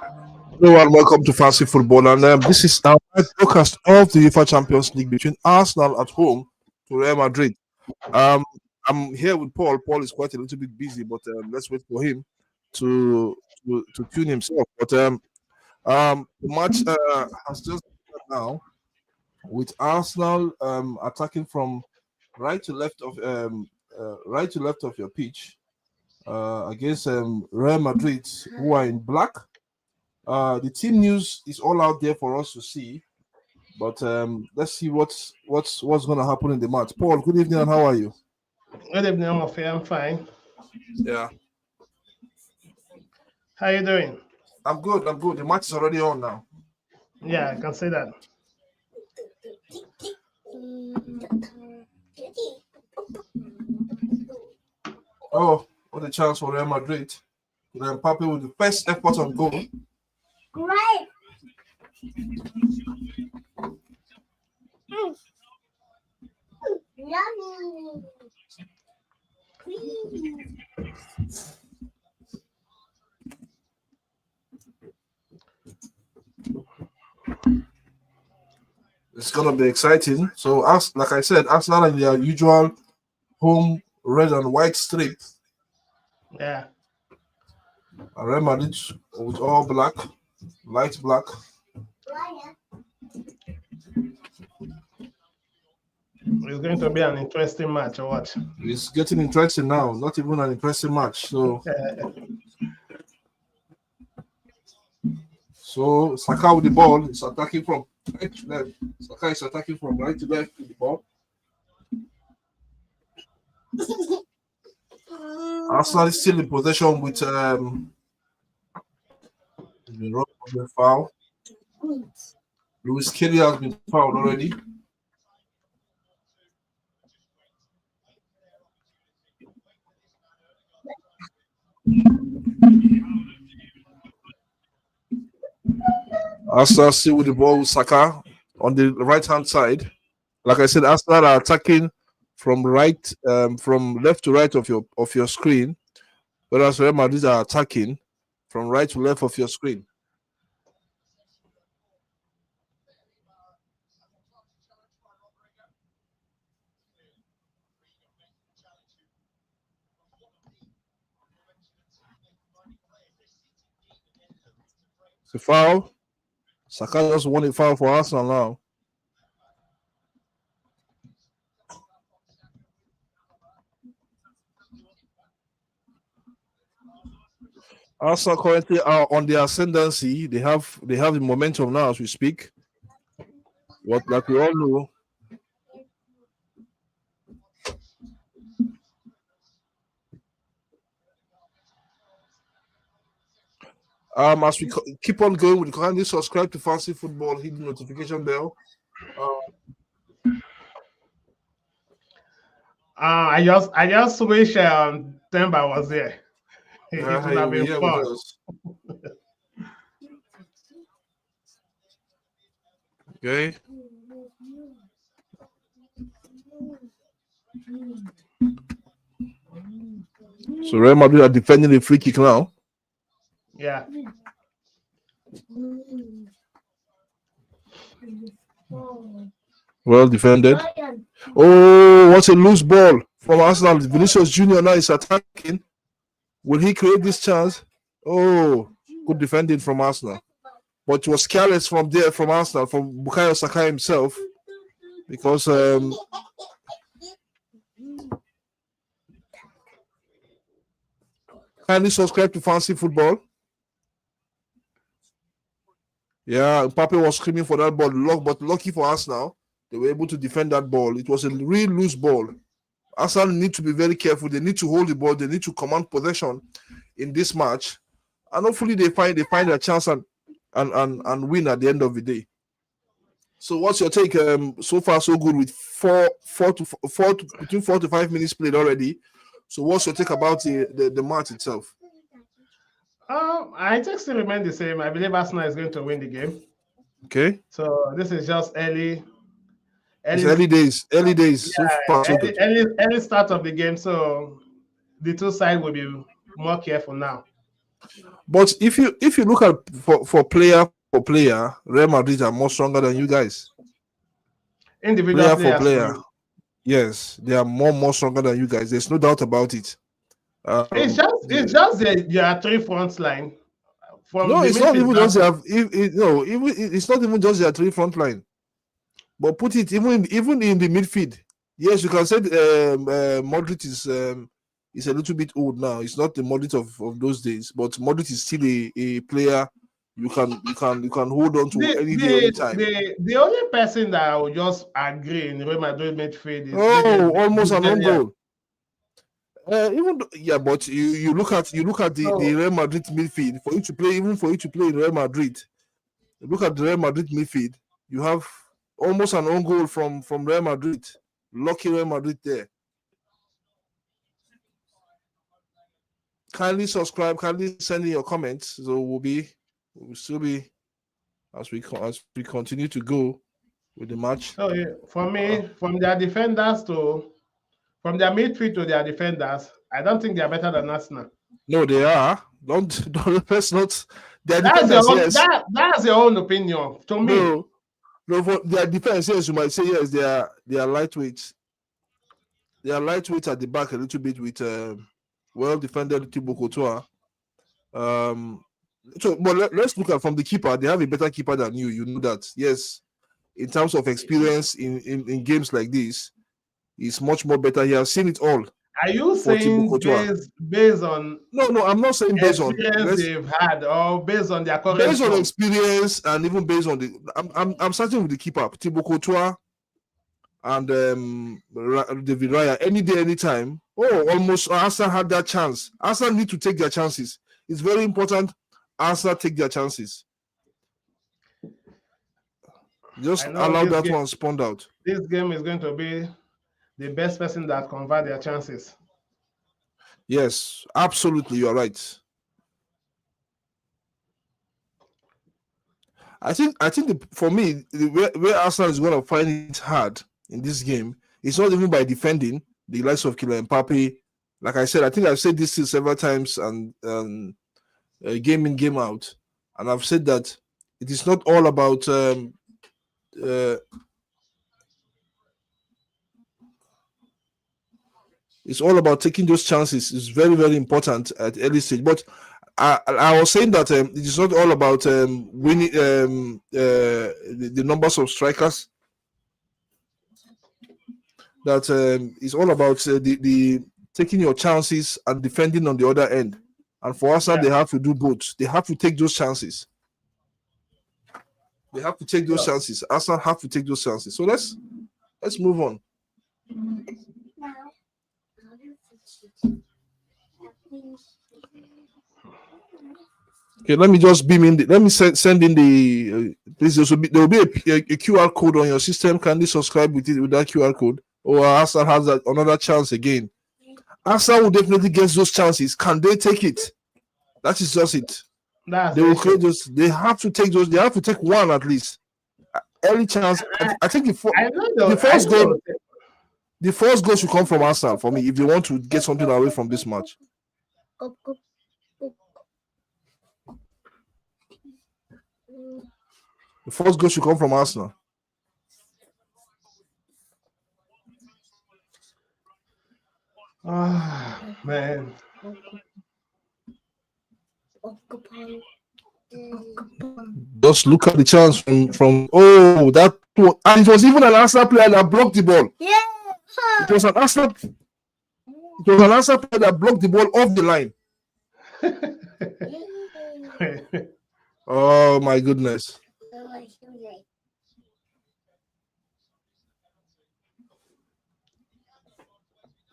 Hello and welcome to Fancy Football. And this is our live broadcast of the UEFA Champions League between Arsenal at home to Real Madrid. Um, I'm here with Paul. Paul is quite a little bit busy, but let's wait for him to to tune himself. But the match has just started now with Arsenal attacking from right to left of right to left of your pitch against Real Madrid, who are in black. The team news is all out there for us to see, but let's see what's going to happen in the match. Paul, good evening, and how are you? Good evening, I'm fine. Yeah, How you doing? I'm good. I'm good. The match is already on now. Yeah, I can say that. Oh, what a chance for Real Madrid! Mbappe with the first effort on goal. Great. Yummy. It's gonna be exciting. So, as like I said, Arsenal in their usual home red and white strip, Yeah. and Real Madrid with all black, light black. It's going to be an interesting match or what? It's getting interesting now. Not even an interesting match. So Saka with the ball is attacking from right to left. Saka is attacking from right to left with the ball. Arsenal is still in possession with the foul. Luis Kelly has been fouled already. Arsenal still with the ball with Saka on the right hand side. Like I said, Arsenal are attacking from from left to right of your screen, whereas Real Madrid are attacking from right to left of your screen. It's a foul. Saka just won a foul for Arsenal now. Arsenal currently are on the ascendancy. They have the momentum now as we speak. What like we all know. As we keep on going, we kindly subscribe to Fancy Football, hit the notification bell. I just wish Temba was there. It would have been Here with fun. us. Okay. So Real Madrid are defending the free kick now. Yeah. Well defended. Oh, what a loose ball from Arsenal. Vinicius Junior now is attacking. Will he create this chance? Oh, good defending from Arsenal. But it was careless from Arsenal, from Bukayo Saka himself. Because kindly subscribe to Fancy Football. Yeah, Mbappe was screaming for that ball, but lucky for Arsenal, they were able to defend that ball. It was a real loose ball. Arsenal need to be very careful. They need to hold the ball. They need to command possession in this match, and hopefully they find a chance and win at the end of the day. So, what's your take? So far, so good with between 4 to 5 minutes played already. So, what's your take about the match itself? I think still remain the same. I believe Arsenal is going to win the game. Okay. So this is just early. It's early days. Early days. Yeah, So far, so good. early start of the game. So the two sides will be more careful now. But if you look at for player, Real Madrid are more stronger than you guys. Individual Player for players. player, yes, they are more stronger than you guys. There's no doubt about it. It's just your three front line. From No, the it's not even midfield just their, no, even it's not even just their three front line. But put it even in the midfield. Yes, you can say Modric is a little bit old now. It's not the Modric of those days, but Modric is still a player you can hold on to any day, anytime. The only person that I would just agree in Real Madrid midfield is almost an own goal. But you look at the Real Madrid midfield. For you to play in Real Madrid, look at the Real Madrid midfield. You have almost an own goal from Real Madrid. Lucky Real Madrid there. Kindly subscribe. Kindly send in your comments. So we'll still be as we continue to go with the match. So for me, from their midfield to their defenders, I don't think they are better than Arsenal. No, they are. Don't let's not. That's your own opinion. To me, no, for their defense, yes, you might say yes, they are lightweight. They are lightweight at the back a little bit with well defended Thibaut Courtois. But let's look at from the keeper. They have a better keeper than you. You know that, yes. In terms of experience in games like this, he's much more better. He has seen it all. Are you saying based on? No, I'm not saying based on experience they've had, or based on their current. Based on experience and even based on the, I'm starting with the keeper, Thibaut Courtois, and David Raya. Any day, anytime. Almost Arsenal had that chance. Arsenal need to take their chances. It's very important. Arsenal take their chances. Just allow that one spawned out. This game is going to be the best person that convert their chances. Yes, absolutely, you are right. I think for me, where Arsenal is going to find it hard in this game, it's not even by defending the likes of Kylian Mbappe. Like I said, I think I've said this several times and game in, game out, and I've said that it is not all about it's all about taking those chances. It's very, very important at early stage. But I was saying that it is not all about winning the numbers of strikers. That it's all about the taking your chances and defending on the other end. And for Arsenal, they have to do both. They have to take those chances. They have to take those chances. Arsenal have to take those chances. So let's move on. Okay, let me just beam in. Let me send in the. There will be a QR code on your system. Kindly subscribe with that QR code, or Arsenal has another chance again. Arsenal will definitely get those chances. Can they take it? That is just it. They will create those. They have to take those. They have to take one at least. Early chance. I think the first goal should come from Arsenal for me if they want to get something away from this match. The first goal should come from Arsenal. Man. Just look at the chance from that, and it was even an Arsenal player that blocked the ball. Yeah. It was an Arsenal player that blocked the ball off the line. Oh my goodness.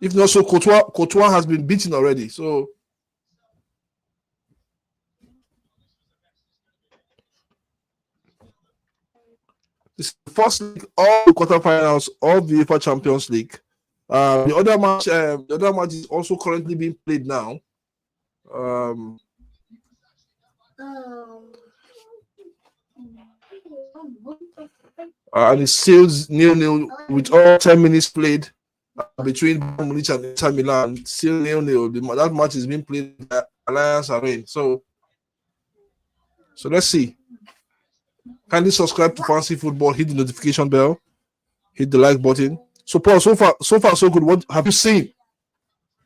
If not so, Courtois has been beaten already. So this is the first league of the quarterfinals of the UEFA Champions League. The other match is also currently being played now. And it's still 0-0 with all 10 minutes played between Bayern Munich and Inter Milan. Still 0-0. That match is being played, and Alliance Arena. So let's see. Kindly subscribe to Fancy Football, hit the notification bell, hit the like button. So Paul, so far so good. What have you seen?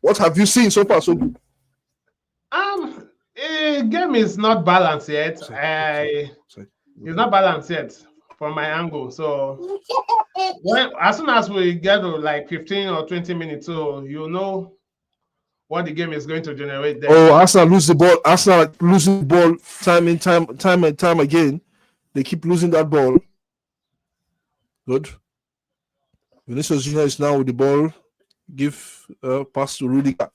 What have you seen so far so good? Game is not balanced yet. Sorry. It's not balanced yet from my angle. So as soon as we get to like 15 or 20 minutes, so you know what the game is going to generate there. Oh, Arsenal lose the ball. Arsenal losing the ball time and time again. They keep losing that ball. Good. Vinicius Junior is now with the ball. Give pass to Rudiger.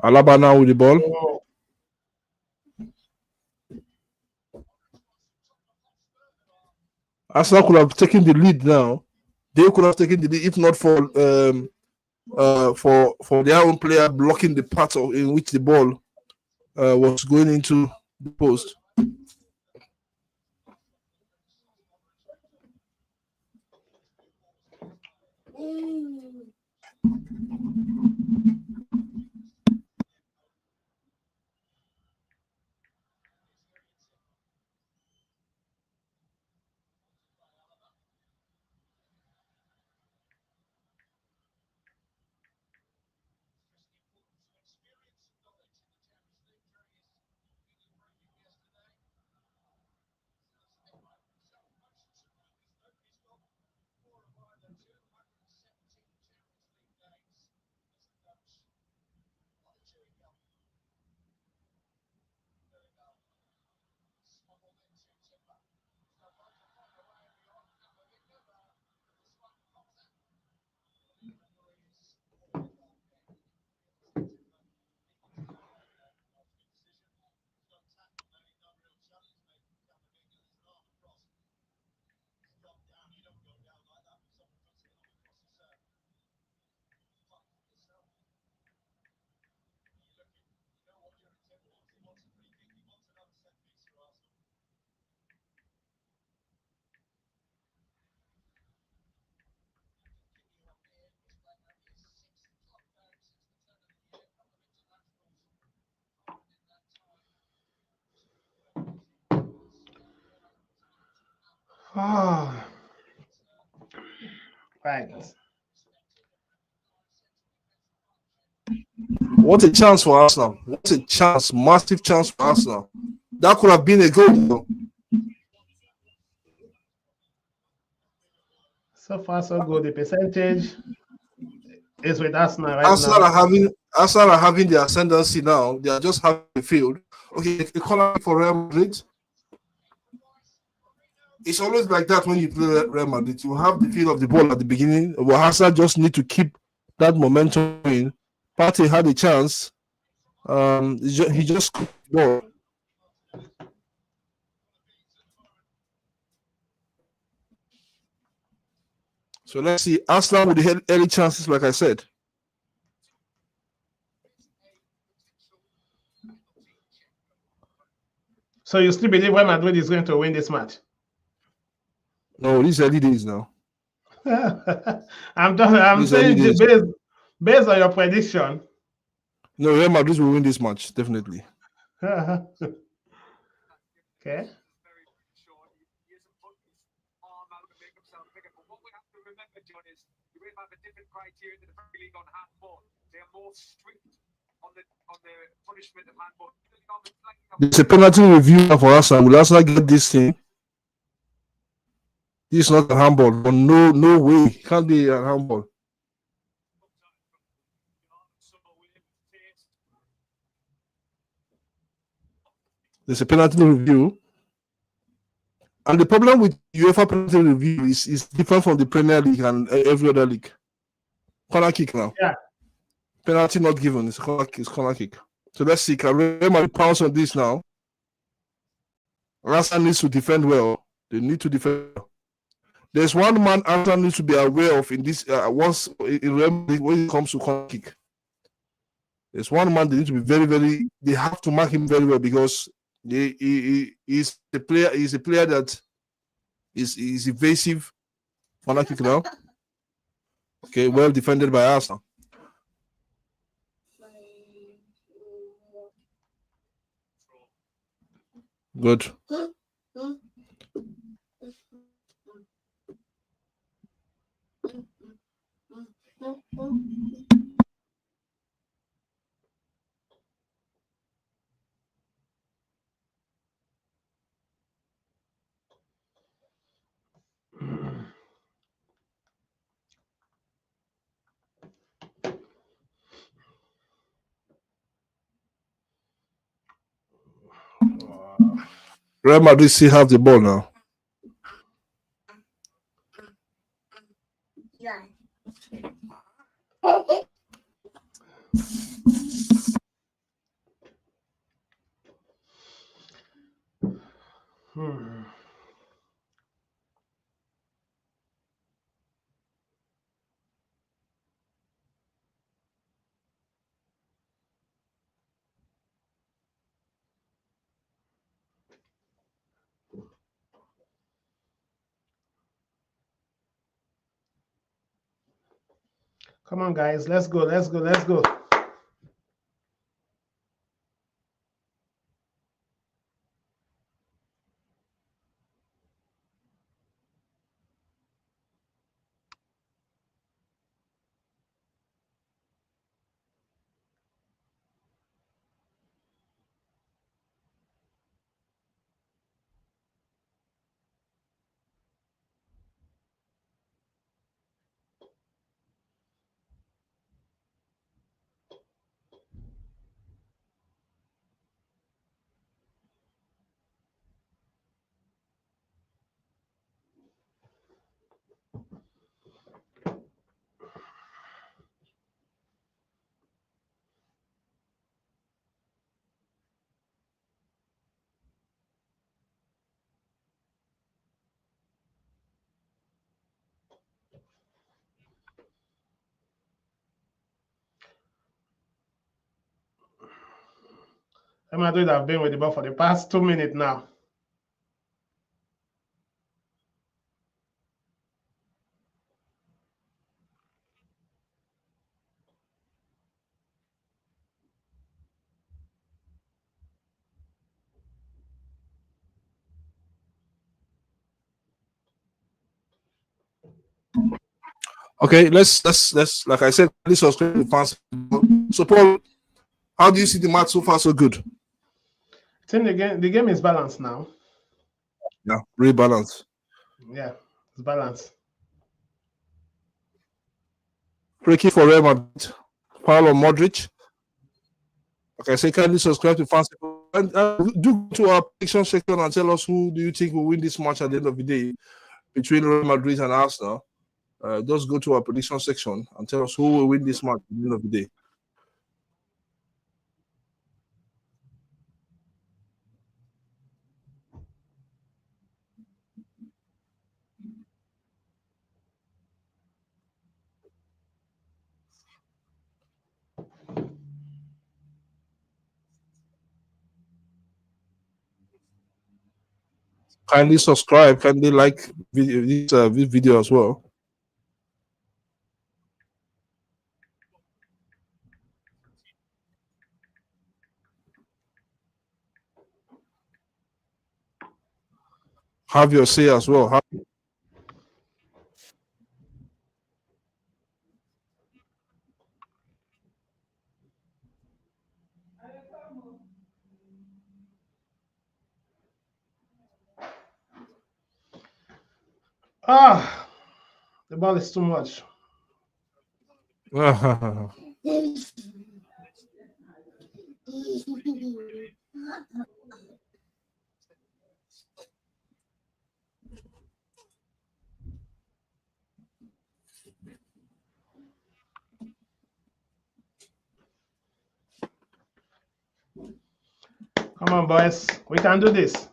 Alaba now with the ball. Oh. Arsenal could have taken the lead now. They could have taken the lead if not for their own player blocking the part in which the ball was going into the post. Right. What a chance for Arsenal. What a chance. Massive chance for Arsenal. That could have been a goal, though. So far, so good. The percentage is with Arsenal right Arsenal now. Arsenal are having the ascendancy now. They are just having the field. Okay, a corner for Real Madrid. It's always like that when you play Real Madrid. You have the feel of the ball at the beginning. But Arsenal just need to keep that momentum in. Partey had a chance. He just scored the ball. So let's see. Arsenal with the early chances, like I said. So you still believe Real Madrid is going to win this match? No, these early days now. I'm saying based on your prediction. No, Real Madrid will win this match, definitely. Okay. There's a penalty review for Arsenal. Will Arsenal get this thing? This is not a handball. But no way. It can't be a handball. There's a penalty review. And the problem with UEFA penalty review is different from the Premier League and every other league. Corner kick now. Yeah. Penalty not given. It's corner kick. So let's see. Can Real Madrid pounce on this now? Arsenal needs to defend well. They need to defend well. There's one man Arsenal needs to be aware of in this once in Real Madrid when it comes to corner kick. There's one man they need to be very, very. They have to mark him very well because he's a player. He's a player that is evasive. Corner kick now. Okay, well defended by Arsenal. Good. Real Madrid still have the ball now. Yeah. Come on, guys. Let's go. Let's go. Let's go. Real Madrid have been with the ball for the past 2 minutes now. Okay, let's like I said, this was the fans. So Paul, how do you see the match so far so good? I think the game is balanced now. Yeah, rebalance. Yeah, it's balanced. Free kick for Real Madrid. Paul or Modric. Like I say, kindly subscribe to Fancy and do go to our prediction section and tell us who do you think will win this match at the end of the day between Real Madrid and Arsenal. Just go to our prediction section and tell us who will win this match at the end of the day. Kindly subscribe, kindly like this video as well. Have your say as well. Ah, the ball is too much. Come on, boys. We can do this.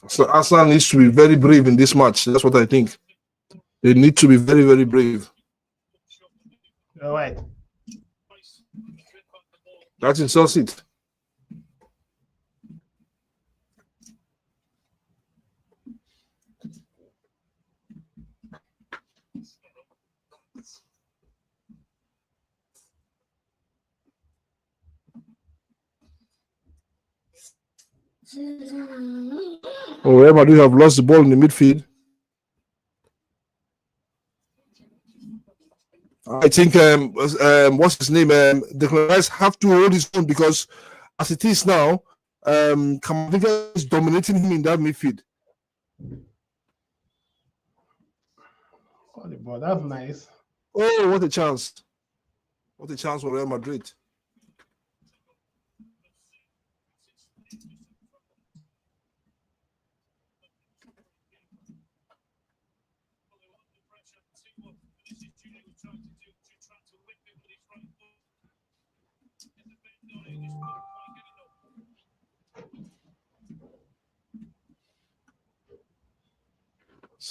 So Arsenal needs to be very brave in this match. That's what I think. They need to be very, very brave. All right. That's insults it. Oh, Real Madrid have lost the ball in the midfield. I think what's his name? The guys have to hold his own because as it is now, Camavinga is dominating him in that midfield. Oh, the ball. That's nice. Oh, what a chance! What a chance for Real Madrid.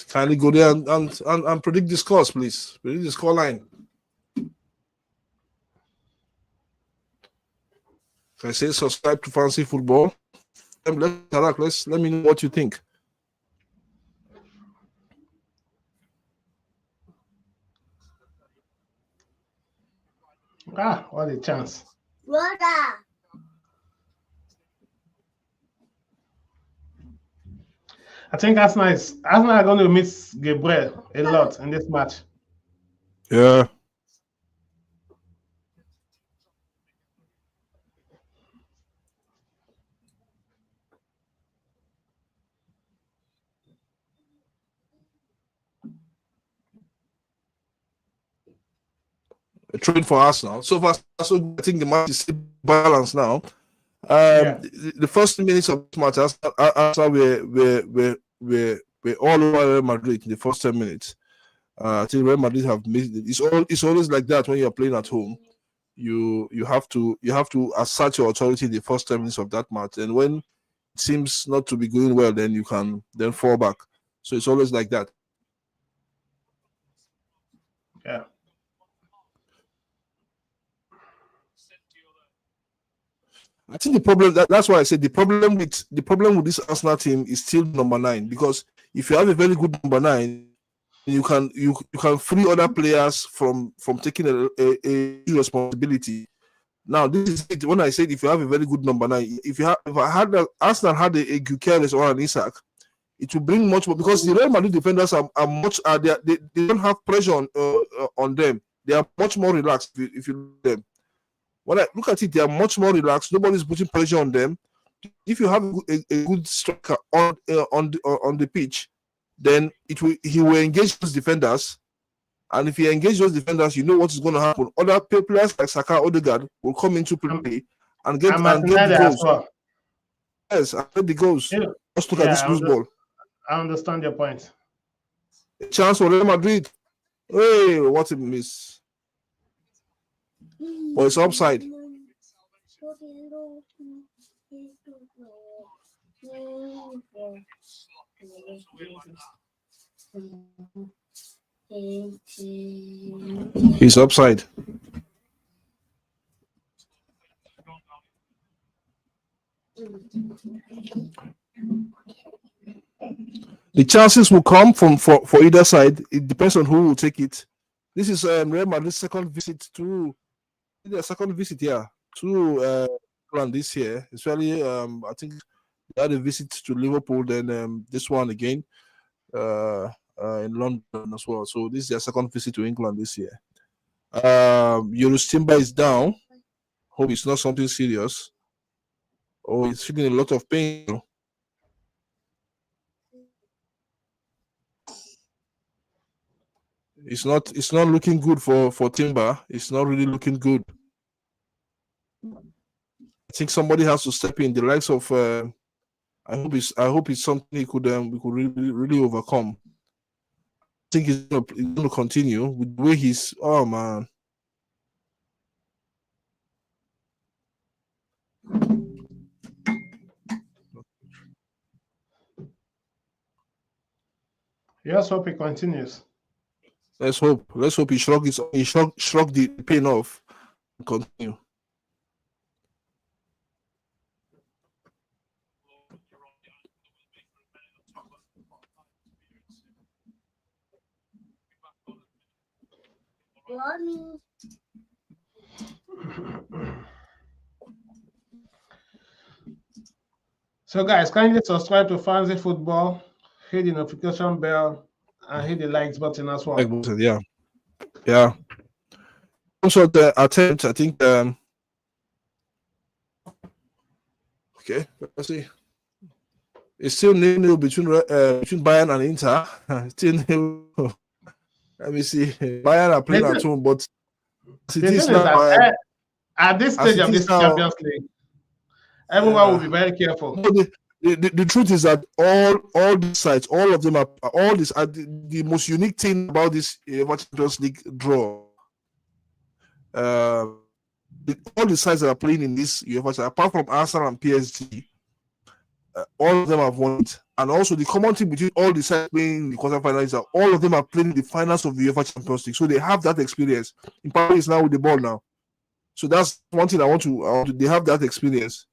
Kindly go there and predict the scores, please. Predict the score line. Can I say subscribe to Fancy Football? Let me know what you think. Ah, what a chance. Brother. I think Arsenal are going to miss Gabriel a lot in this match. Yeah. A trade for Arsenal. So far, so I think the match is still balanced now. The first minutes of the match, Arsenal were all over Real Madrid in the first 10 minutes. I think Real Madrid have missed it. It's always like that when you're playing at home. You have to assert your authority in the first 10 minutes of that match, and when it seems not to be going well, then you can then fall back. So it's always like that. Yeah. I think the problem that's why I said the problem with this Arsenal team is still number 9, because if you have a very good number 9, you can free other players from taking a responsibility. Now this is it. When I said if you have a very good number 9, if Arsenal had a Gyökeres or an Isak, it will bring much more, because the Real Madrid defenders are much they don't have pressure on them. They are much more relaxed if you look at them. When I look at it, they are much more relaxed. Nobody's putting pressure on them. If you have a good striker on the pitch, then he will engage those defenders. And if he engages those defenders, you know what is going to happen. Other players like Saka, Odegaard will come into play and get the goals. Well. Yes, I get the goals. Yeah. Let's look at this loose ball. I understand your point. A chance for Real Madrid. Hey, what a miss. But it's offside. He's offside. The chances will come for either side. It depends on who will take it. This is Real Madrid's second visit to England this year. Especially, I think they had a visit to Liverpool, then this one again in London as well. So this is their second visit to England this year. Yunus Timber is down. Hope it's not something serious. Oh, he's feeling a lot of pain. It's not looking good for Timber. It's not really looking good. I think somebody has to step in. The likes of I hope it's something we could really overcome. I think he's gonna continue with the way he's. Oh man. Let's hope it continues. Let's hope. Let's hope he shrug the pain off and continue. Mommy. So, guys, kindly subscribe to Fancy Football, hit the notification bell, and hit the likes button as well. Like button, yeah. Yeah. Also, the attempt, I think. Okay, let's see. It's still 0-0 between Bayern and Inter. Still 0. Let me see. Bayern are playing at home, but The thing is that at this stage of this now, Champions League, everyone will be very careful. The truth is that all these sides, all of them are the most unique thing about this Champions League draw. All the sides that are playing in this UEFA, apart from Arsenal and PSG, all of them have won it. And also the common thing between all the sides playing in the quarterfinals is that all of them are playing the finals of the UEFA Champions League. So they have that experience. In Paris now with the ball now. So that's one thing I want to they have that experience.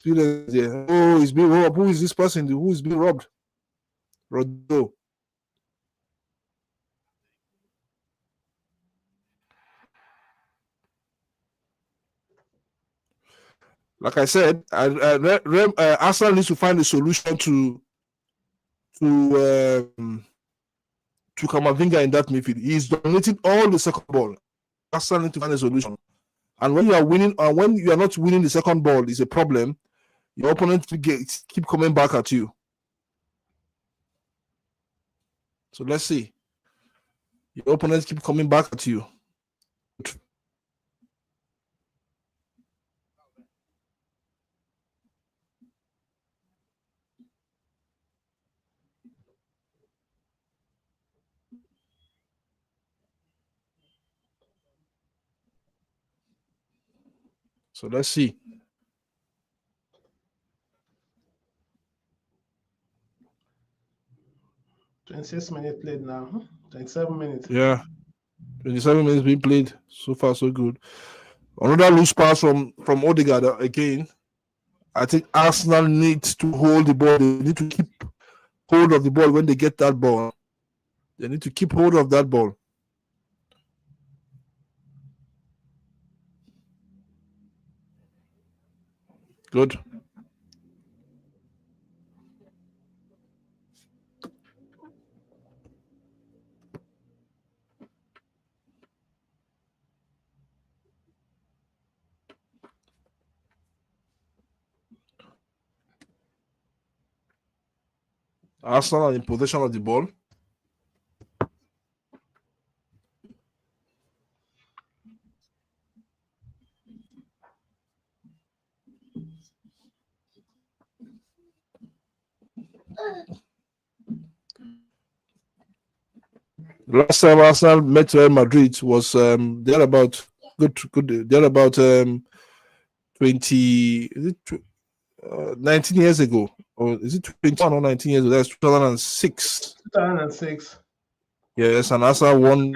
Yeah. Oh, he's being robbed. Who is this person? Who is being robbed? Rodrigo. Like I said, Arsenal needs to find a solution to Kamavinga in that midfield. He's dominating all the second ball. Arsenal need to find a solution. And when you are winning, or when you are not winning the second ball, is a problem. Your opponent keep coming back at you. So let's see. Your opponents keep coming back at you. So let's see. "26 minutes played now. 27 minutes. Yeah. 27 minutes being played. So far, so good. Another loose pass from Odegaard again. I think Arsenal needs to hold the ball. They need to keep hold of the ball when they get that ball. They need to keep hold of that ball. Good. Arsenal are in possession of the ball. Last time Arsenal met Real Madrid was they're about 20 is it 19 years ago, or is it 21 or 19 years ago? That's 2006. 2006. Yes, and Arsenal won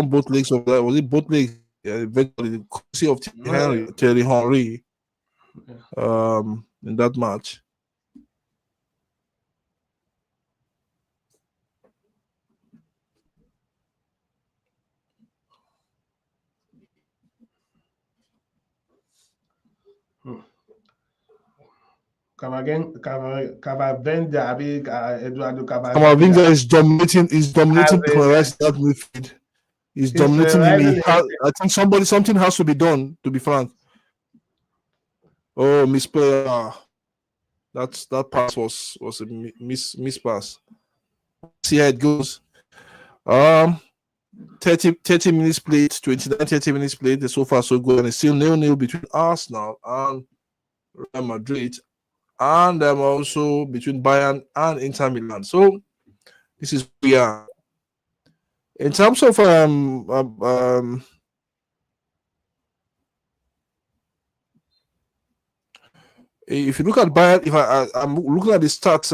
both legs of that. Was it both legs? Yeah, eventually the courtesy of Thierry Henry in that match. Camavinga is dominating that midfield. He's dominating him. I think something has to be done, to be frank. Oh, misplay. That pass was a miss pass. See how it goes. 30 minutes played, 30 minutes played. So far, so good. And it's still 0-0 between Arsenal and Real Madrid, and also between Bayern and Inter Milan. So this is where we are. In terms of If you look at Bayern, I'm looking at the stats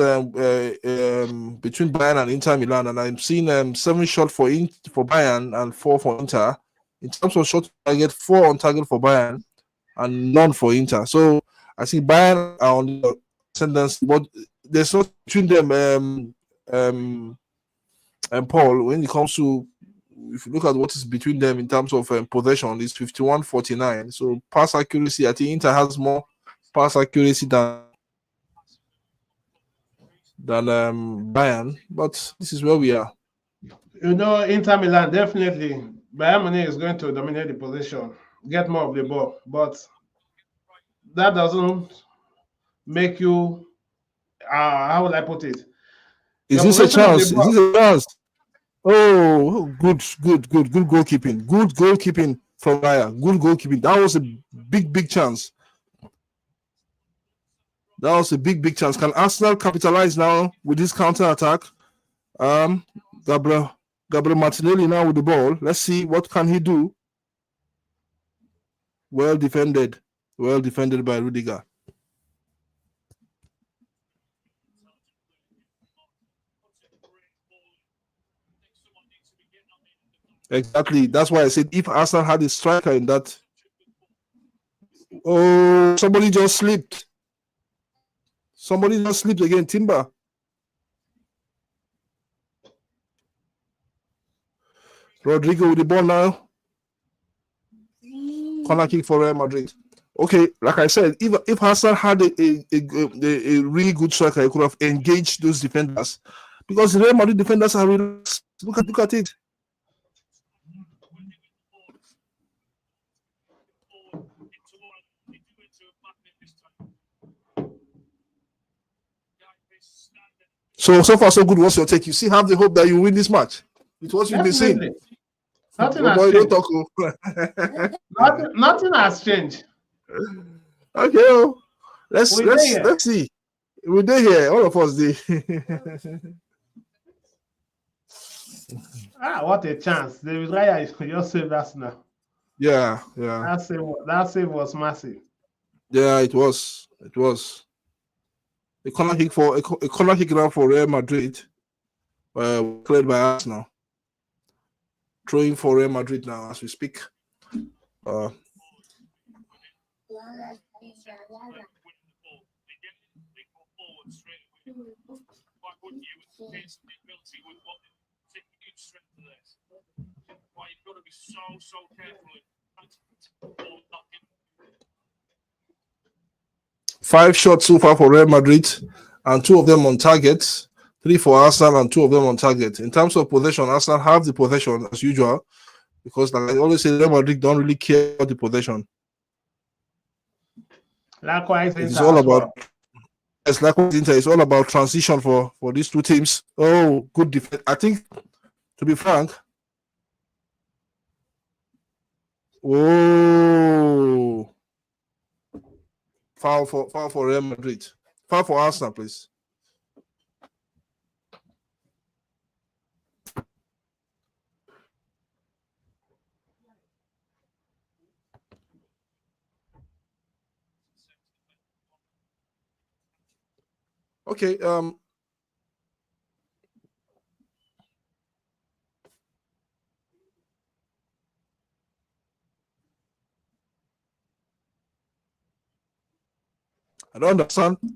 between Bayern and Inter Milan, and I'm seeing 7 shots for Bayern and 4 for Inter. In terms of shot target, 4 on target for Bayern and none for Inter. So I see Bayern are on the ascendancy, but there's not between them. And Paul, when it comes to, if you look at what is between them in terms of possession, it's 51-49. So pass accuracy, I think Inter has more pass accuracy than Bayern, but this is where we are. Inter Milan definitely. Bayern Munich is going to dominate the position, get more of the ball, but that doesn't make you. How would I put it? Is this a chance? Is this a chance? Oh, good goalkeeping. Good goalkeeping from Raya. Good goalkeeping. That was a big chance. That was a big chance. Can Arsenal capitalize now with this counter attack? Gabriel Martinelli now with the ball. Let's see what can he do. Well defended by Rudiger. Exactly. That's why I said if Arsenal had a striker in that. Oh, somebody just slipped. Somebody just slipped again. Timber. Rodrigo with the ball now. Corner kick for Real Madrid. Okay, like I said, if Arsenal had a really good striker, he could have engaged those defenders, because the Real Madrid defenders are relaxed. Look at it. So far so good. What's your take? You still have the hope that you win this match? It's what you've been saying. Nothing has changed. Nothing has changed. Okay, let's see. We're there here. All of us there. What a chance! David Raya is just saved us now. Yeah. That save was massive. Yeah, it was. A corner kick now for Real Madrid. Played by Arsenal. Throwing for Real Madrid now as we speak. Five shots so far for Real Madrid, and 2 of them on target. 3 for Arsenal and 2 of them on target. In terms of possession, Arsenal have the possession as usual, because like I always say, Real Madrid don't really care about the possession. Likewise, it's all about it's all about transition for these 2 teams. Oh, good defense. I think, to be frank, foul for Real Madrid. Foul for Arsenal, please. Okay. I don't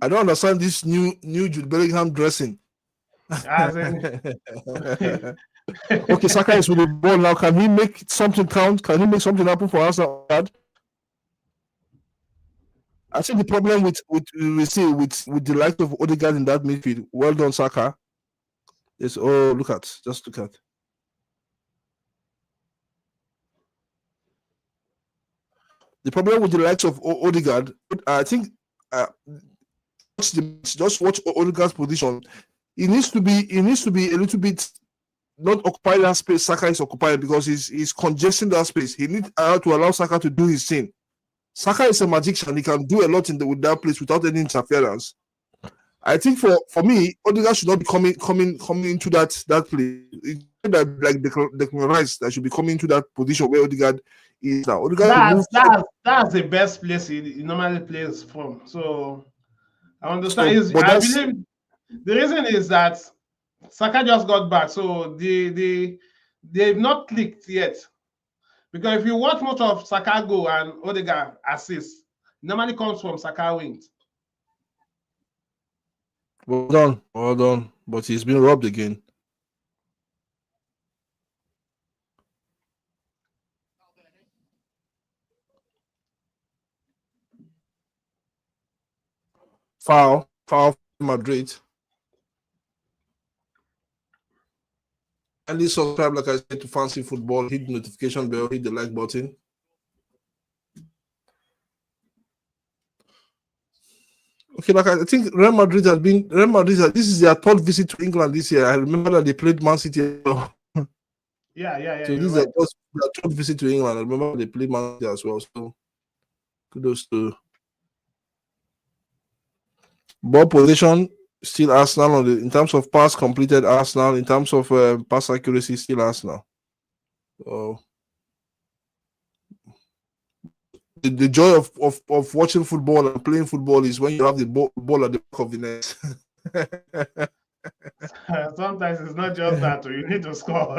understand this new Jude Bellingham dressing. Okay, Saka is with the ball now. Can he make something count? Can he make something happen for us? I think the problem with the likes of Odegaard in that midfield. Well done, Saka. Is look at. The problem with the likes of Odegaard, I think, just watch Odegaard's position. He needs to be a little bit not occupy that space Saka is occupying, because he's congesting that space. He needs to allow Saka to do his thing. Saka is a magician. He can do a lot with that place without any interference. I think for me, Odegaard should not be coming into that place. that like Declan Rice that should be coming to that position where Odegaard is now. Odegaard That's the best place he normally plays from. So I understand. but I that's believe the reason is that Saka just got back, so they've not clicked yet. Because if you watch much of Saka go and Odegaard assist, normally comes from Saka wings. well done. But he's been robbed again. Foul for Madrid. And subscribe, like I said, to Fancy Football. Hit the notification bell, hit the like button. Okay, like I think Real Madrid. This is their third visit to England this year. I remember that they played Man City. Yeah. So this is their third visit to England. I remember they played Man City as well. So kudos to ball position. Still Arsenal in terms of pass completed. Arsenal in terms of pass accuracy. Still Arsenal. So the joy of watching football and playing football is when you have the ball at the back of the net. Sometimes it's not just that you need to score.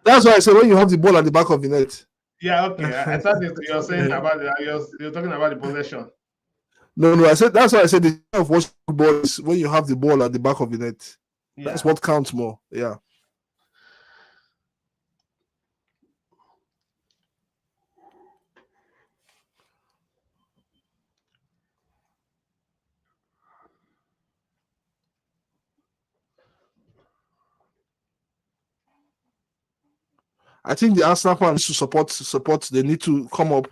That's why I said when you have the ball at the back of the net. Yeah, okay. I thought you're saying about you're talking about the possession. No. I said that's why I said the joy of watching football is when you have the ball at the back of the net. Yeah. That's what counts more. Yeah. I think the Arsenal fans to support. They need to come up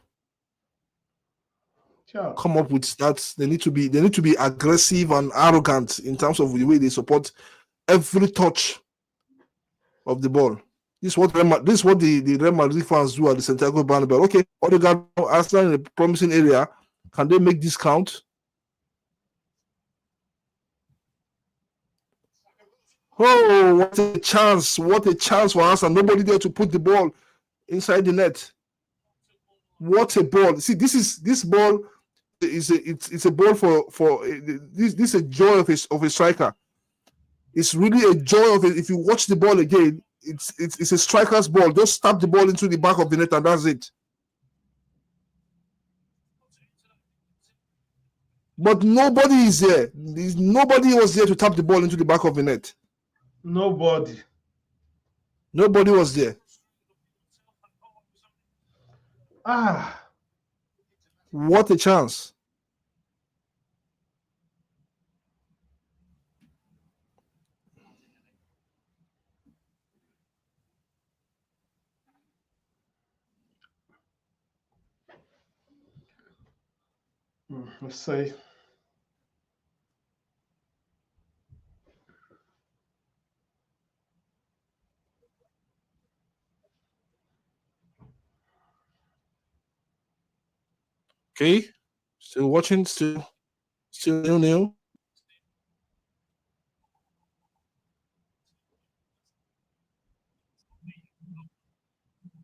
with that. They need to be aggressive and arrogant in terms of the way they support every touch of the ball. This is what the Real Madrid fans do at the Santiago Bernabeu. Okay, Odegaard, Arsenal in a promising area. Can they make this count? Oh, what a chance! What a chance for us, and nobody there to put the ball inside the net. What a ball! See, this ball it's a ball for this is a joy of a striker. It's really a joy of it. If you watch the ball again, it's a striker's ball. Just tap the ball into the back of the net and that's it. But nobody is there. Nobody was there to tap the ball into the back of the net. Nobody was there. What a chance. Let's see. Okay, still watching, still 0-0.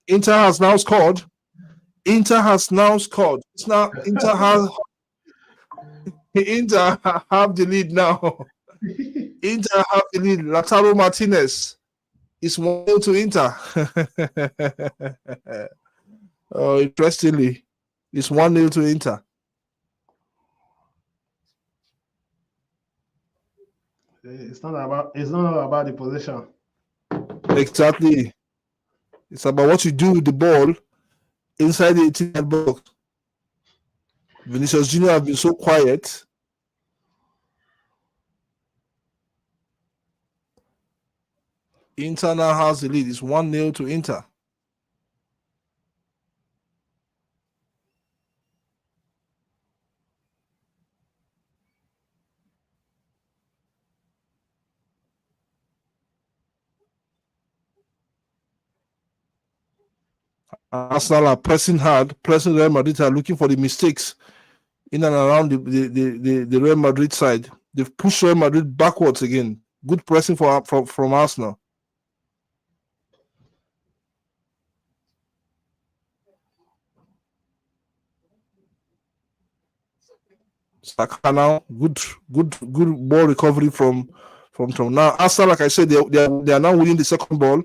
Inter has now scored. It's now Inter have the lead now. Inter have the lead. Lautaro Martinez is 1-0 to Inter. Oh, interestingly, it's 1-0 to Inter. It's not about the position. Exactly. It's about what you do with the ball inside the 18-yard box. Vinicius Junior have been so quiet. Inter now has the lead. It's 1-0 to Inter. Arsenal are pressing hard, pressing Real Madrid are looking for the mistakes in and around the Real Madrid side. They've pushed Real Madrid backwards again. Good pressing from Arsenal. Saka now, good ball recovery from now. Arsenal, like I said, they are now winning the second ball,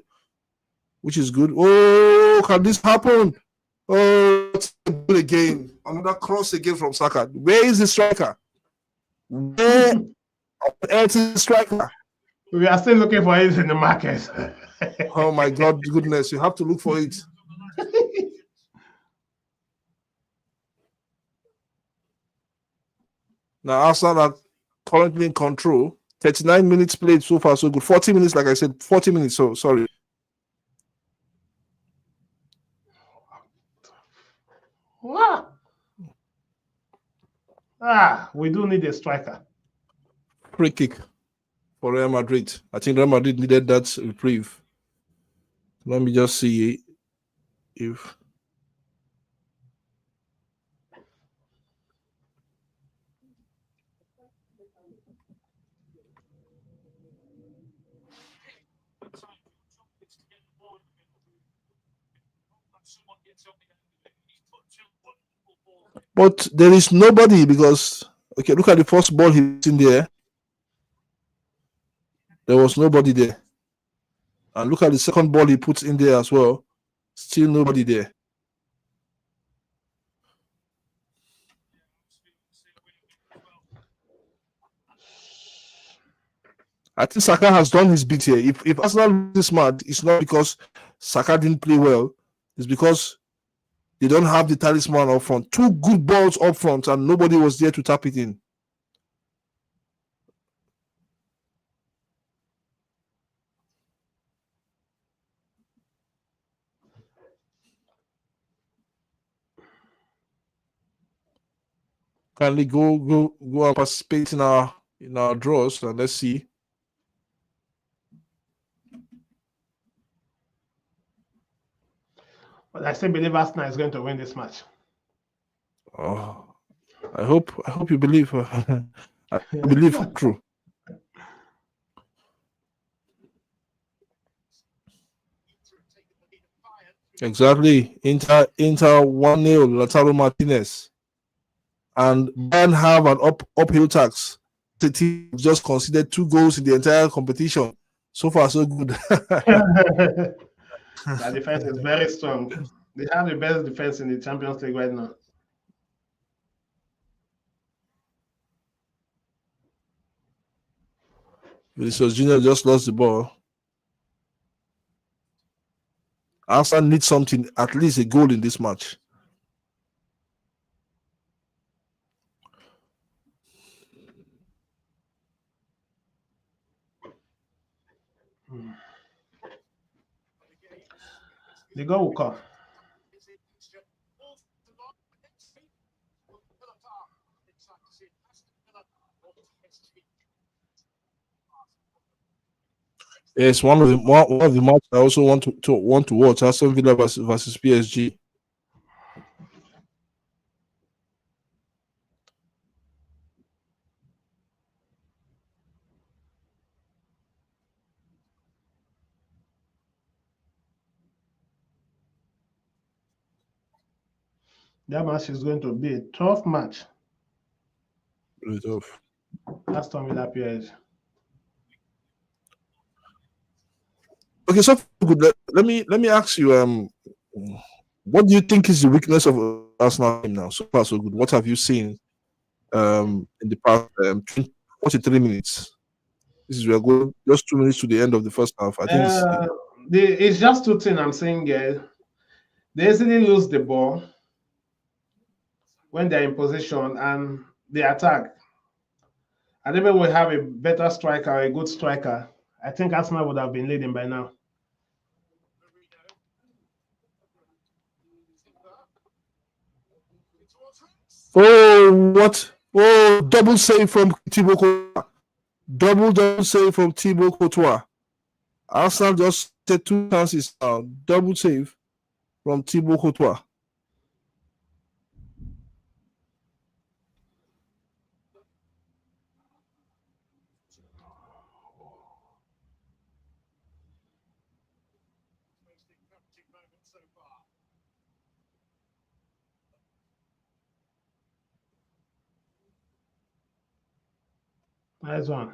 which is good. Oh, can this happen? Oh, it's a goal again. Another cross again from Saka. Where is the striker? Where on earth is the striker? We are still looking for it in the market. Oh my God, goodness! You have to look for it. Now Arsenal are currently in control. 39 minutes played so far, so good. 40 minutes, like I said, 40 minutes. So sorry. Wow. We do need a striker. Free kick for Real Madrid. I think Real Madrid needed that reprieve. Let me just see if. But there is nobody because okay, look at the first ball he's in there. There was nobody there. And look at the second ball he puts in there as well. Still nobody there. I think Saka has done his bit here. If Arsenal lose this match, it's not because Saka didn't play well. It's because they don't have the talisman up front. Two good balls up front, and nobody was there to tap it in. Kindly go and participate in our draws, and let's see. But I still believe Arsenal is going to win this match. Oh, I hope you believe. I believe true. Exactly. Inter 1-0, Lautaro Martinez. And Bayern have an uphill task. The team just conceded 2 goals in the entire competition. So far, so good. Their defense is very strong. They have the best defense in the Champions League right now. Vinicius Junior just lost the ball. Arsenal needs something, at least a goal in this match. The goal will come. Yes, one of the matches I also want to watch. Aston Villa versus PSG. That match is going to be a tough match. Really tough. Aston Villa PSG. Okay, so good. Let me ask you. What do you think is the weakness of Arsenal team now? So far, so good. What have you seen in the past 43 minutes? This is we are going just 2 minutes to the end of the first half. I think It's just two things I'm saying here. They easily lose the ball when they're in position and they attack. And even we have a better striker, a good striker, I think Arsenal would have been leading by now. oh what? Oh, double save from Thibaut Courtois. Double save from Thibaut Courtois. Arsenal just had 2 chances now. Double save from Thibaut Courtois. Nice one.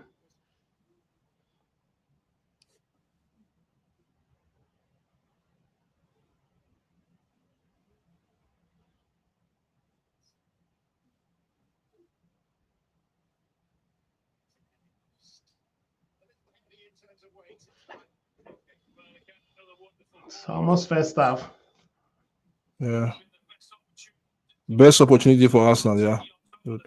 It's almost first half. Yeah. Best opportunity for Arsenal, yeah. Good.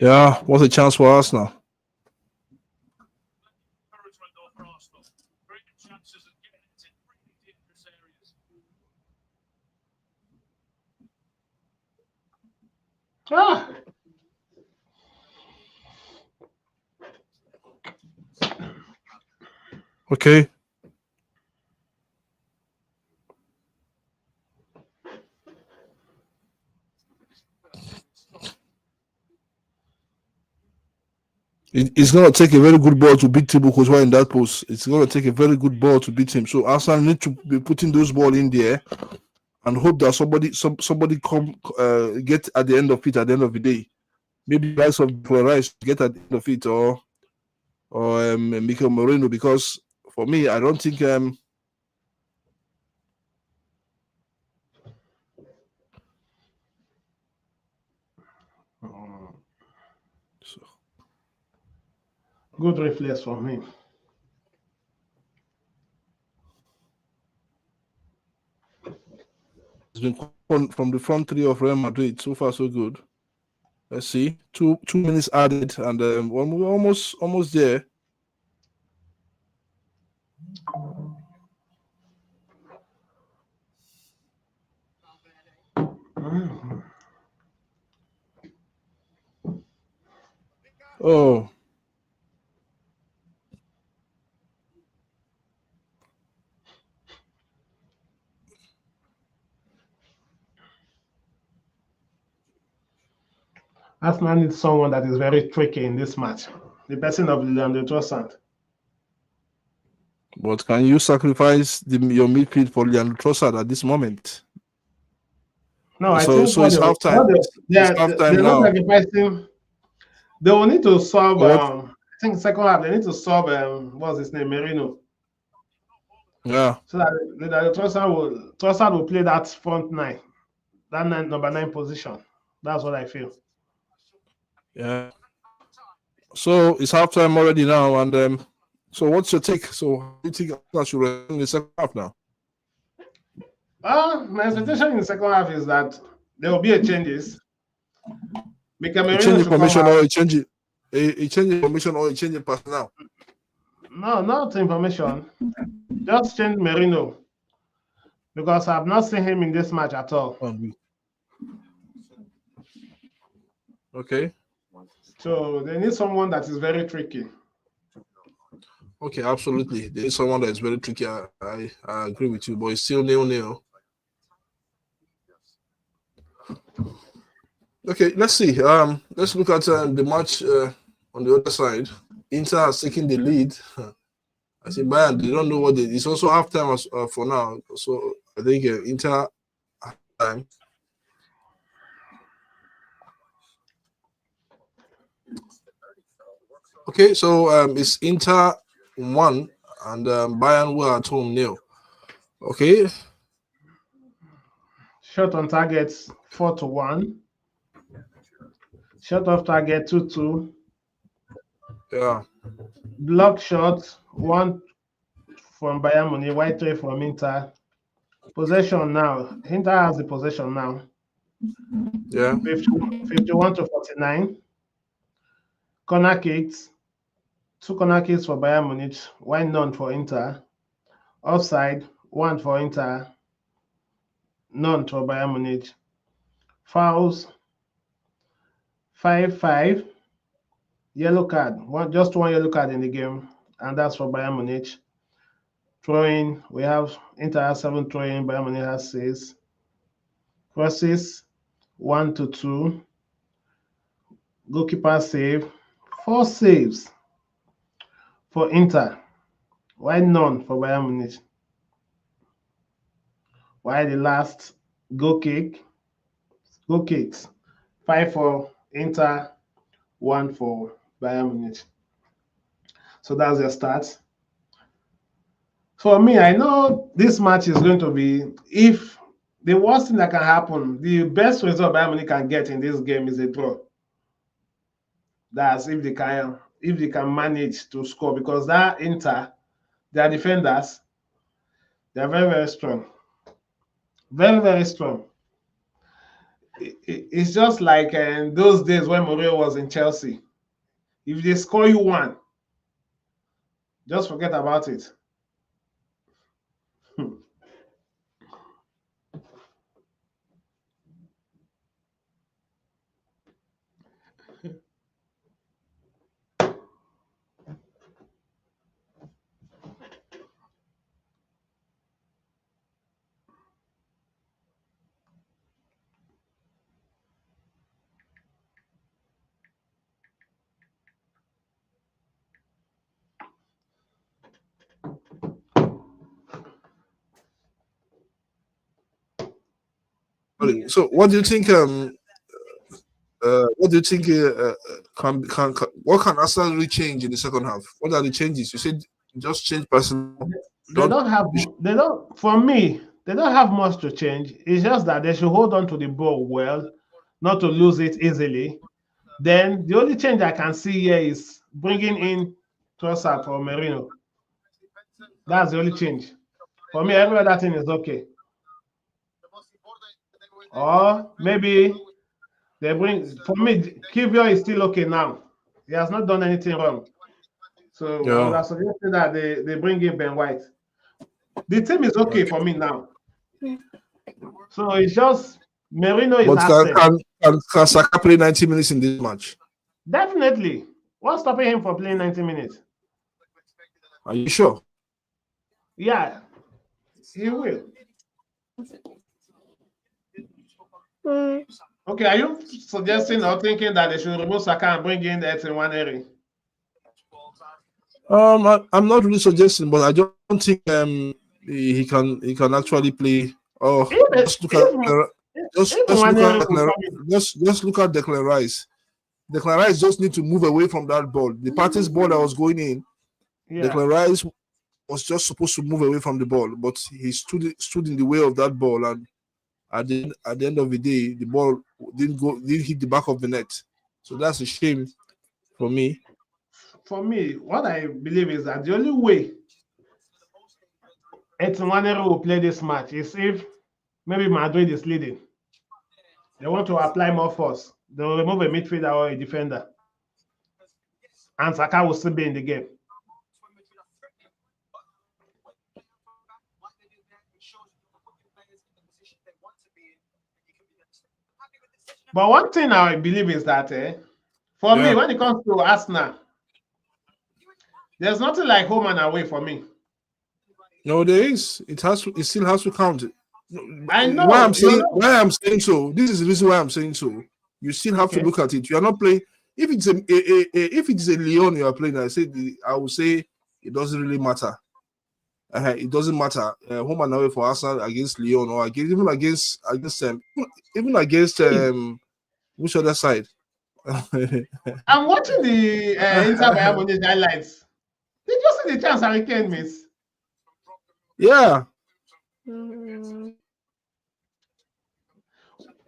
Yeah, what's a chance for Arsenal? Ah, Okay. It's going to take a very good ball to beat Thibaut Courtois in that post. It's going to take a very good ball to beat him. So Arsenal need to be putting those ball in there and hope that somebody come get at the end of it at the end of the day. Maybe guys of Flores get at the end of it, or Mikel Moreno, because for me I don't think good reflex from him. it's been from the front three of Real Madrid. So far so good. Let's see, 2 minutes added, and we're almost there. Oh, Arsenal needs someone that is very tricky in this match. The person of Leandro Trossard. but can you sacrifice your midfield for Leandro Trossard at this moment? No, I So think it's halftime. It's halftime they're not now. sacrificing. They will need to solve. What? I think second half they need to solve. What's his name, Merino, Yeah. so that Trossard will play that front nine, that number 9 position. That's what I feel. Yeah. So it's halftime already now, and so what's your take? So how do you think Arsenal should react in the second half now? My expectation in the second half is that there will be a changes. Mikel A Merino change in should come formation out. or a change in formation or a change in personnel? No, not information. Just change Merino because I've not seen him in this match at all. Okay. So they need someone that is very tricky. Okay, absolutely. There is someone that is very tricky. I agree with you, but it's still 0-0. Okay, let's see. Let's look at the match on the other side. Inter has taken the lead. I see Bayern, they don't know what it's also halftime for now. So I think Inter halftime. Okay, so it's Inter 1 and Bayern were at home 0. Okay. Shot on target 4-1. Shot off target 2-2. Yeah. Block shot 1 from Bayern Munich, white 3 from Inter. Possession now. Inter has the possession now. Yeah. 51 to 49. Corner kicks. 2 corner kicks for Bayern Munich, 1 none for Inter. Offside, 1 for Inter, none for Bayern Munich. Fouls, 5-5. Yellow card, just one yellow card in the game, and that's for Bayern Munich. Throwing, we have Inter has 7 throwing, Bayern Munich has 6. Crosses, 1-2. Goalkeeper save, 4 saves for Inter. Why none for Bayern Munich? Why the last go kicks? 5 for Inter, 1 for Bayern Munich. So that's your start. For me, I know this match is going to be, if the worst thing that can happen, the best result Bayern Munich can get in this game is a draw. That's if they can manage to score, because that Inter, their defenders, they are very, very strong. Very, very strong. It's just like in those days when Mourinho was in Chelsea. If they score you one, just forget about it. So, what do you think? What do you think? What can Arsenal really change in the second half? What are the changes? You said just change personnel. They don't have. They don't. For me, they don't have much to change. It's just that they should hold on to the ball well, not to lose it easily. Then the only change I can see here is bringing in Trossard for Merino. That's the only change. For me, every other thing is okay. Or maybe they bring, for me, Kivio is still okay now. He has not done anything wrong. So I would have suggested that they bring in Ben White. The team is okay for me now. So it's just Merino is absent. Can Saka play 90 minutes in this match? Definitely. What's stopping him from playing 90 minutes? Are you sure? Yeah, he will. Okay, are you suggesting or thinking that they should remove Saka and bring in Etienne? I'm not really suggesting, but I don't think he can actually play. Oh, just look at Declan Rice. Declan Rice just need to move away from that ball. The Partey's ball that was going in, Declan Rice was just supposed to move away from the ball, but he stood in the way of that ball, and at the end of the day, the ball didn't hit the back of the net. So that's a shame for me. For me, what I believe is that the only way Etienne will play this match is if maybe Madrid is leading. They want to apply more force. They will remove a midfielder or a defender. And Saka will still be in the game. But one thing I believe is that for me, when it comes to Arsenal, there's nothing like home and away for me. No, there is. It still has to count. I know. Why I'm saying so. This is the reason why I'm saying so. You still have to look at it. You are not playing. If it's a Lyon you are playing, I would say it doesn't really matter. It doesn't matter. Home and away for Arsenal against Lyon or even against which other side? I'm watching the Inter Bayern Munich highlights. Did you see the chance Harry Kane miss? Yeah.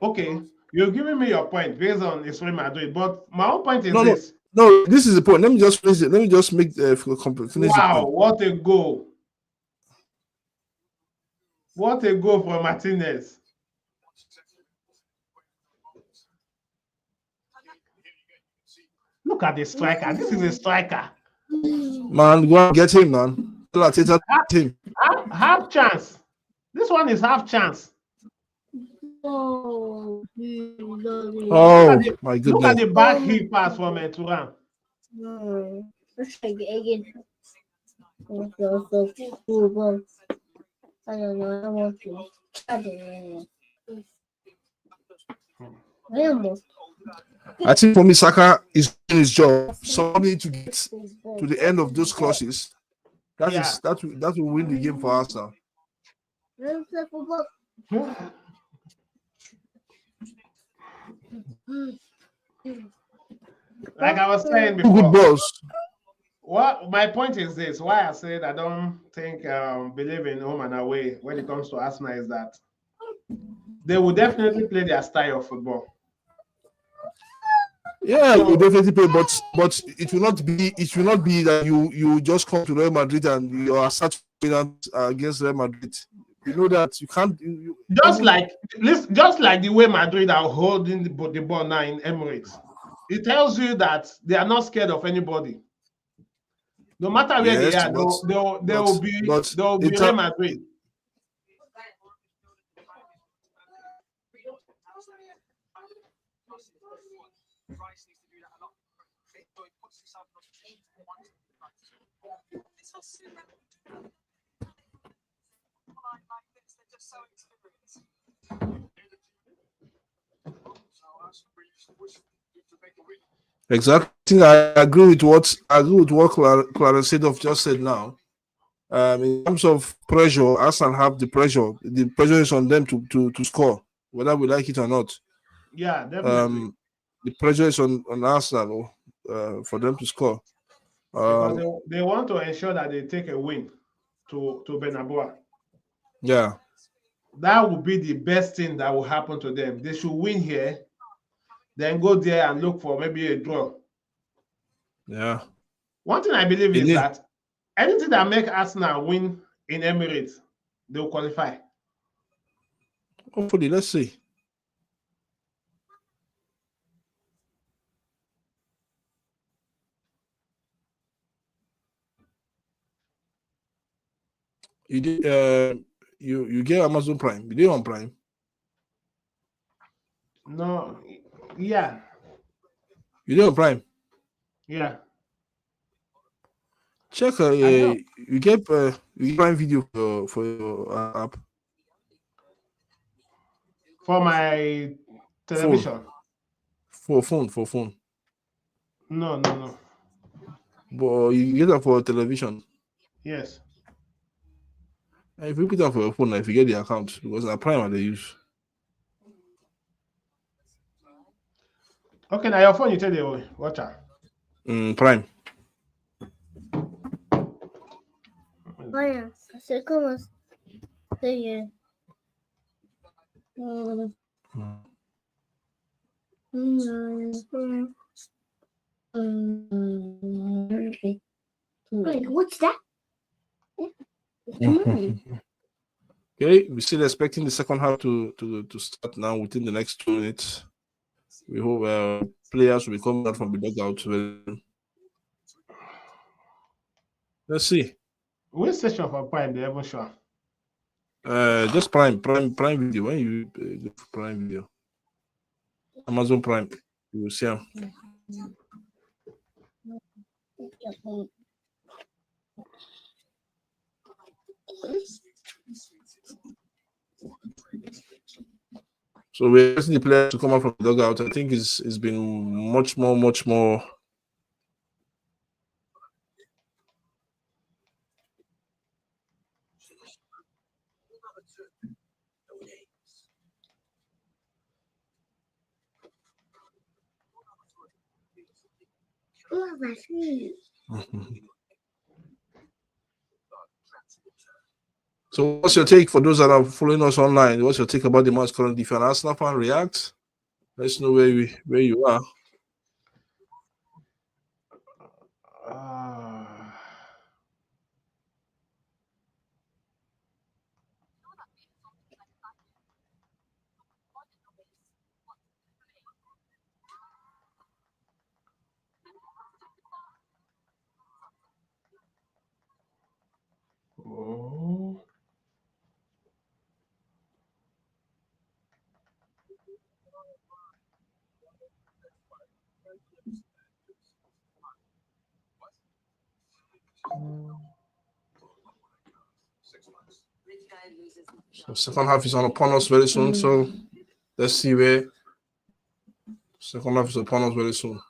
Okay, you're giving me your point based on Real Madrid, but my own point is this. No, this is the point. Let me just finish it. Let me just finish the point. What a goal! What a goal from Martinez. Look at the striker. This is a striker. Man, go and get him, man. Half chance. This one is half chance. Oh my goodness. Look at the back heel pass from Turan. I don't know. I want to. I think for me, Saka is doing his job. So we need to get to the end of those crosses That will win the game for Arsenal. Let's play football. Like I was saying Two good before, balls. what my point is this: why I said I don't think believe in home and away when it comes to Arsenal is that they will definitely play their style of football. Yeah, So you definitely play, but it will not be that you just come to Real Madrid and you are satisfied against Real Madrid. You know that you can't. just like the way Madrid are holding the ball now in Emirates, it tells you that they are not scared of anybody. No matter where they Yes, are, they will be but Real Madrid. exactly. I think I agree with what Clara Sedov just said now. In terms of pressure, Arsenal have the pressure. The pressure is on them to score, whether we like it or not. Yeah, definitely. The pressure is on Arsenal for them to score. Because they want to ensure that they take a win to Benabua. Yeah. That would be the best thing that will happen to them. They should win here, then go there and look for maybe a draw. Yeah. One thing I believe is that anything that make Arsenal win in Emirates, they'll qualify. Hopefully, let's see. You did you get Amazon Prime. You did on Prime. No, yeah. You did on Prime. Yeah. Check you get Prime Video for your app. For my television. Phone. For phone. No. But you get that for television. Yes. And if you put that for your phone, if you get the account, because the Prime they use. Okay, now your phone you tell the watcher. Prime. Vaya, así como estoy. Wait, what's that? Okay, we're still expecting the second half to start now within the next 2 minutes. We hope players will be coming out from the dugout. Let's see. Which station for Prime they ever show? Just Prime Video. When you go for Prime Video, Amazon Prime, you will see them. So we're expecting the players to come out from the dugout. I think it's been much more. So what's your take for those that are following us online? What's your take about the match currently? If you're an Arsenal fan, react. Let's know where you are. Oh. So second half is upon us very soon. So let's see where second half is upon us very soon.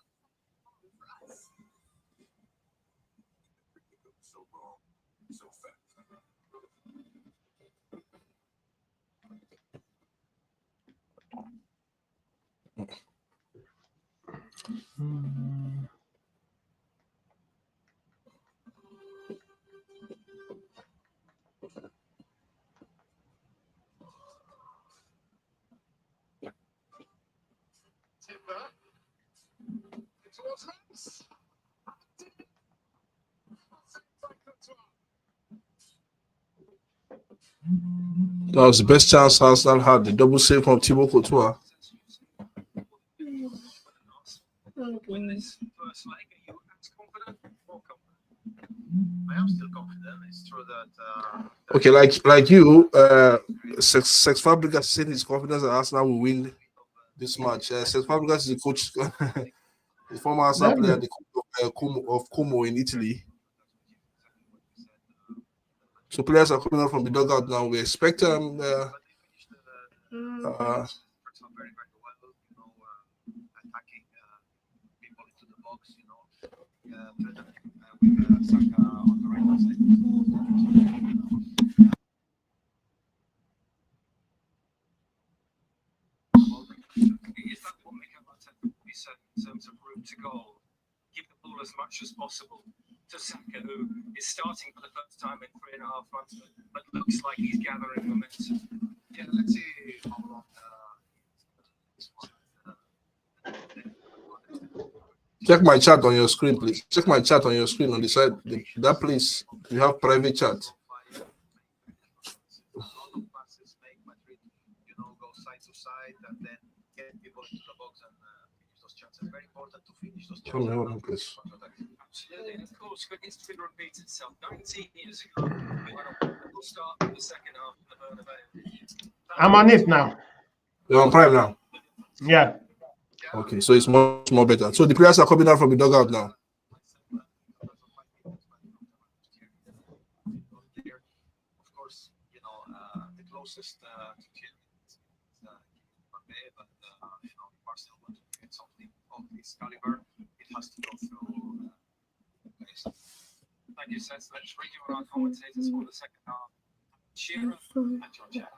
That was the best chance Arsenal had. The double save from Thibaut Courtois. I am still confident. It's true that. Okay, like you, Sex Fabregas said his confidence that Arsenal will win this match. Sex Fabregas is the coach, the former Arsenal player, the coach of Como in Italy. So players are coming out from the dugout now. We expect very, very well. Attacking people into the box. With Saka on the right side. Is that what Mikel Arteta will be said in terms of room to goal? Give the ball as much as possible to Saka, who is starting for the first time in 3.5 months, but looks like he's gathering momentum. Yeah, let's see how long this one. Check my chat on your screen, please. Check my chat on your screen on the side. That place, you have private chat. A lot of passes make Madrid, go side to side and then get people into the box and finish those chances. Very important to finish those chances. Absolutely, and of course, for history to repeat itself, 19 years ago, we'll start with the second half of the Bernabeu. I'm on it now. You're on Prime now? Yeah. Okay, so it's much more better. So the players are coming out from the dugout now. Of course, the closest to but Barcelona want to get something of this caliber, it has to go through. Like you said, let's bring you our commentators for the second half. Shearer and Georgia.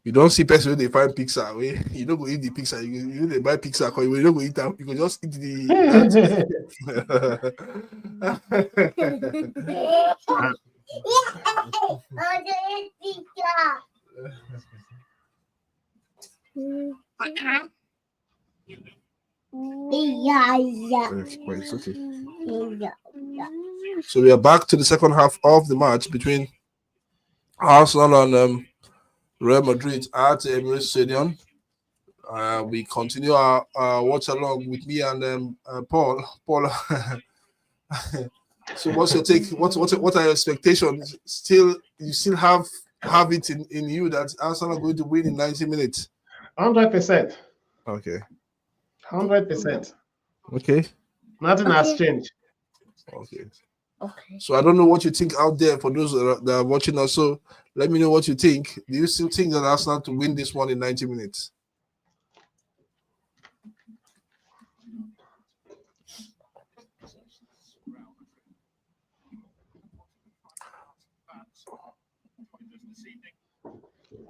You don't see person when they find pizza away. You don't go eat the pizza. You they buy pizza because you don't go eat that. You can just eat the. It's okay. So we are back to the second half of the match between Arsenal and Real Madrid at Emirates Stadium. We continue our watch along with me and Paul. Paul, so what's your take? What are your expectations? You still have it in you that Arsenal are going to win in 90 minutes? 100%. Okay. 100%. Okay. Nothing has changed. Okay. Okay. So I don't know what you think out there for those that are watching us. So let me know what you think. Do you still think that Arsenal to win this one in 90 minutes?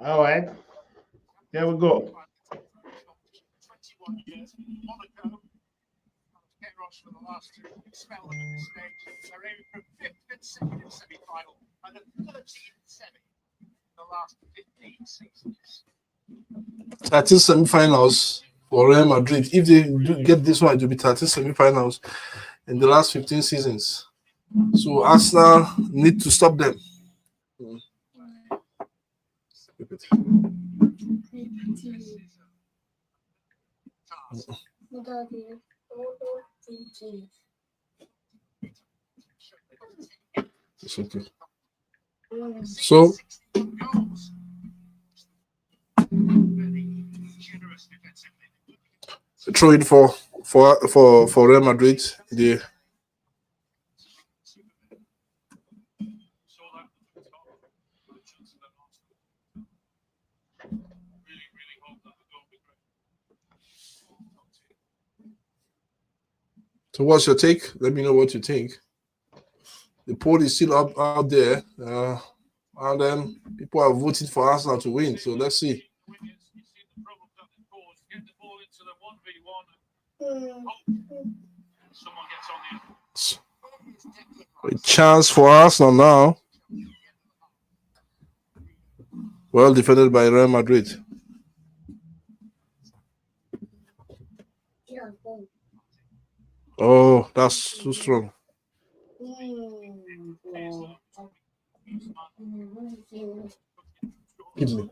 All right. Here we go. 21 years, Monaco, Keros for the last two spells at this stage. They're aiming for 5th consecutive semi-final and a 13th semi in the last 15 seasons. 13 semi-finals for Real Madrid. If they do get this one, it will be 13 semi-finals in the last 15 seasons. So Arsenal need to stop them. It's okay. So throw it for Real Madrid. The So what's your take? Let me know what you think. The poll is still up out there, and then people are voting for Arsenal to win. So let's see. A chance for Arsenal now. Well defended by Real Madrid. Oh, that's too strong. Give me.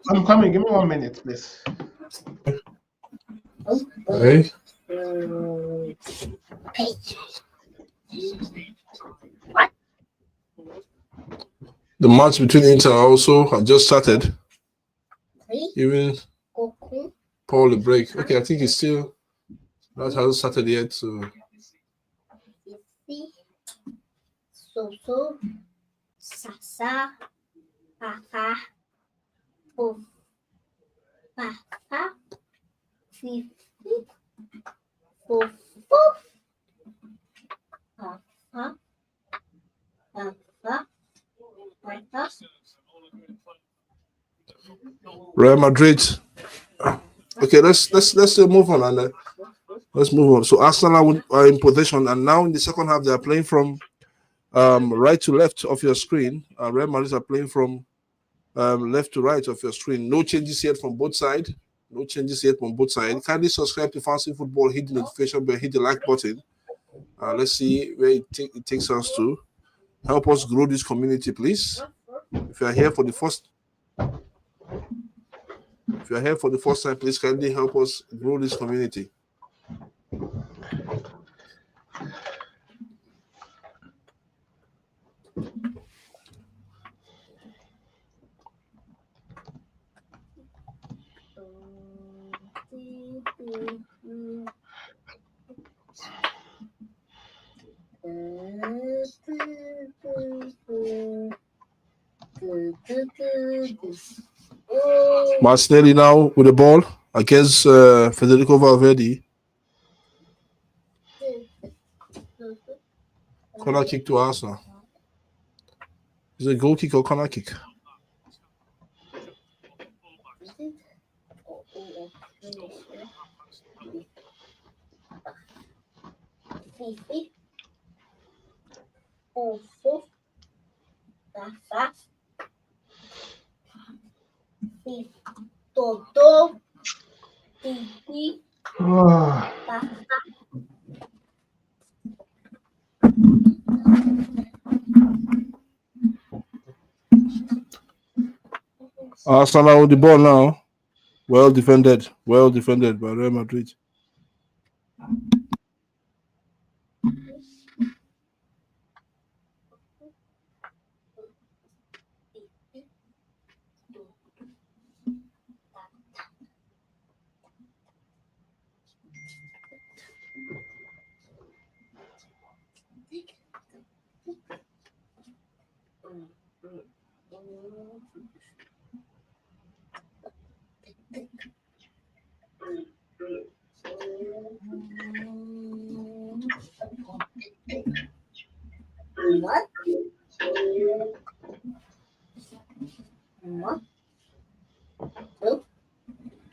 I'm coming. Give me 1 minute, please. Hey. The match between Inter also had just started. Even Paul the break. Okay, I think it's still that hasn't started yet. So Sasa, Papa, Poof, Papa, Fifi, Poof, Poof, Papa, Papa, Papa. Real Madrid. Okay, let's move on and let's move on. So Arsenal are in possession, and now in the second half they are playing from right to left of your screen. Real Madrid are playing from left to right of your screen. No changes yet from both sides. No changes yet from both sides. Kindly subscribe to Fancy Football. Hit the notification bell. Hit the like button. Let's see where it takes us to. Help us grow this community, please. If you are here for the first time, please kindly help us grow this community. Martinelli now with the ball against Federico Valverde. Corner kick to Arsenal. Is it a goal kick or corner kick? Fifi, Poof, Papa, Fifi, Toto, Fifi, Papa. Arsenal with the ball now. Well defended by Real Madrid. What? What? 2,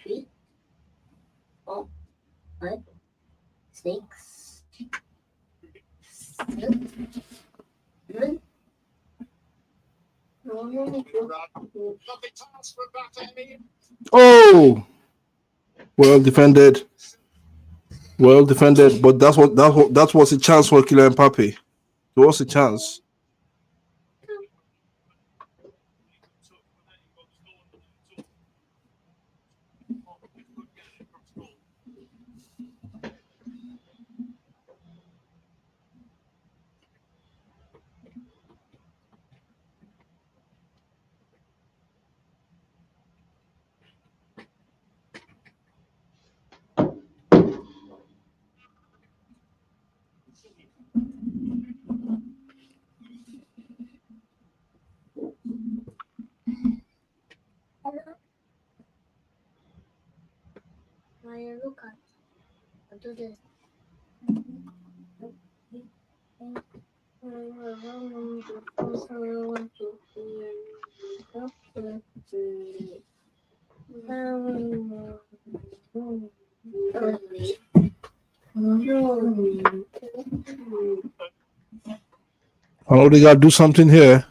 3, 4, 5, 6, 7, 8. Oh, well defended, but that was a chance for Kylian Mbappe. It was a chance. Oh, they got to do something here.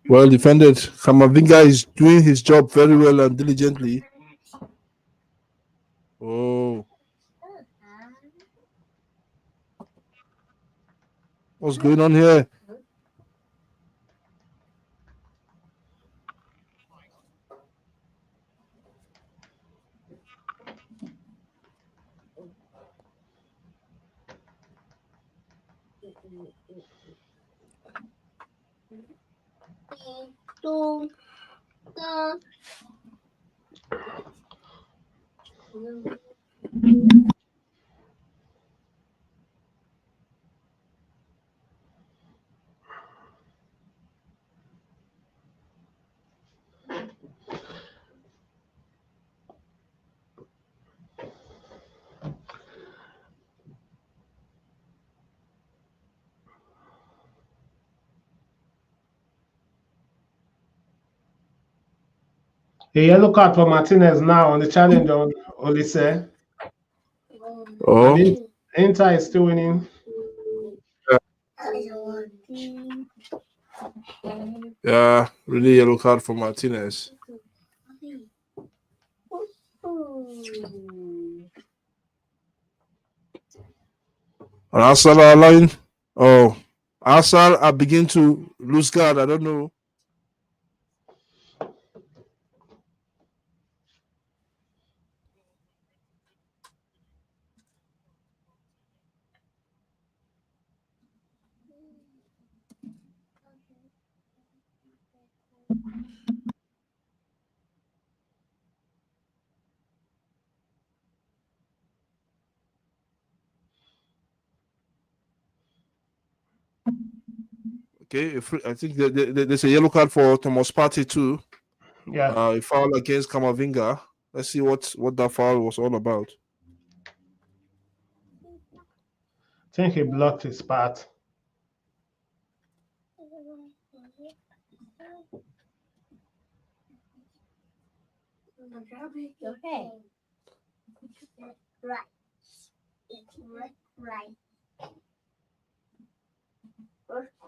Well defended. Kamavinga is doing his job very well and diligently. Oh, what's going on here? A yellow card for Martinez now on the challenge on Olise. Oh, And Inter is still winning. yeah, really yellow card for Martinez. And Arsenal are allowing. Oh, Arsenal are beginning to lose guard. I don't know. Okay, I think there's a yellow card for Thomas Partey too. Yeah. A foul against Kamavinga. Let's see what that foul was all about. I think he blocked his path. Okay. Right. It's right. Right.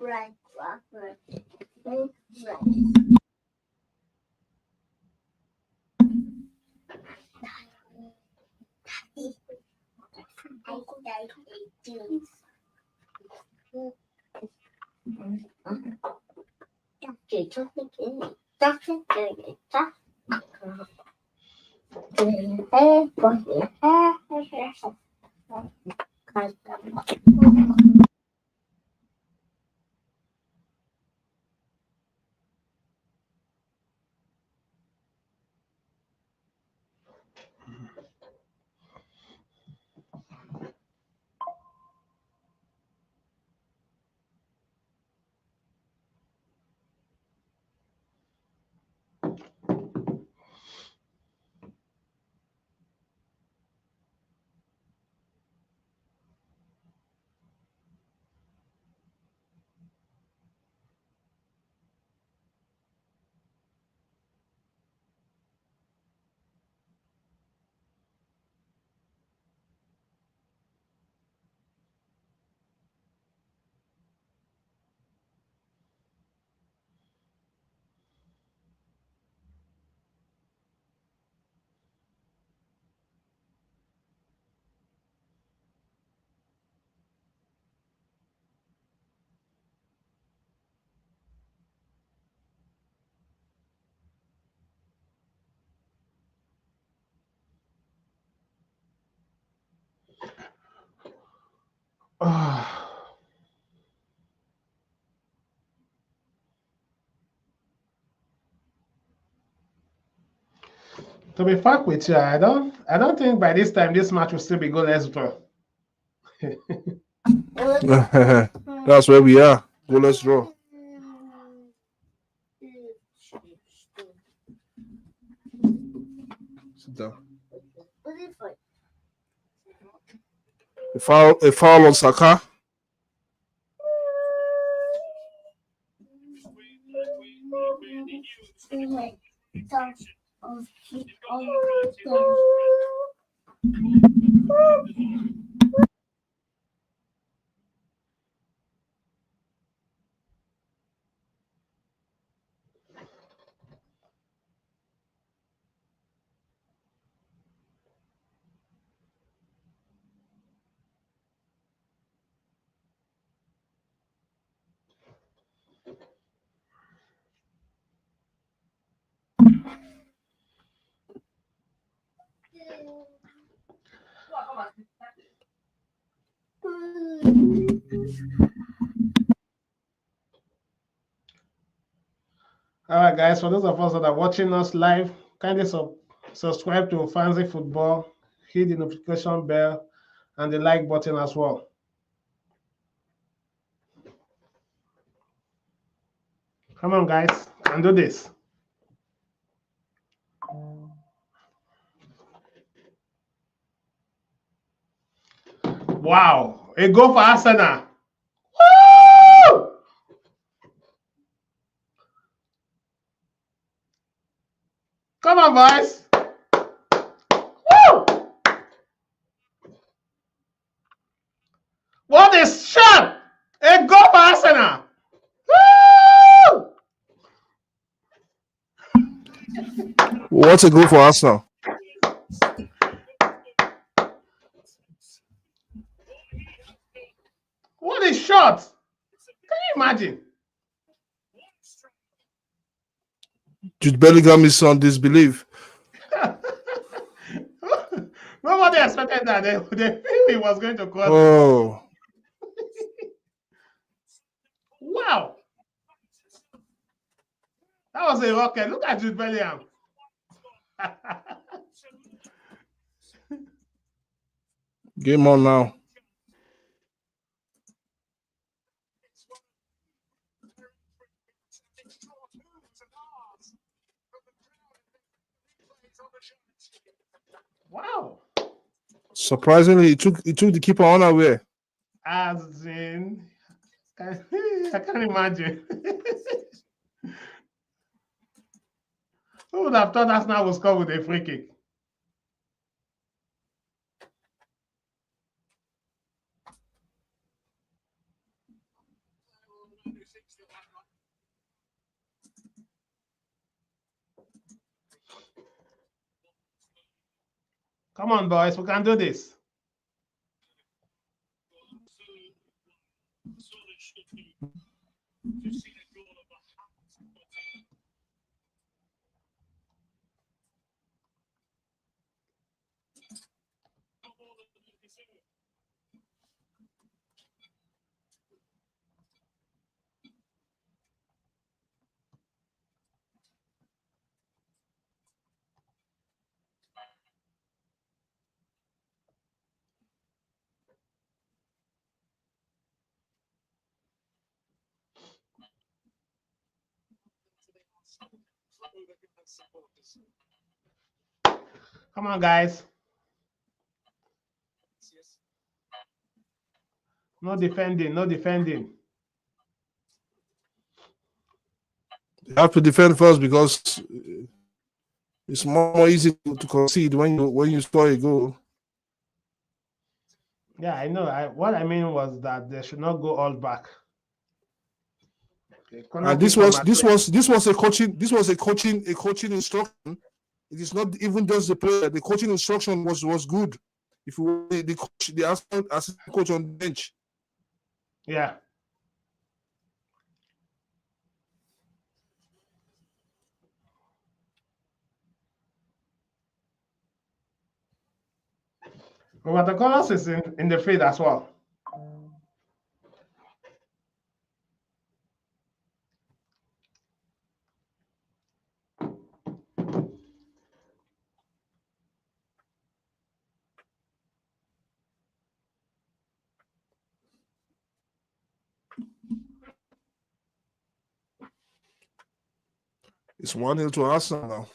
Right. To be frank with you, I don't think by this time this match will still be goalless draw. That's where we are. Goalless draw. Sit down. A foul on Saka. All right, guys. For those of us that are watching us live, kindly subscribe to Fanzy Football, hit the notification bell, and the like button as well. Come on, guys, can do this. Wow, a goal for Arsenal. Woo! Come on, boys. Woo! What a shot! A goal for Arsenal. Woo! What a goal for Arsenal. What a shot! Can you imagine? Jude Bellingham is on disbelief. Nobody expected that. They knew he was going to cross. Oh. Wow. That was a rocket. Look at Jude Bellingham. Game on now. Wow. Surprisingly, it took the keeper unaware. As in, I can't imagine. Who would have thought Arsenal would score with a free kick? Come on, boys, we can do this. Come on, guys. No defending, no defending. You have to defend first because it's more easy to concede when you score a goal. Yeah, I know. What I mean was that they should not go all back. Okay, And this was a coaching instruction. It is not even just the player. The coaching instruction was good. If you were the assistant coach on the bench. Yeah. But the colors is in the field as well. It's 1-0 to Arsenal now.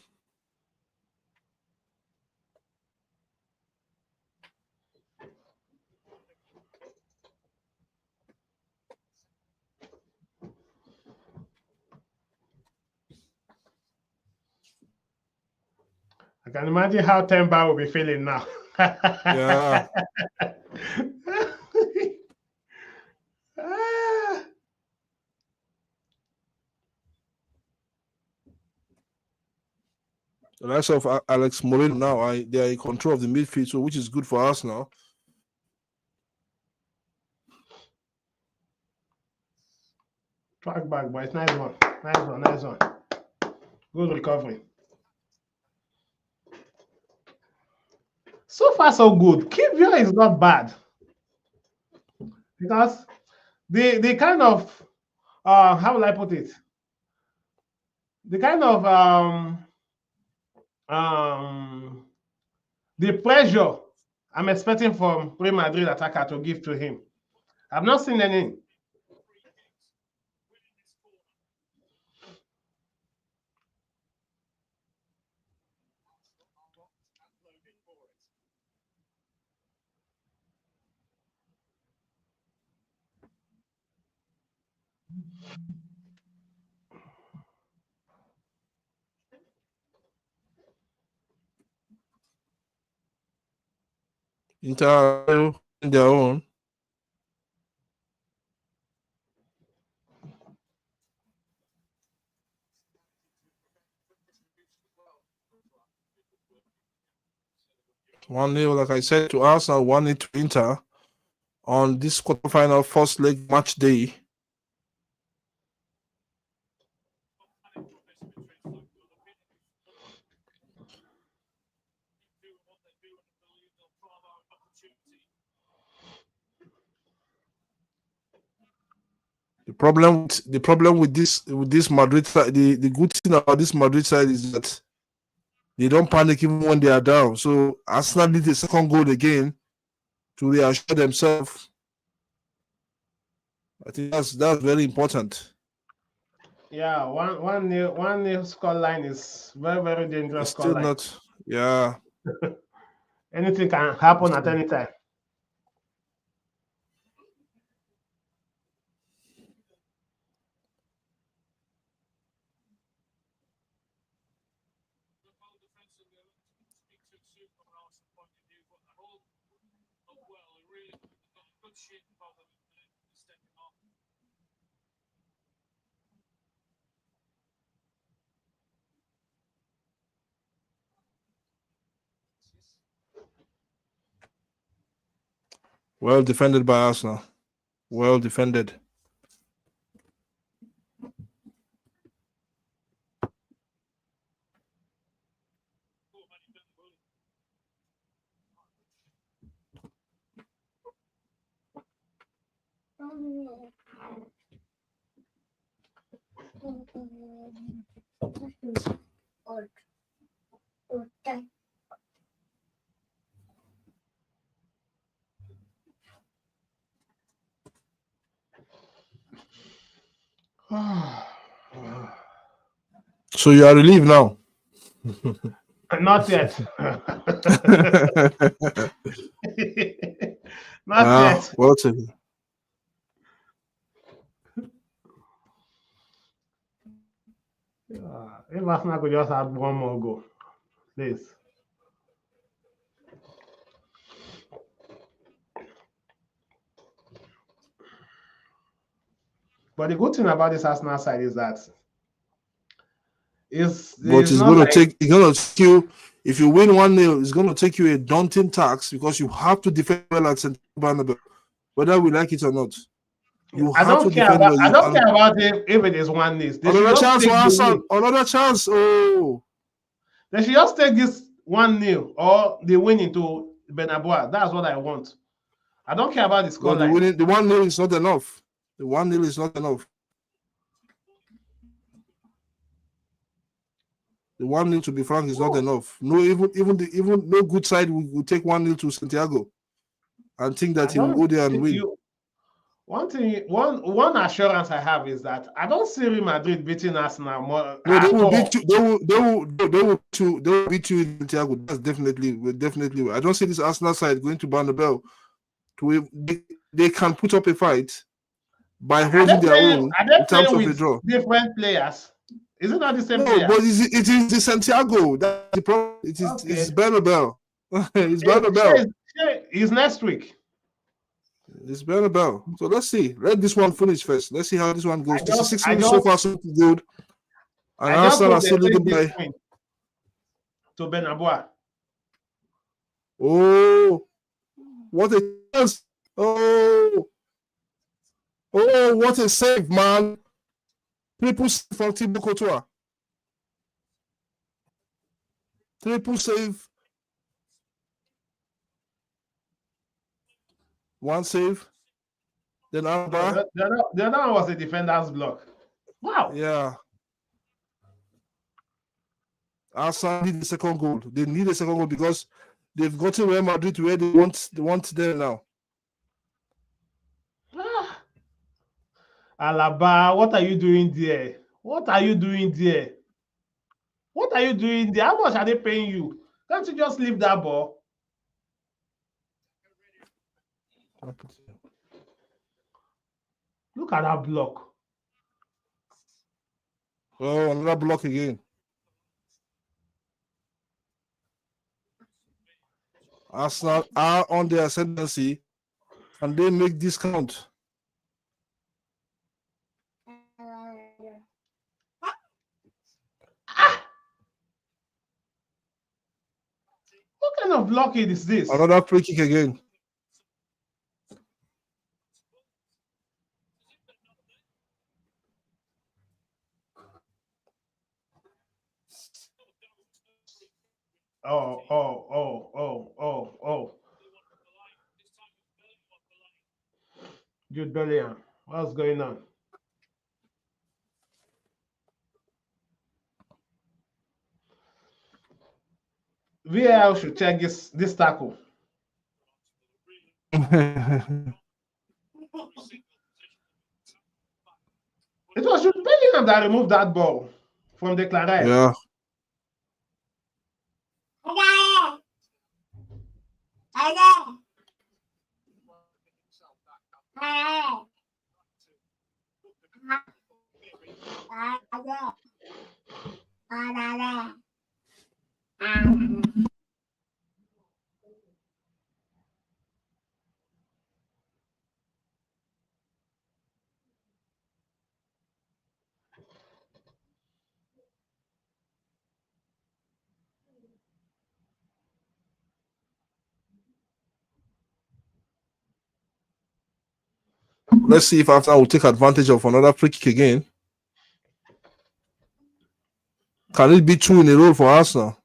I can imagine how Temba will be feeling now. Yeah. Ah. The likes of Alex Moreno now, they are in control of the midfield, so which is good for us now. Track back, boys. Nice one. Nice one. Nice one. Good recovery. So far, so good. Kivia is not bad. Because the kind of how will I put it? The kind of the pressure I'm expecting from Real Madrid attacker to give to him. I've not seen any. Inter in their own. One nil, like I said, to Arsenal, 1-0 to Inter on this quarterfinal first leg match day. The problem with this Madrid side, the good thing about this Madrid side is that they don't panic even when they are down. So Arsenal need a second goal again to reassure themselves. I think that's very important. Yeah, one nil score line is very, very dangerous It's score still line. not, yeah. Anything can happen at any time. Well defended by Arsenal. Well defended. So you are relieved now. Not yet. Not yet. Well taken. If Arsenal could just have one more goal, please. But the good thing about this Arsenal side is that it's not going to like take you. If you win 1-0, it's going to take you a daunting task because you have to defend well at St. Bernabeu, whether we like it or not. I don't care about if it is 1-0. Another chance for Arsenal. Another chance. Oh, they should just take this 1-0 or the winning to Bernabeu. That's what I want. I don't care about the scoreline. The 1-0 is not enough. The 1-0 is not enough. The 1-0, to be frank, is not enough. No, even no good side will take 1-0 to Santiago and think that he will go there and win. One assurance I have is that I don't see Real Madrid beating Arsenal more. No, they will beat you. They will beat you in Santiago. That's definitely. I don't see this Arsenal side going to Bernabeu. They can put up a fight by holding their own in terms of a draw. Different players. Is it not the same No, player? but it is the Santiago. That's the problem. It is Okay. it's Bernabeu. It's Bernabeu. It's next week. It's Bernabeu. So let's see. Let this one finish first. Let's see how this one goes. 6 I minutes just- so far, so good. And I just Arsenal are hope they still take leading this by. win to Benabua. Oh, what a chance! Oh, what a save, man! Triple save from Thibaut Courtois. Triple save. One save. Then Alba. The other one was a defender's block. Wow. Yeah. Arsenal need the second goal. They need a second goal because they've gotten Real Madrid to where they want them now. Alaba, what are you doing there? What are you doing there? What are you doing there? How much are they paying you? Can't you just leave that ball? Look at that block. Oh, another block again. Arsenal are on their ascendancy, and they make this count. What kind of blocking is this? Another free kick again. Oh. Jude Bellingham. What's going on? VAR should check this tackle. It was Jude Bellingham that removed that ball from the Claret. Yeah. Let's see if Arsenal will take advantage of another free kick again. Can it be 2 in a row for Arsenal?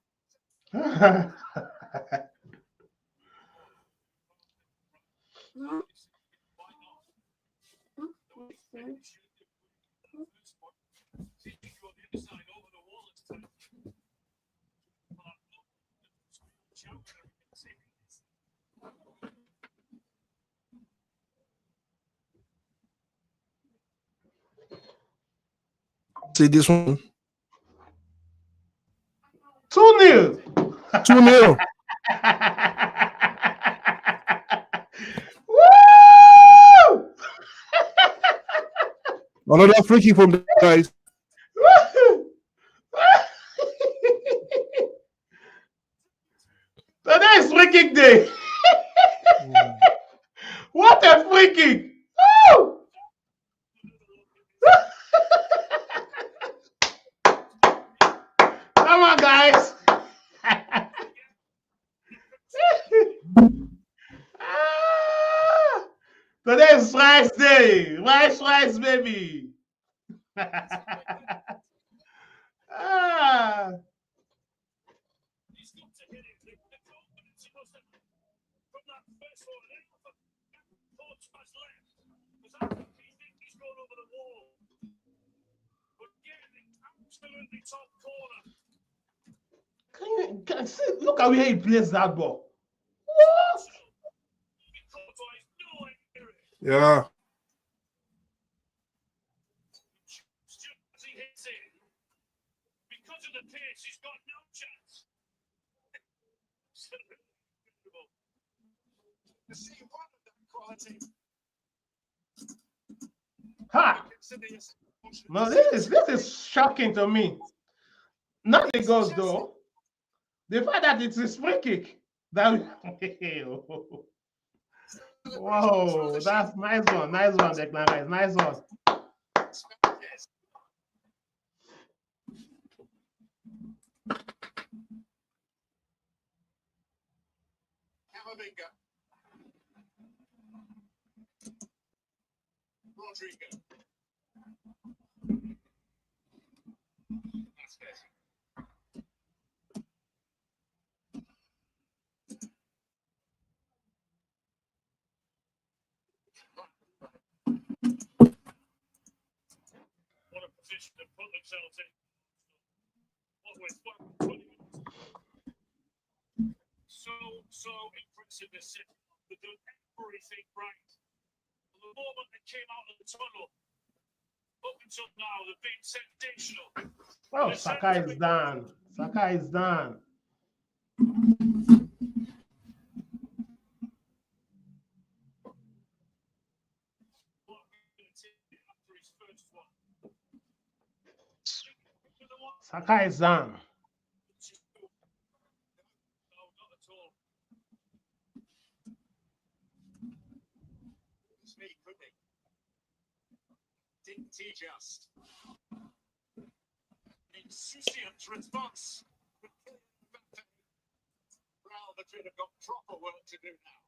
See this one. 2-0. 2-0. Woo! Another free kick from the guys. Today is free kick day. What a free kick! Woo! Come on, guys. Today is rice day. Rice, baby. Can you see? Look at where he plays that ball. What? Yeah. Because of the pace, he's got no chance. To see one of that quality. Ha! No, this is shocking to me. Not the goals though. The fact that it's a free kick. That whoa, that's nice one, Declan Rice, nice one. Camavinga. Rodrigo. That's it. What a position to put themselves in. So impressive this city. They've done everything right. From the moment they came out of the tunnel, up until now, they've been sensational. Oh, Saka is done. Saka is done. Saka is done. No, not at all. It's me, could he? Didn't he just? Insouciant response. Real Madrid have got proper work to do now.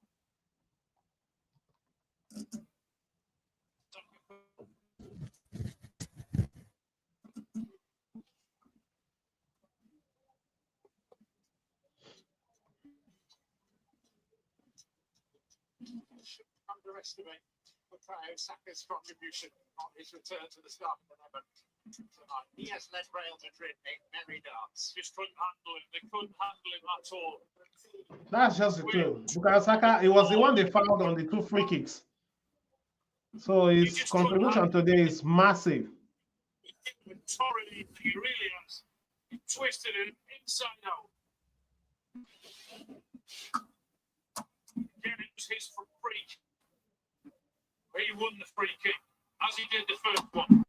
Underestimate Bukayo Saka's contribution on his return to the starting 11 tonight. He has led Real Madrid a merry dance. Just couldn't handle him. They couldn't handle him at all. That's just the truth. Bukayo Saka, it was the one they fouled on the 2 free kicks. So his contribution today is massive. He hit him thoroughly. He really has. He twisted him inside out. Again, it was his free kick. He won the free kick, as he did the first one.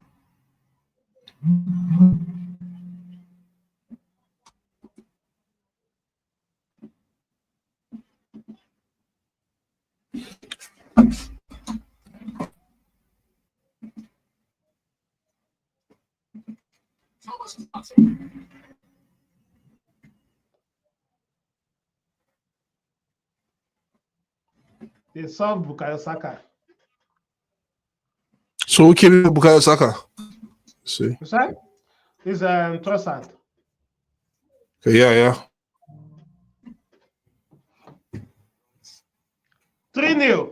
Thomas Partey. They solved Bukayo Saka. So who came in Bukayo Saka? See. Sorry? It's Trossard. Okay, yeah. 3-0.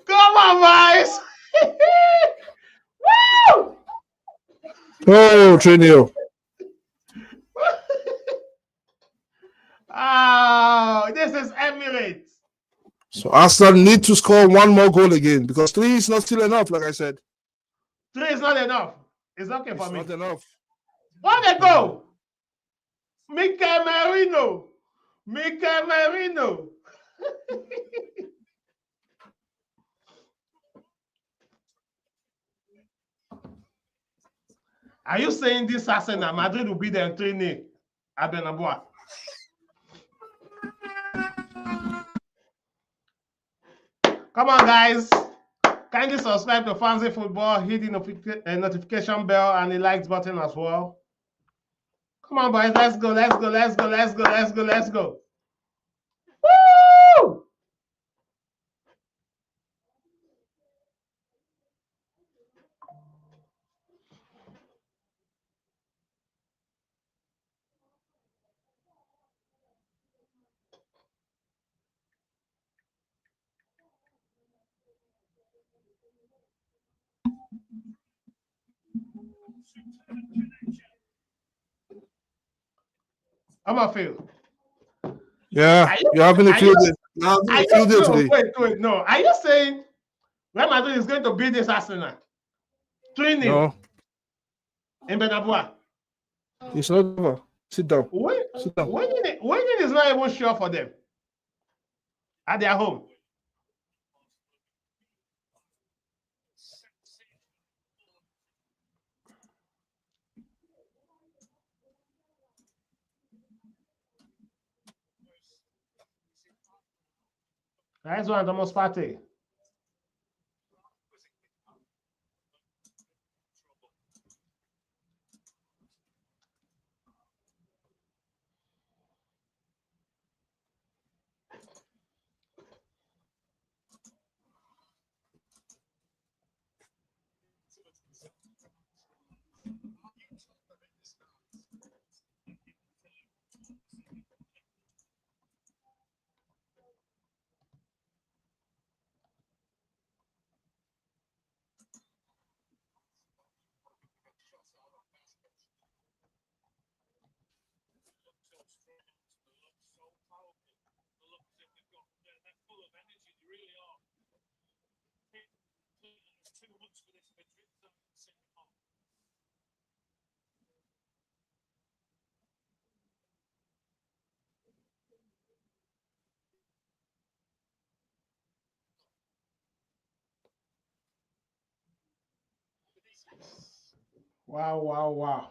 Come on, boys. Woo! Oh, 3-0. Oh, this is Emirates. So Arsenal need to score one more goal again because 3 is not still enough, like I said. 3 is not enough. It's okay It's for me. not enough. What they go? Mikel Merino. Mikel Merino. Are you saying this Arsenal Madrid will beat them 3-0 at Bernabeu? Come on, guys. Kindly subscribe to Fanzy Football, hit the notification bell and the likes button as well. Come on, boys. Let's go. Woo! How about Phil? Yeah, you're having a field day. Today. Wait. No. Are you saying Real Madrid is going to beat this Arsenal 3-0 No, in Bernabeu? it's not over. Sit down. Sit down. Winning is not even sure for them at their home. Nice one, Thomas Partey. Wow, wow, wow.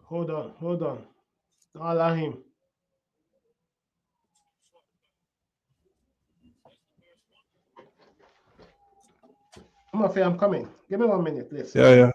Hold on, hold on. Don't allow him. I'm coming. Give me 1 minute, please. Yeah.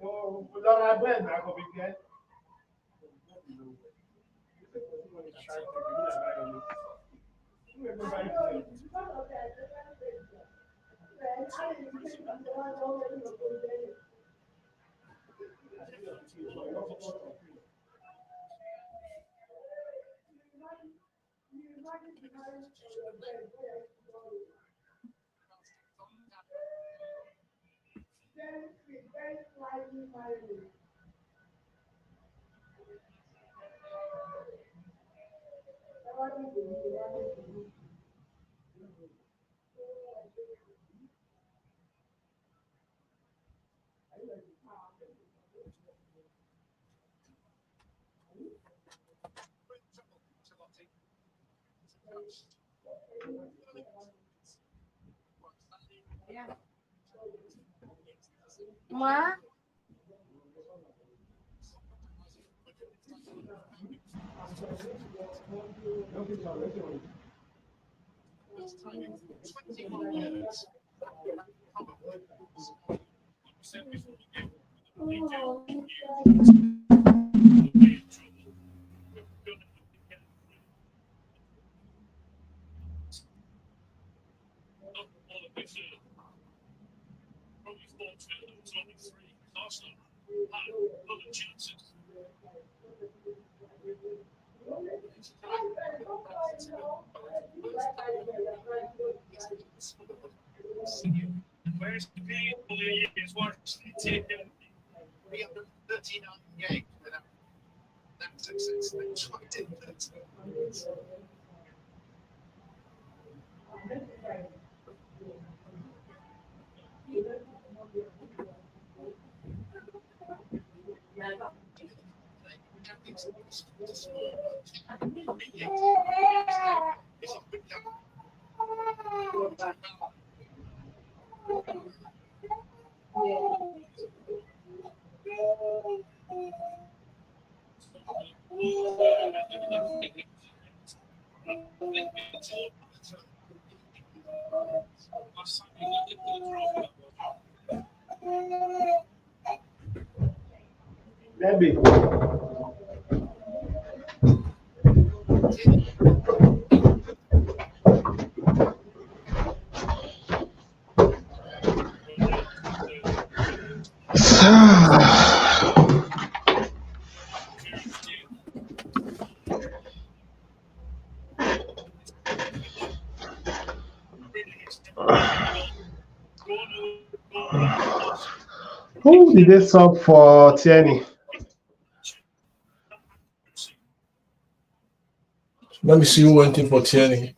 Oh, we don't have bread, I go be good. Moi, Whereas the previous couple of years was taken 339 games without that success. They tried it 13. Maybe. Who did they sub for Tierney? Let me see who went in for Tierney.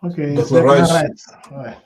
Okay, Declan Declan Rice. Rice. All right.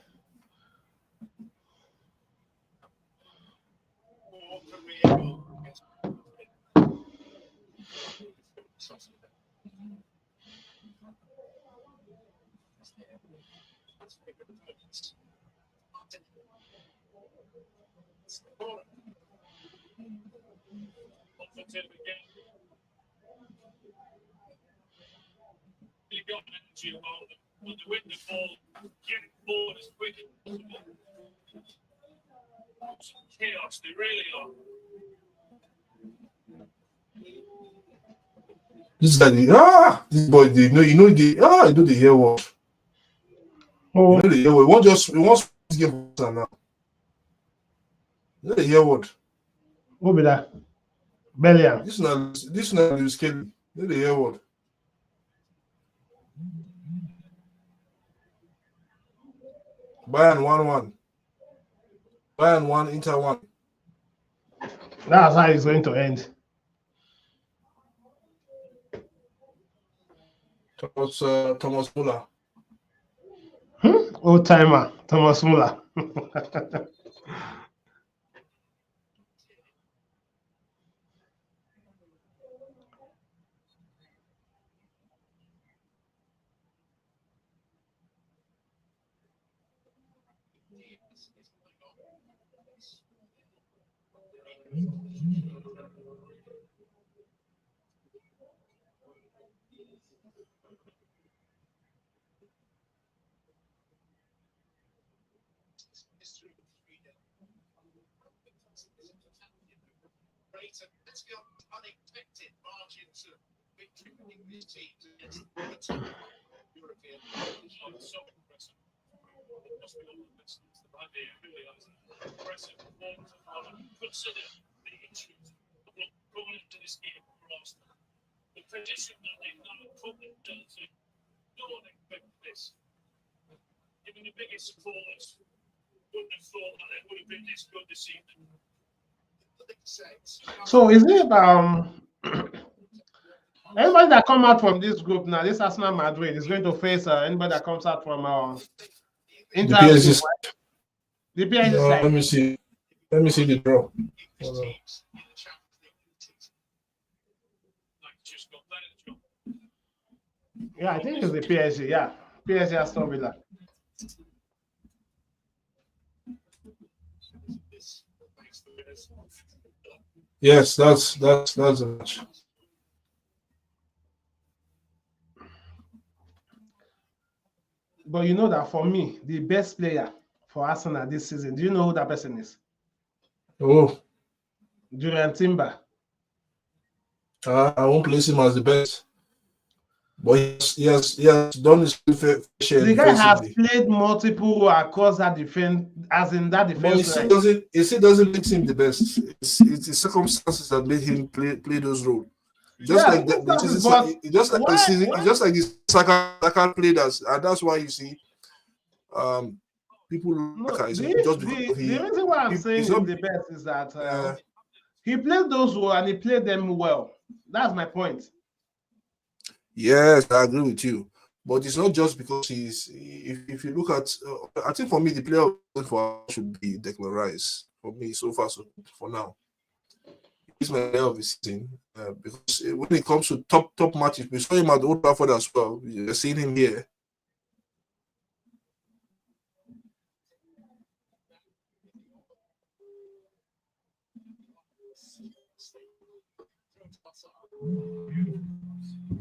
Chaos, they really are. This guy, this boy, you know the year what? Oh, You know the year what? We want this game now. You know the year what? who be that? Bellion. This is not the scale. You know the year what? Bayern 1-1. Bayern 1, Inter 1. That's how it's going to end. Thomas Muller. Old timer, Thomas Muller. Unexpected margins of victory for English teams against the top European are so impressive. It must be all the best to the idea, really, impressive performance of Holland. Consider the injuries of what coming into this game for Arsenal. The position that they've now put themselves in. No one expected this. Even the biggest supporters wouldn't have thought that it would have been this good this evening. So is it anybody that come out from this group now? This Arsenal Madrid is going to face anybody that comes out from The Inter. PSG. The PSG No, side. let me see. Let me see the draw. Yeah, I think it's the PSG. Yeah, PSG Aston Villa. Yes, that's the match. But you know that for me, the best player for Arsenal this season, do you know who that person is? Oh, Julian Timber. I won't place him as the best, but he has done his fair share The guy has defensively. played multiple across that defense, as in that But defense line. it still doesn't make him the best. It's the circumstances that made him play those roles. Just Yeah, like the season, but just like the why- season, why- just like the Saka played us, and that's why you see, people No, look at the just because reason why I'm saying he's him not. the best is that he played those well and he played them well. That's my point. Yes, I agree with you. But it's not just because he's. If you look at, I think for me the player for should be Declan Rice. For me, so far, so for now, this my day of the season because when it comes to top matches, we saw him at Old Trafford as well. You're seeing him here.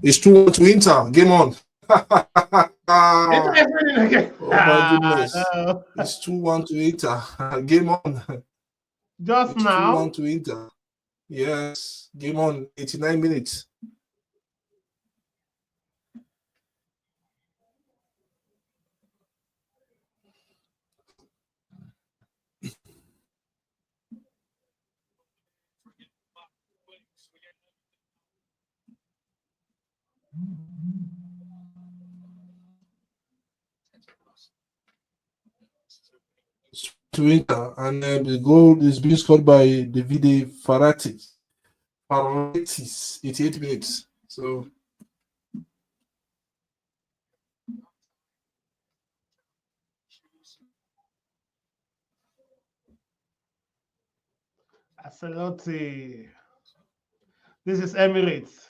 It's 2-1 to Inter. Game on. Inter is winning again. Oh my goodness. No. It's 2-1 to Inter. Game on. Just It's now. 2-1 to Inter. Yes. Game on. 89 minutes. To Inter, and the goal is being scored by Davide Faratis. 88 minutes. So Ancelotti. This is Emirates.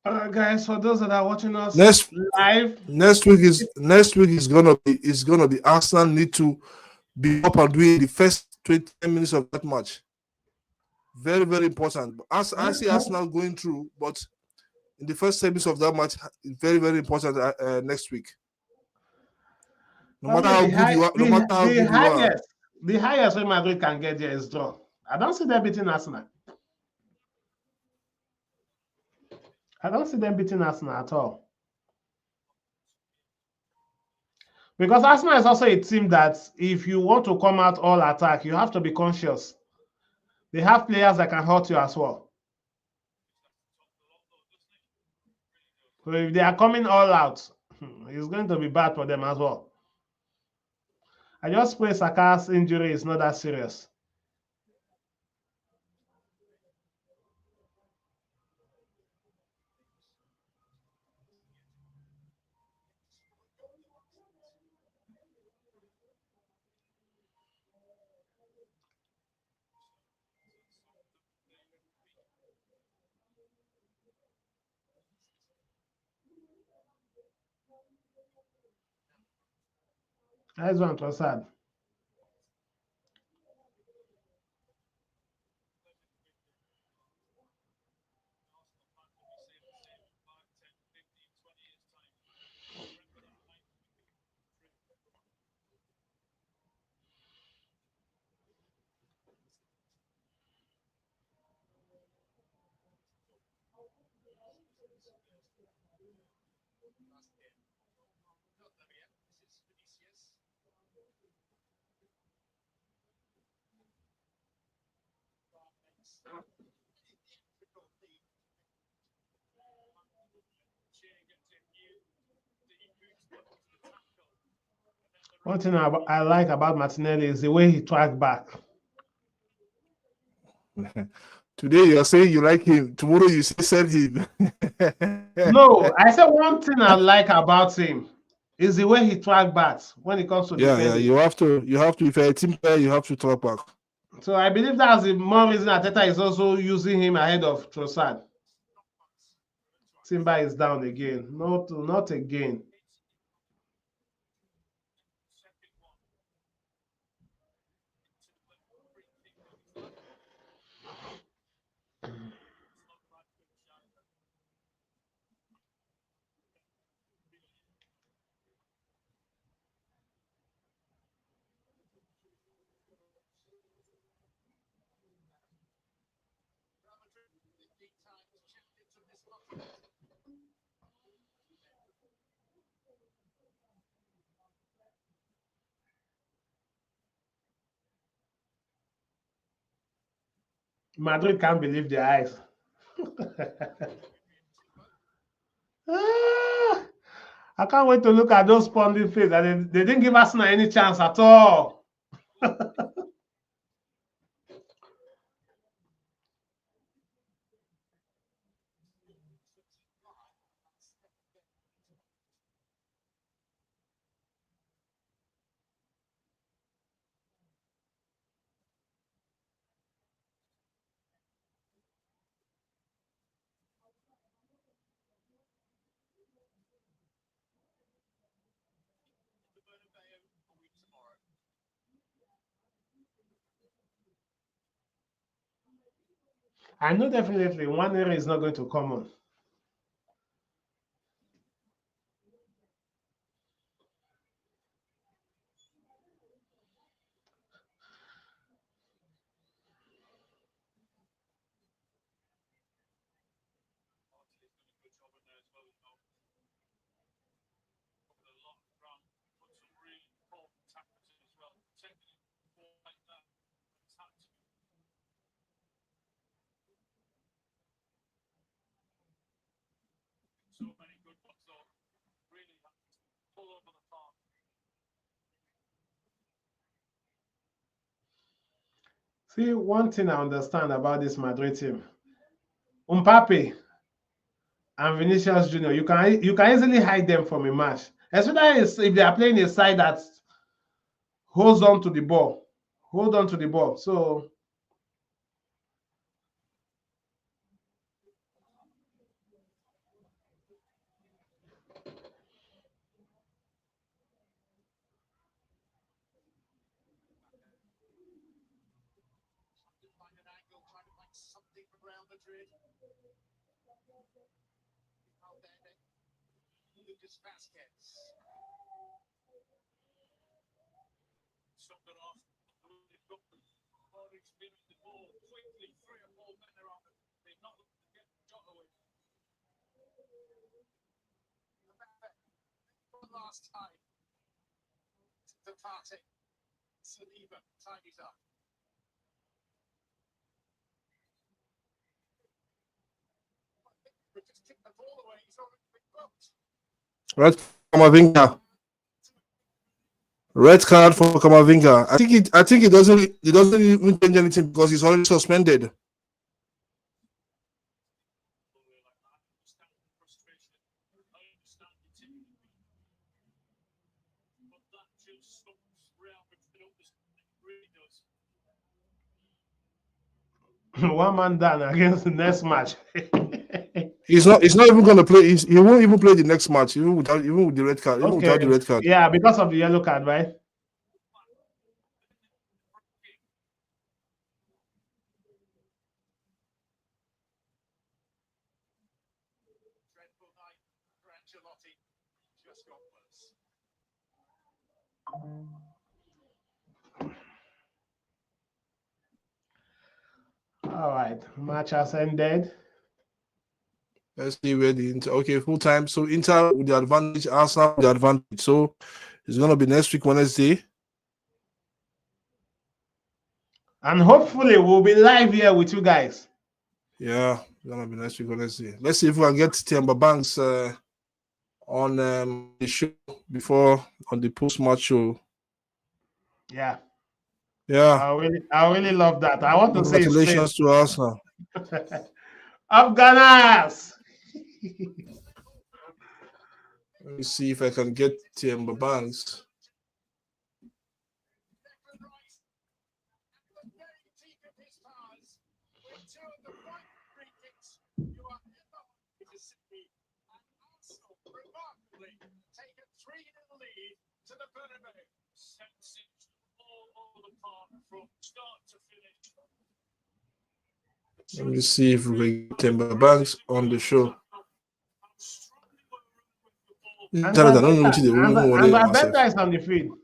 All right, guys. For those that are watching us live, next week is gonna be Arsenal need to be up and doing the first 20 minutes of that match. Very, very important. As I see Arsenal going through, but in the first 10 minutes of that match, it's very, very important next week. No matter how good you are, the highest Real Madrid can get there is draw. I don't see them beating Arsenal. I don't see them beating Arsenal at all. Because Arsenal is also a team that if you want to come out all attack, you have to be conscious. They have players that can hurt you as well. So if they are coming all out, it's going to be bad for them as well. I just pray Saka's injury is not that serious. That's one was sad. One thing I like about Martinelli is the way he tracked back. Today you're saying you like him. Tomorrow you say sell him. No, I said one thing I like about him is the way he tracked back when it comes to defending. Yeah, you have to. If you're a team player, you have to track back. So I believe that's the more reason Arteta is also using him ahead of Trossard. Simba is down again. Not again. Madrid can't believe their eyes. I can't wait to look at those pundit faces. They didn't give Arsenal any chance at all. I know definitely one error is not going to come on. So many good ones though. Really all over the park. See, one thing I understand about this Madrid team, Mbappe and Vinicius Junior, you can easily hide them from a match, especially if they are playing a side that holds on to the ball, hold on to the ball. So Find an angle, trying to find something for Real Madrid. Lucas Vasquez. Stopped it off. They've got more experience the ball quickly. 3 or 4 men around them. They've not let them get the shot away. One last time. The party. Saliba tidies up. But just kicked the ball away. He's already been booked. Red Kamavinga. Red card for Kamavinga. I think it doesn't even change anything because he's already suspended. one man down against the next match. He's not even gonna play. He won't even play the next match, even with the red card, even Okay. without the red card. Yeah, because of the yellow card, right? Dreadful night for Ancelotti. Just got worse. All right, match has ended. Let's see where the Inter. Okay, full time. So Inter with the advantage, Arsenal with the advantage. So it's gonna be next week Wednesday. And hopefully we'll be live here with you guys. Yeah, it's gonna be next week Wednesday. Let's see if we can get Timber Banks on the show before on the post-match show. Yeah. Yeah. I really love that. I want to say his name. Congratulations to Arsenal. Afghanas. Let me see if I can get Timber Banks. Let me see if we can get Timber Banks on the show. And I don't know what they want to Benta is on the field.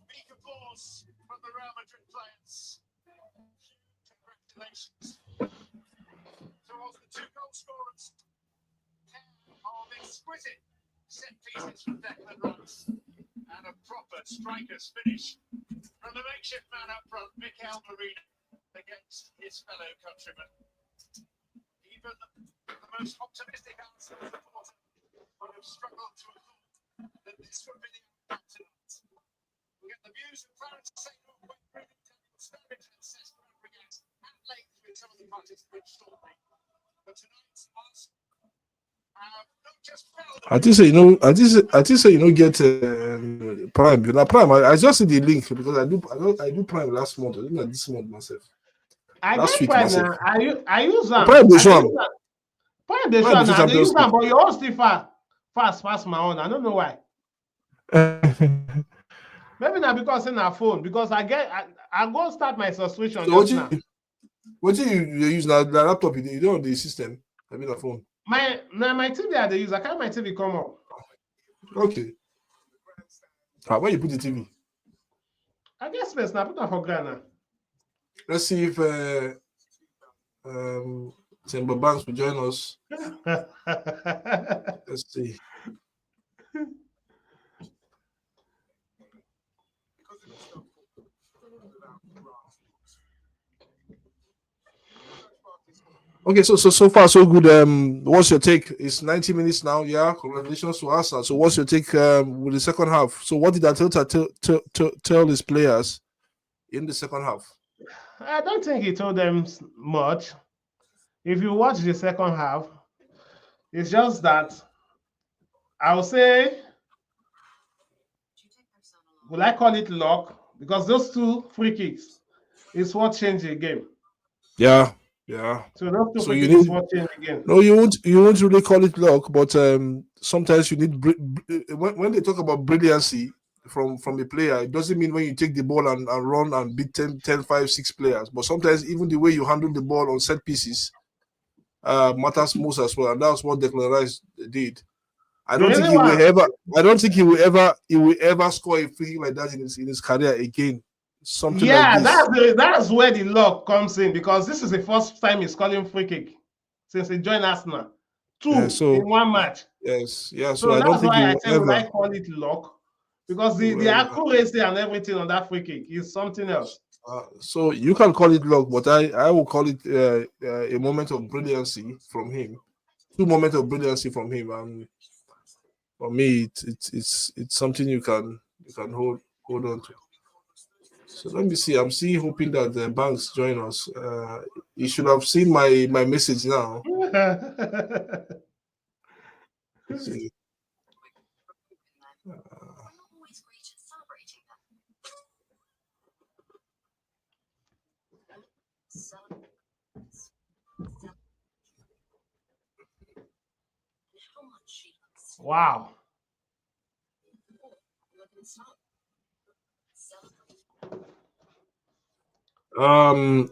Big applause from the Real Madrid players. Congratulations to all the 2 goal scorers. Of exquisite set pieces from Declan Rice and a proper striker's finish from the makeshift man up front, Mikel Merino, against his fellow countrymen. Even the most optimistic Arsenal supporter would have struggled to have thought that this would be the outcome tonight. We'll get the views of Clarence Saino, Daniel Sturridge and Cesc Fabregas at length with some of the participants shortly. But tonight, Arsenal have not just felt. I think so. Get Prime. You know, Prime. I just see the link because I do Prime last month. I did not this month myself. I Last get week Prime myself. now. I use them. Prime this one. Point the Why show the now. They use Champions them, but your own still fast past my own. I don't know why. League? Maybe not because in our phone. Because I go start my subscription So just now. what do you use now? The laptop, you don't the system. I mean the phone. My TV I dey use. I carry my TV come up. Okay. Where you put the TV? I get space now. Put that for ground now. Let's see if Timber Banks will join us. Let's see. Okay, so far so good. What's your take? It's 90 minutes now. Yeah, congratulations to Arsenal. So what's your take with the second half? So what did Arteta tell his players in the second half? I don't think he told them much. If you watch the second half, it's just that I'll say, will I call it luck? Because those two free kicks is what changed the game. Yeah. So those two So free you kicks is need what changed the game. no, you won't really call it luck, but sometimes you need when they talk about brilliancy from a player, it doesn't mean when you take the ball and run and beat 10, 5, 6 players, but sometimes even the way you handle the ball on set pieces matters most as well, and that's what Declan Rice did. I The don't think reason he will why, ever. I don't think he will ever score a free kick like that in his career again. Something like yeah, this. that's where the luck comes in, because this is the first time he's calling free kick since he joined Arsenal. Yeah. Two So in one match. yes. Yeah. So So I don't that's think he why I will say, will ever. I call it luck? Because He will the ever. accuracy and everything on that free kick is something else. So you can call it luck, but I will call it a moment of brilliancy from him. 2 moments of brilliancy from him, and for me, it's something you can hold on to. So let me see. I'm still hoping that the banks join us. You should have seen my message now. Let's see. Wow.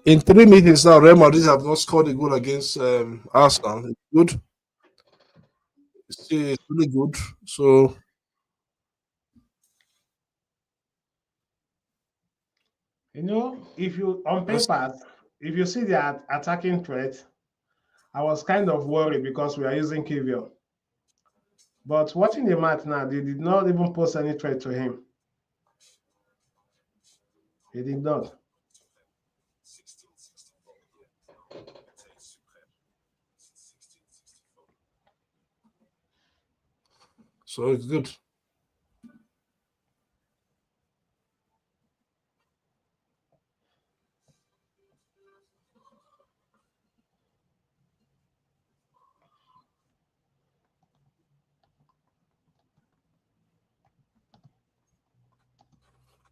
In 3 meetings now, Real Madrid have not scored a goal against Arsenal. It's good. It's really good. So If you on let's paper, if you see the attacking threat, I was kind of worried because we are using Kivio. But watching the match now, they did not even pose any threat to him. He did not. so it's good.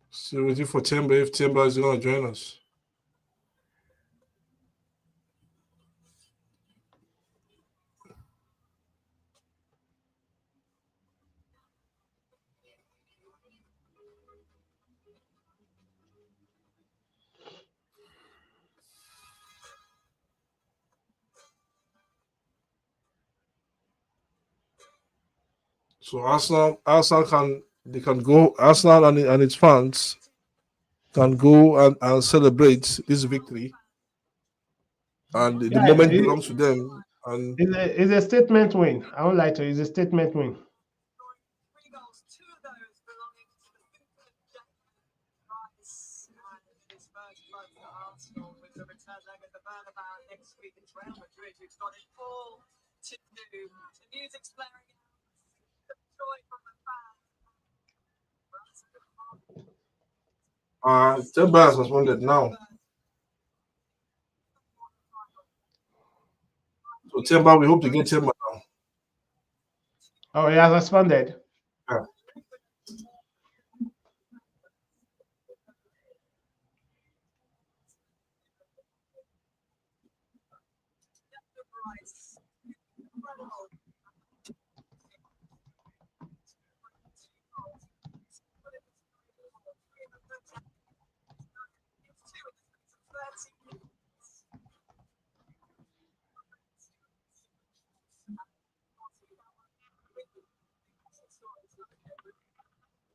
Still waiting for Timber if Timber is gonna join us. So Arsenal can go. Arsenal and its fans can go and celebrate this victory, and the Yeah, moment belongs to them. And it's a statement win. I won't lie to you, it's a statement win. Next week it's Real Madrid who's got it all to do. The music's blaring out. The joy from the fans. Timber has responded now. So Timber, we hope to get Timber now. Oh, he has responded. Yeah.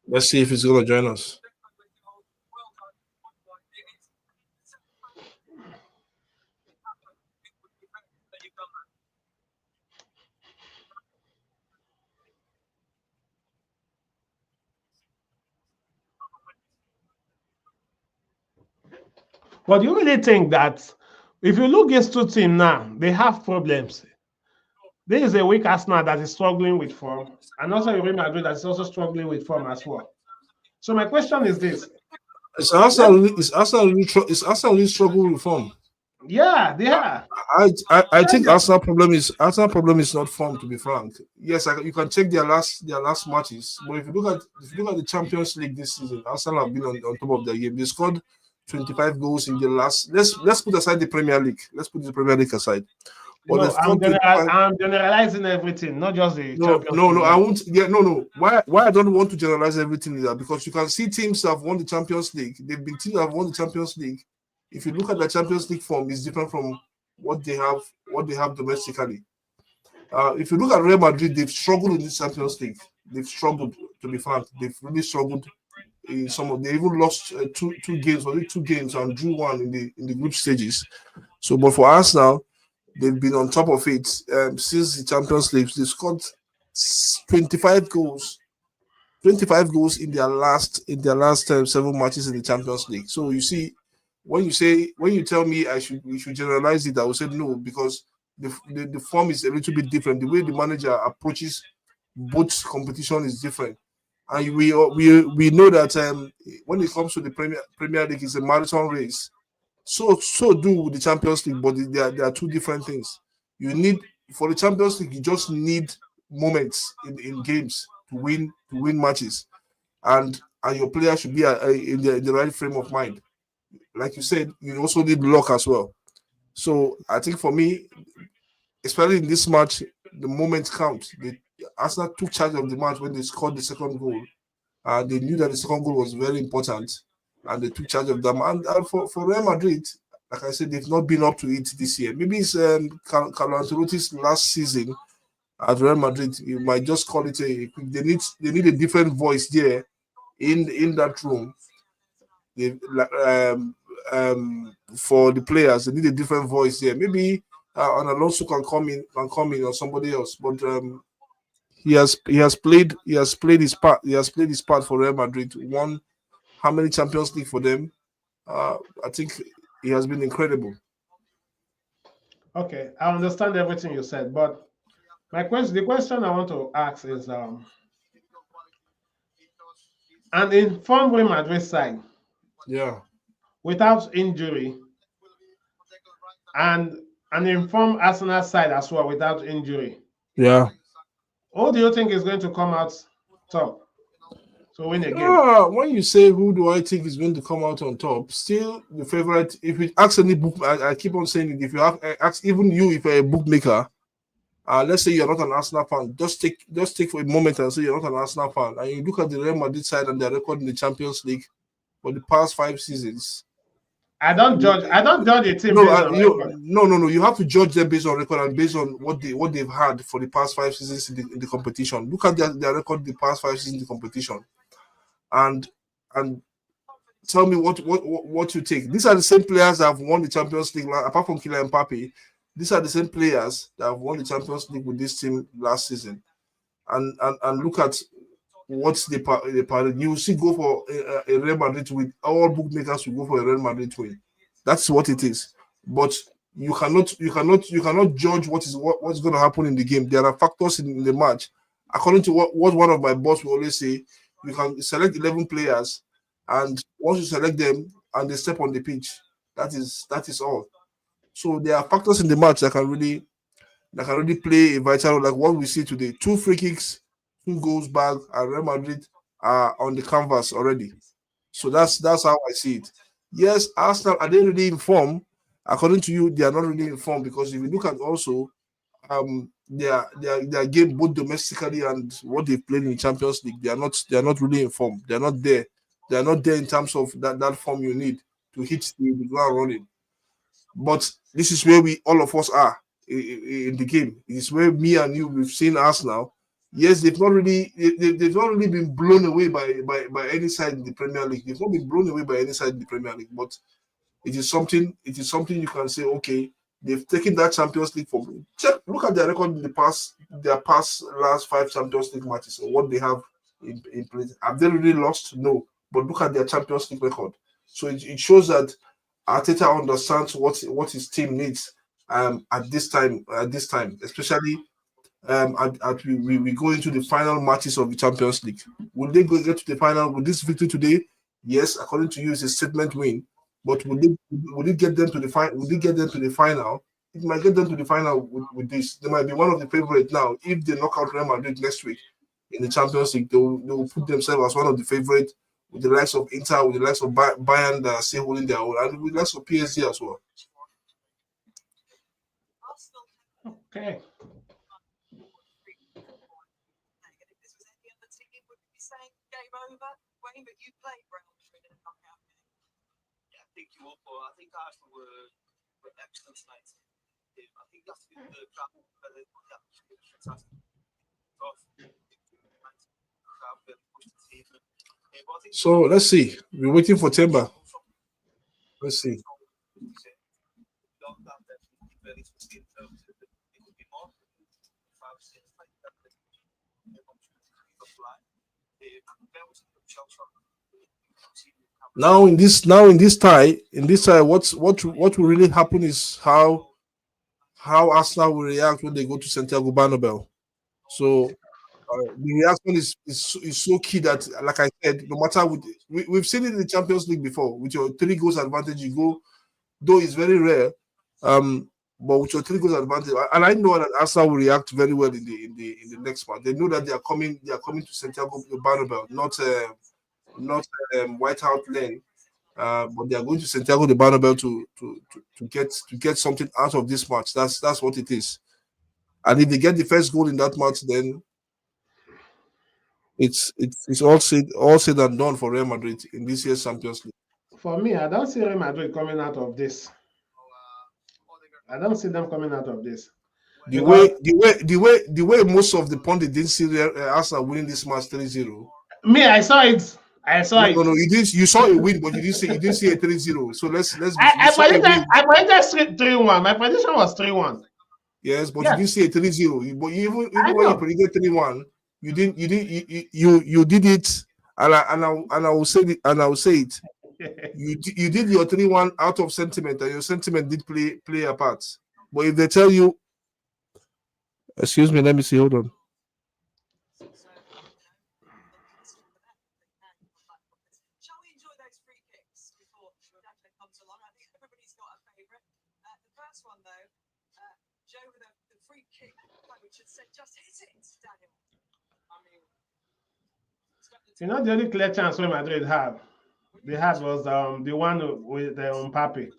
Let's see if he's gonna join us. But do you really think that if you look at two teams now, they have problems? There is a weak Arsenal that is struggling with form, and also a Real Madrid that is also struggling with form as well. So my question is this: Is Arsenal really struggle with form? yeah, they are. I Check think them. Arsenal problem is not form, to be frank. Yes, you can check their last matches, but if you look at the Champions League this season, Arsenal have been on top of their game. They scored 25 goals in the last. Let's put aside the Premier League. Let's put the Premier League aside. But they No, scored 25. I'm generalizing everything, not just the No, Champions no, League no. I now. won't. Yeah, no, no. Why I don't want to generalize everything is that because you can see teams that have won the Champions League. They've been teams that have won the Champions League. If you look at the Champions League form, it's different from what they have domestically. If you look at Real Madrid, they've struggled in this Champions League. They've struggled, to be frank. They've really struggled in some of. They even lost two games, or 2 games, and drew one in the group stages. So, but for us now, they've been on top of it since the Champions League. They scored 25 goals, 25 goals in their last 7 matches in the Champions League. So you see, when you tell me we should generalize it, I will say no, because the form is a little bit different. The way the manager approaches both competition is different, and we know that when it comes to the Premier League, it's a marathon race. So do with the Champions League, but they are two different things. You need For the Champions League, you just need moments in games to win matches, and your player should be in the right frame of mind. Like you said, you also need luck as well. So I think for me, especially in this match, the moments count. Arsenal took charge of the match when they scored the second goal. They knew that the second goal was very important, and they took charge of them. And for Real Madrid, like I said, they've not been up to it this year. Maybe it's Carlo Ancelotti's last season at Real Madrid. You might just call it a. They need a different voice there in that room. They, for the players, they need a different voice there. Maybe an Alonso can come in or somebody else, but he has played his part. He has played his part for Real Madrid. Won how many Champions League for them? I think he has been incredible. Okay, I understand everything you said, but the question I want to ask is, an informed Real Madrid side Yeah, without injury, and an informed Arsenal side as well without injury, yeah. who do you think is going to come out top to win a game? When you say who do I think is going to come out on top, still the favorite. If you ask any book, I keep on saying it. If you ask even you, if you're a bookmaker, let's say you're not an Arsenal fan, just take for a moment and say you're not an Arsenal fan, and you look at the Real Madrid side and their record in the Champions League for the past 5 seasons. I don't judge a team No, based on record. no. You have to judge them based on record and based on what they've had for the past 5 seasons in the competition. Look at their record the past 5 seasons in the competition, and and tell me what you take. These are the same players that have won the Champions League, apart from Kylian Mbappe. These are the same players that have won the Champions League with this team last season, and look at what they parted. You see, go for a Real Madrid win. All bookmakers will go for a Real Madrid win. That's what it is. But you cannot judge what's going to happen in the game. There are factors in the match. According to what one of my boss will always say, you can select 11 players, and once you select them and they step on the pitch, that is all. So there are factors in the match that can really play a vital role, like what we see today. 2 free kicks, 2 goals back, and Real Madrid are on the canvas already. So that's how I see it. Yes, Arsenal, are they really informed? According to you, they are not really informed, because if you look at also their game both domestically and what they've played in the Champions League, they are not really informed. They are not there. They are not there in terms of that form you need to hit the ground running. But this is where we all of us are in the game. It's where me and you we've seen Arsenal. yes, they've not really been blown away by any side in the Premier League. They've not been blown away by any side in the Premier League, but it is something you can say, okay, they've taken that Champions League for me. Look at their record in their past last 5 Champions League matches or what they have in place. Have they really lost? No. But look at their Champions League record. So it shows that Arteta understands what his team needs at this time, especially we go into the final matches of the Champions League. Will they get to the final with this victory today? Yes, according to you, it's a statement win. But will it get them to the final? Will it get them to the final? It might get them to the final with this. They might be one of the favorites now. If they knock out Real Madrid next week in the Champions League, they will put themselves as one of the favorites with the likes of Inter, with the likes of Bayern that are still holding their own, and with the likes of PSG as well. Okay. But you played Real Madrid in a knockout game. Yeah, I think you will. I think Arsenal were excellent tonight. I think that's the third cup. Fantastic. So let's see. We're waiting for Timber. Let's see. Now in this tie, what will really happen is how Arsenal will react when they go to Santiago Bernabeu. So the reaction is so key that, like I said, no matter we've seen it in the Champions League before with your 3 goals advantage, you go, though it's very rare, but with your 3 goals advantage, and I know that Arsenal will react very well in the next match. They know that they are coming to Santiago Bernabeu, not White Hart Lane, but they are going to Santiago de Bernabeu to get something out of this match. That's what it is. And if they get the first goal in that match, then it's all said and done for Real Madrid in this year's Champions League. For me, I don't see Real Madrid coming out of this. I don't see them coming out of this. The way most of the pundits didn't see Arsenal winning this match 3-0. Me, I saw it. No, you didn't. You saw a win, but you didn't see a 3-0. So let's. I predicted 3-1. My prediction was 3-1. Yes, but you didn't see a 3-0. But even when you predicted 3-1, you did it, and I will say it. You did your 3-1 out of sentiment, and your sentiment did play a part. But if they tell you, excuse me, let me see. Hold on. Shall we enjoy those free kicks before Dante comes along? I think everybody's got a favourite. The first one, though, Joe with the free kick, which had said, just hit it, Daniel. I mean, the only clear chance Real Madrid they had was the one with Mbappe.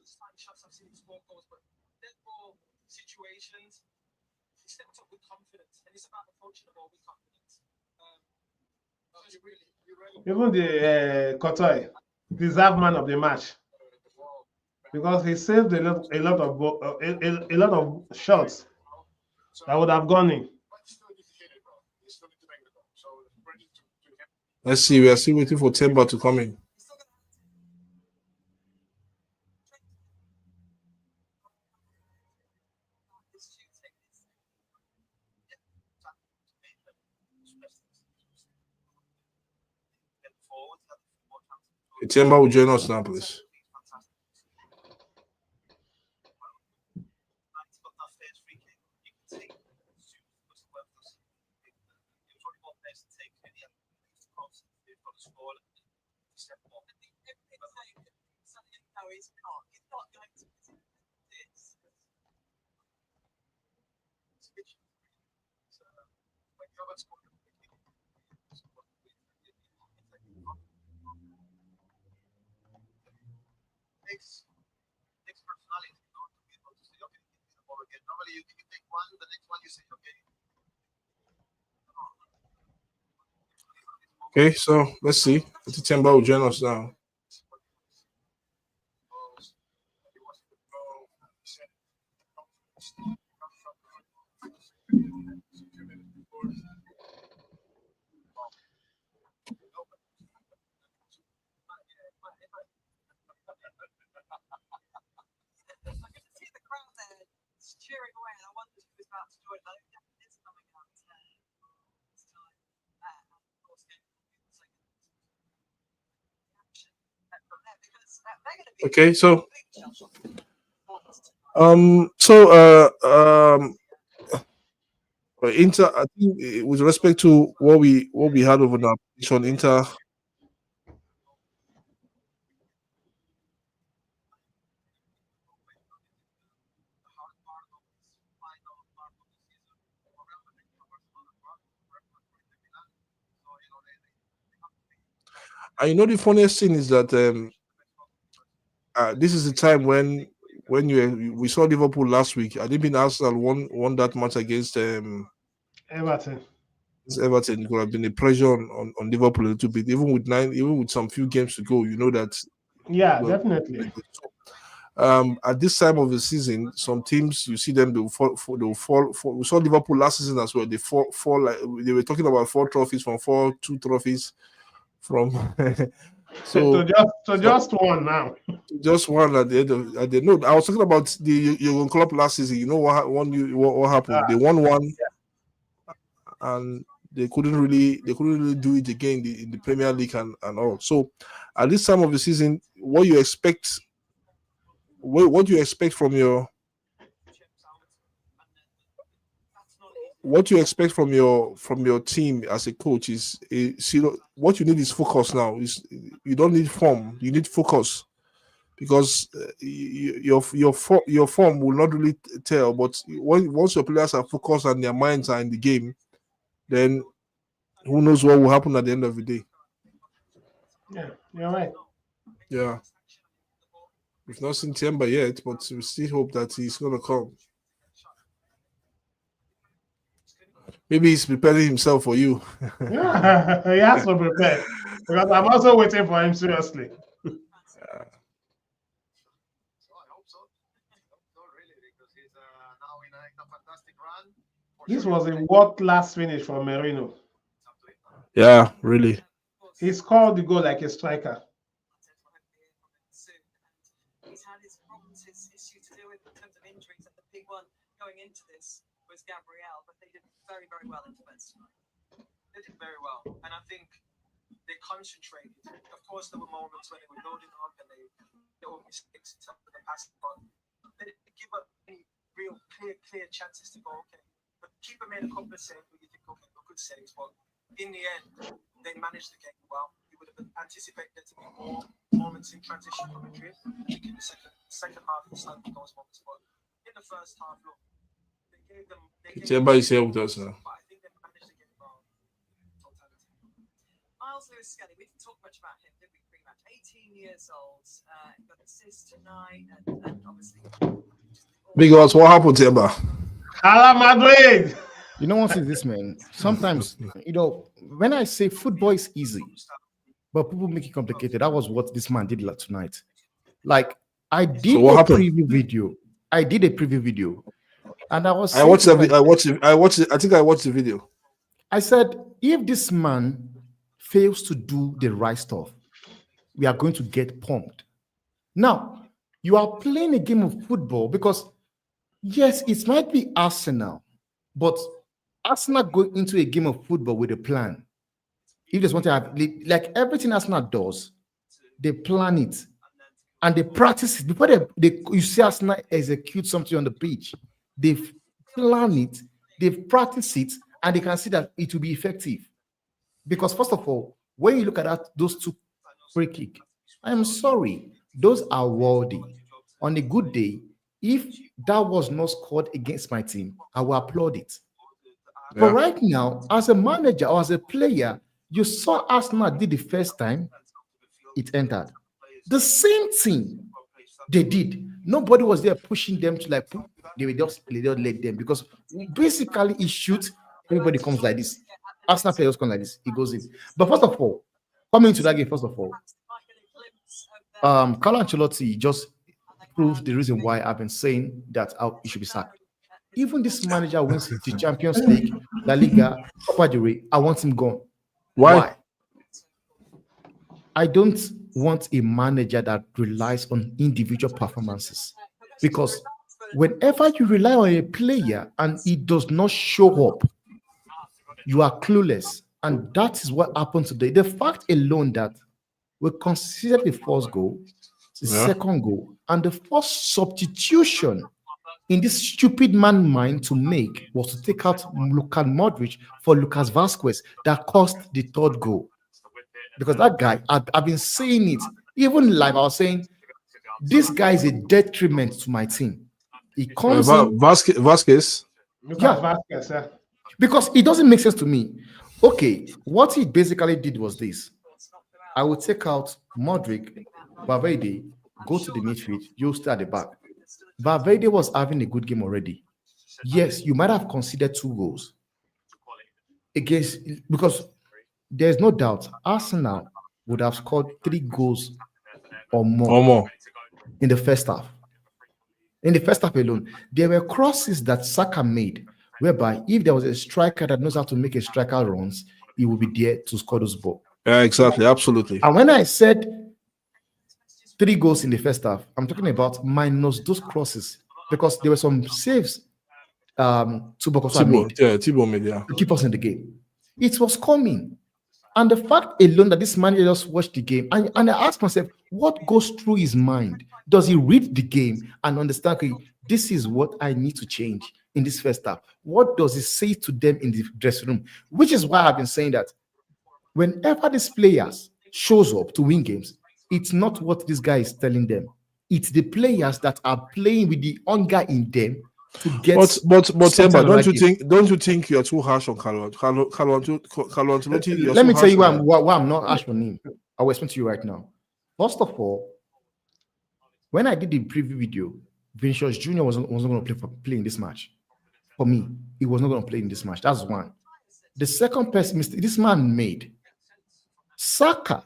Situations, he stepped up with confidence, and it's about approaching the ball with confidence. Even the Cotoy, deserved man of the match, because he saved a lot of shots that would have gone in. Let's see. We are still waiting for Timber to come in. Timber will join us now, please. Normally you take one, the next one you say, okay. Okay, so let's see. Timber will join us now. Okay, so um, so Inter. I think with respect to what we had over the on Inter. I know the funniest thing is that this is the time when we saw Liverpool last week. I didn't think Arsenal won that match Everton. against Everton. It could have been a pressure on Liverpool a little bit, even with some few games to go. You know that. Yeah, Well, definitely. at this time of the season, some teams you see them they will fall. We saw Liverpool last season as well. They fall like they were talking about 4 trophies from 2 trophies from to so just one now. just one at the end of at the no. I was talking about the Jurgen Klopp last season. You know what happened? They won one and they couldn't really do it again in the Premier League and all. So at this time of the season, what do you expect from your team as a coach is what you need is focus now. Is you don't need form, you need focus because your form will not really tell. But once your players are focused and their minds are in the game, then who knows what will happen at the end of the day. Yeah, you're right. Yeah, we've not seen Timber yet, but we still hope that he's gonna come. Maybe he's preparing himself for you. Yeah, he has to prepare because I'm also waiting for him seriously. So I hope so. Really, because he's now in a fantastic run. This was a world class finish from Merino. Yeah, really. He scored the goal like a striker. He's had his problems, his issues to deal with in terms of injuries, and the big one going into this was Gabriel, but they did very, very well in defence. They did very well, and I think they concentrated. Of course, there were moments when they were loading up and they were mistakes in terms of the passing, but they didn't give up any real clear chances to go. Okay, but keeper made a couple of saves where you think, okay, they're good saves, but in the end, they managed the game well. You would have anticipated there to be more moments in transition from Madrid. I think in the second half, it started with those moments, but in the first half, look, they gave them. Everybody's here with us now. But I think they managed the game well. Totality. Miles Lewis Skelly, we didn't talk much about him, did we, pre-match? 18 years old, got assists tonight, and obviously. Big Oz, what happened, Timber? Hala Madrid! You know, one thing, this man, sometimes, when I say football is easy, but people make it complicated. That was what this man did tonight. Like, I did So what a happened? preview video. I did a preview video. And I was I watched saying, it. I think I watched the video. I said, if this man fails to do the right stuff, we are going to get pumped. Now, you are playing a game of football because, yes, it might be Arsenal, but Arsenal go into a game of football with a plan. If they want to have, like everything Arsenal does, they plan it and they practice it. Before you see Arsenal execute something on the pitch, they plan it, they practice it, and they can see that it will be effective. Because first of all, when you look at those two free kick, I am sorry, those are worthy. On a good day, if that was not scored against my team, I will applaud it. Yeah. But right now, as a manager or as a player, you saw Arsenal did the first time, it entered. The same thing they did. Nobody was there pushing them to they just let them because basically it shoots, everybody comes like this. Arsenal players come like this, it goes in. But first of all, coming to that game, first of all, Carlo Ancelotti just proved the reason why I've been saying that he should be sacked. Even this manager wins the Champions League, La Liga, Copa del Rey, I want him gone. Why? I don't want a manager that relies on individual performances. Because whenever you rely on a player and it does not show up, you are clueless. And that is what happened today. The fact alone that we considered the first goal the Yeah. second goal, and the first substitution in this stupid man mind to make was to take out Luka Modric for Lucas Vasquez that caused the third goal. Because that guy, I've been saying it, even live, I was saying, this guy is a detriment to my team. He comes in, Vasquez. Lucas Yeah. Vasquez, yeah. because it doesn't make sense to me. Okay, what he basically did was this. I would take out Modric, Valverde, go to the midfield, you stay at the back. Valverde was having a good game already. Yes, you might have considered 2 goals against, because there's no doubt Arsenal would have scored 3 goals or more in the first half. In the first half alone, there were crosses that Saka made, whereby if there was a striker that knows how to make a striker runs, he will be there to score those balls. Yeah, exactly, absolutely. And when I said 3 goals in the first half, I'm talking about minus those crosses, because there were some saves Tubokosa made Thibaut made, yeah. to keep us in the game. It was coming. And the fact alone that this manager just watched the game, and I asked myself, what goes through his mind? Does he read the game and understand, okay, this is what I need to change in this first half? What does he say to them in the dressing room? Which is why I've been saying that whenever these players shows up to win games, it's not what this guy is telling them. It's the players that are playing with the hunger in them to get. But something Temba, like it. don't you think you're too harsh on Carlo Ancelotti? You're Let too me tell harsh you on why I'm not harsh on him. I will explain to you right now. First of all, when I did the preview video, Vinicius Jr. wasn't going to play in this match. For me, he was not going to play in this match. That's one. The second person mistake this man made, Saka.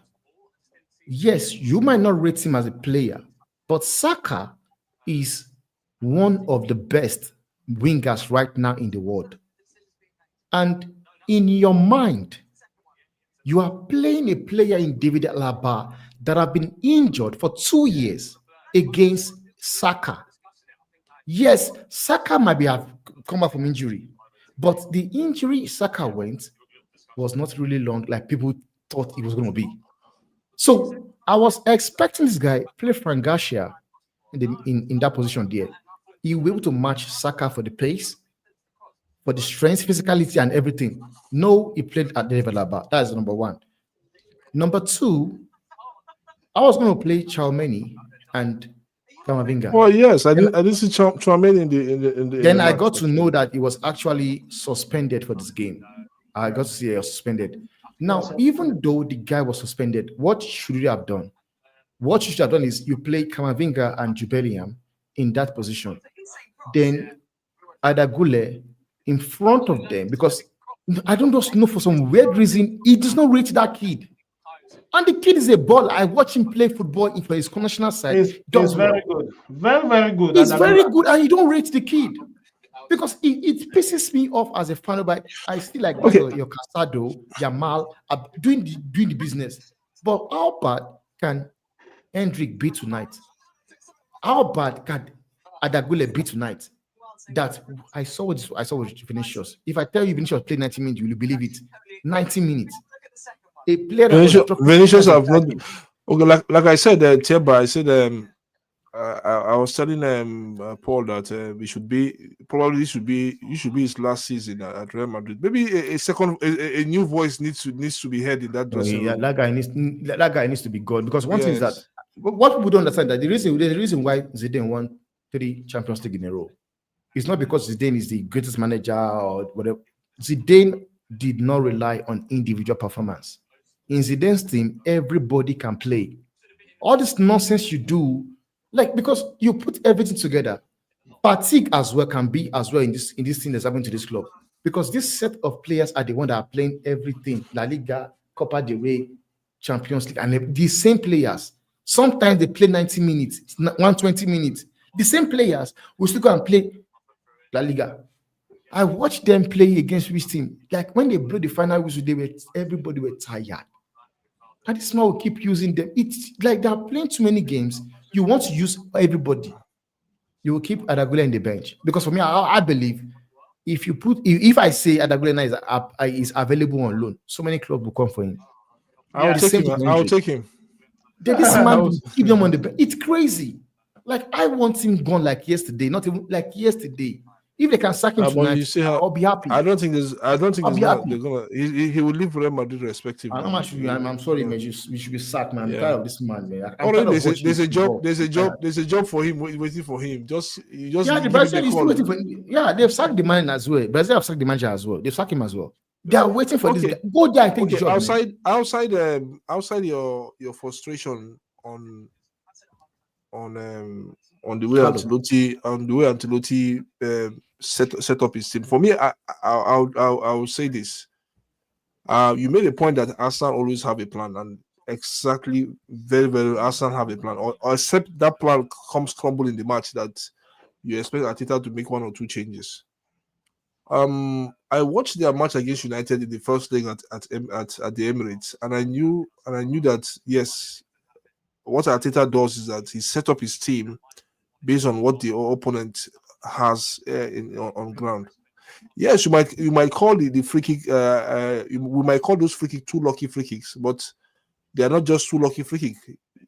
Yes, you might not rate him as a player, but Saka is one of the best wingers right now in the world. And in your mind, you are playing a player in David Alaba that have been injured for 2 years against Saka. Yes, Saka might have come back from injury, but the injury Saka went was not really long like people thought it was going to be. So I was expecting this guy play Frank Garcia in that position there. He will be able to match Saka for the pace, for the strength, physicality, and everything. No, he played at the developer. That is number one. Number two, I was going to play Chalmeni and Kamavinga. Well, yes, I didn't see Tchouaméni in the. Then I got to know that he was actually suspended for this game. I got to see he was suspended. Now, even though the guy was suspended, what should you have done? What you should have done is you play Kamavinga and Jubilian in that position. Then Adagule in front of them, because I don't just know, for some weird reason, he does not rate that kid. And the kid is a baller. I watch him play football for his national side. He's very good. Very, very good. He's very good, and you don't rate the kid. Because it pisses me off as a fan, but I still like your Casado, Yamal are doing the business. But how bad can Hendrick be tonight? How bad can Adagule be tonight? That I saw with Vinicius. If I tell you Vinicius played 90 minutes, will you believe it? 90 minutes. A player Vinicius have not. Okay, like I said, Tieba, I said I was telling Paul that this should be his last season at Real Madrid. Maybe a new voice needs to be heard in that dressing room. That guy needs to be gone, because one thing is that what people don't understand, that the reason why Zidane won 3 Champions League in a row, it's not because Zidane is the greatest manager or whatever. Zidane did not rely on individual performance. In Zidane's team, everybody can play. All this nonsense you do, like, because you put everything together, fatigue as well can be as well in this thing that's happening to this club. Because this set of players are the one that are playing everything: La Liga, Copa del Rey, Champions League, and the same players. Sometimes they play 90 minutes, 120 minutes. The same players will still go and play La Liga. I watched them play against which team. Like when they blew the final whistle, everybody were tired. And this man will keep using them. It's like they're playing too many games. You want to use everybody. You will keep Adagula in the bench. Because for me, I believe if I say Adagula is available on loan, so many clubs will come for him. I will take him. Then this man will keep them on the bench. It's crazy. Like I want him gone like yesterday, not even like yesterday. If they can sack him But tonight, you see how I'll be happy. I don't think I'll be happy. they're gonna he will leave Real Madrid respective I'm, now. not sure, I'm sorry, man. You should be sacked, man. I'm tired of this man, man. I'm tired Already of watching there's a job, football. there's a job for him waiting for him. You just Yeah, the give him Brazil the is still call. waiting for. Yeah, they've sacked the man as well. Brazil have sacked the manager as well. They've sacked him as well. They are waiting for this guy. Go there and take the job. Man. Outside your frustration on the way Ancelotti set up his team. For me, I will say this. You made a point that Arsenal always have a plan, and exactly very Arsenal have a plan, or except that plan comes crumble in the match that you expect Arteta to make one or two changes. I watched their match against United in the first leg at the Emirates, and I knew that yes, what Arteta does is that he set up his team based on what the opponent has on ground. Yes, you might call the free kick. We might call those free kick 2 lucky free kicks, but they are not just 2 lucky free kicks.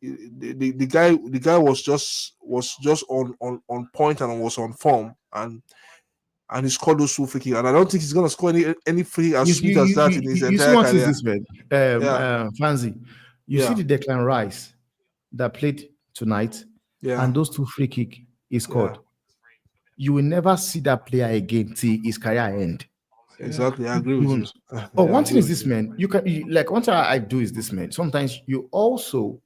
The guy was just on point and was on form, and he scored those 2 free kicks. And I don't think he's gonna score any free as sweet as that in his entire career. You see what is this, man? Fanzy. You see the Declan Rice that played tonight, and those 2 free kick he scored. You will never see that player again till his career end. Exactly, I agree with you. But one thing is this, man. One thing I do is this, man. Sometimes you also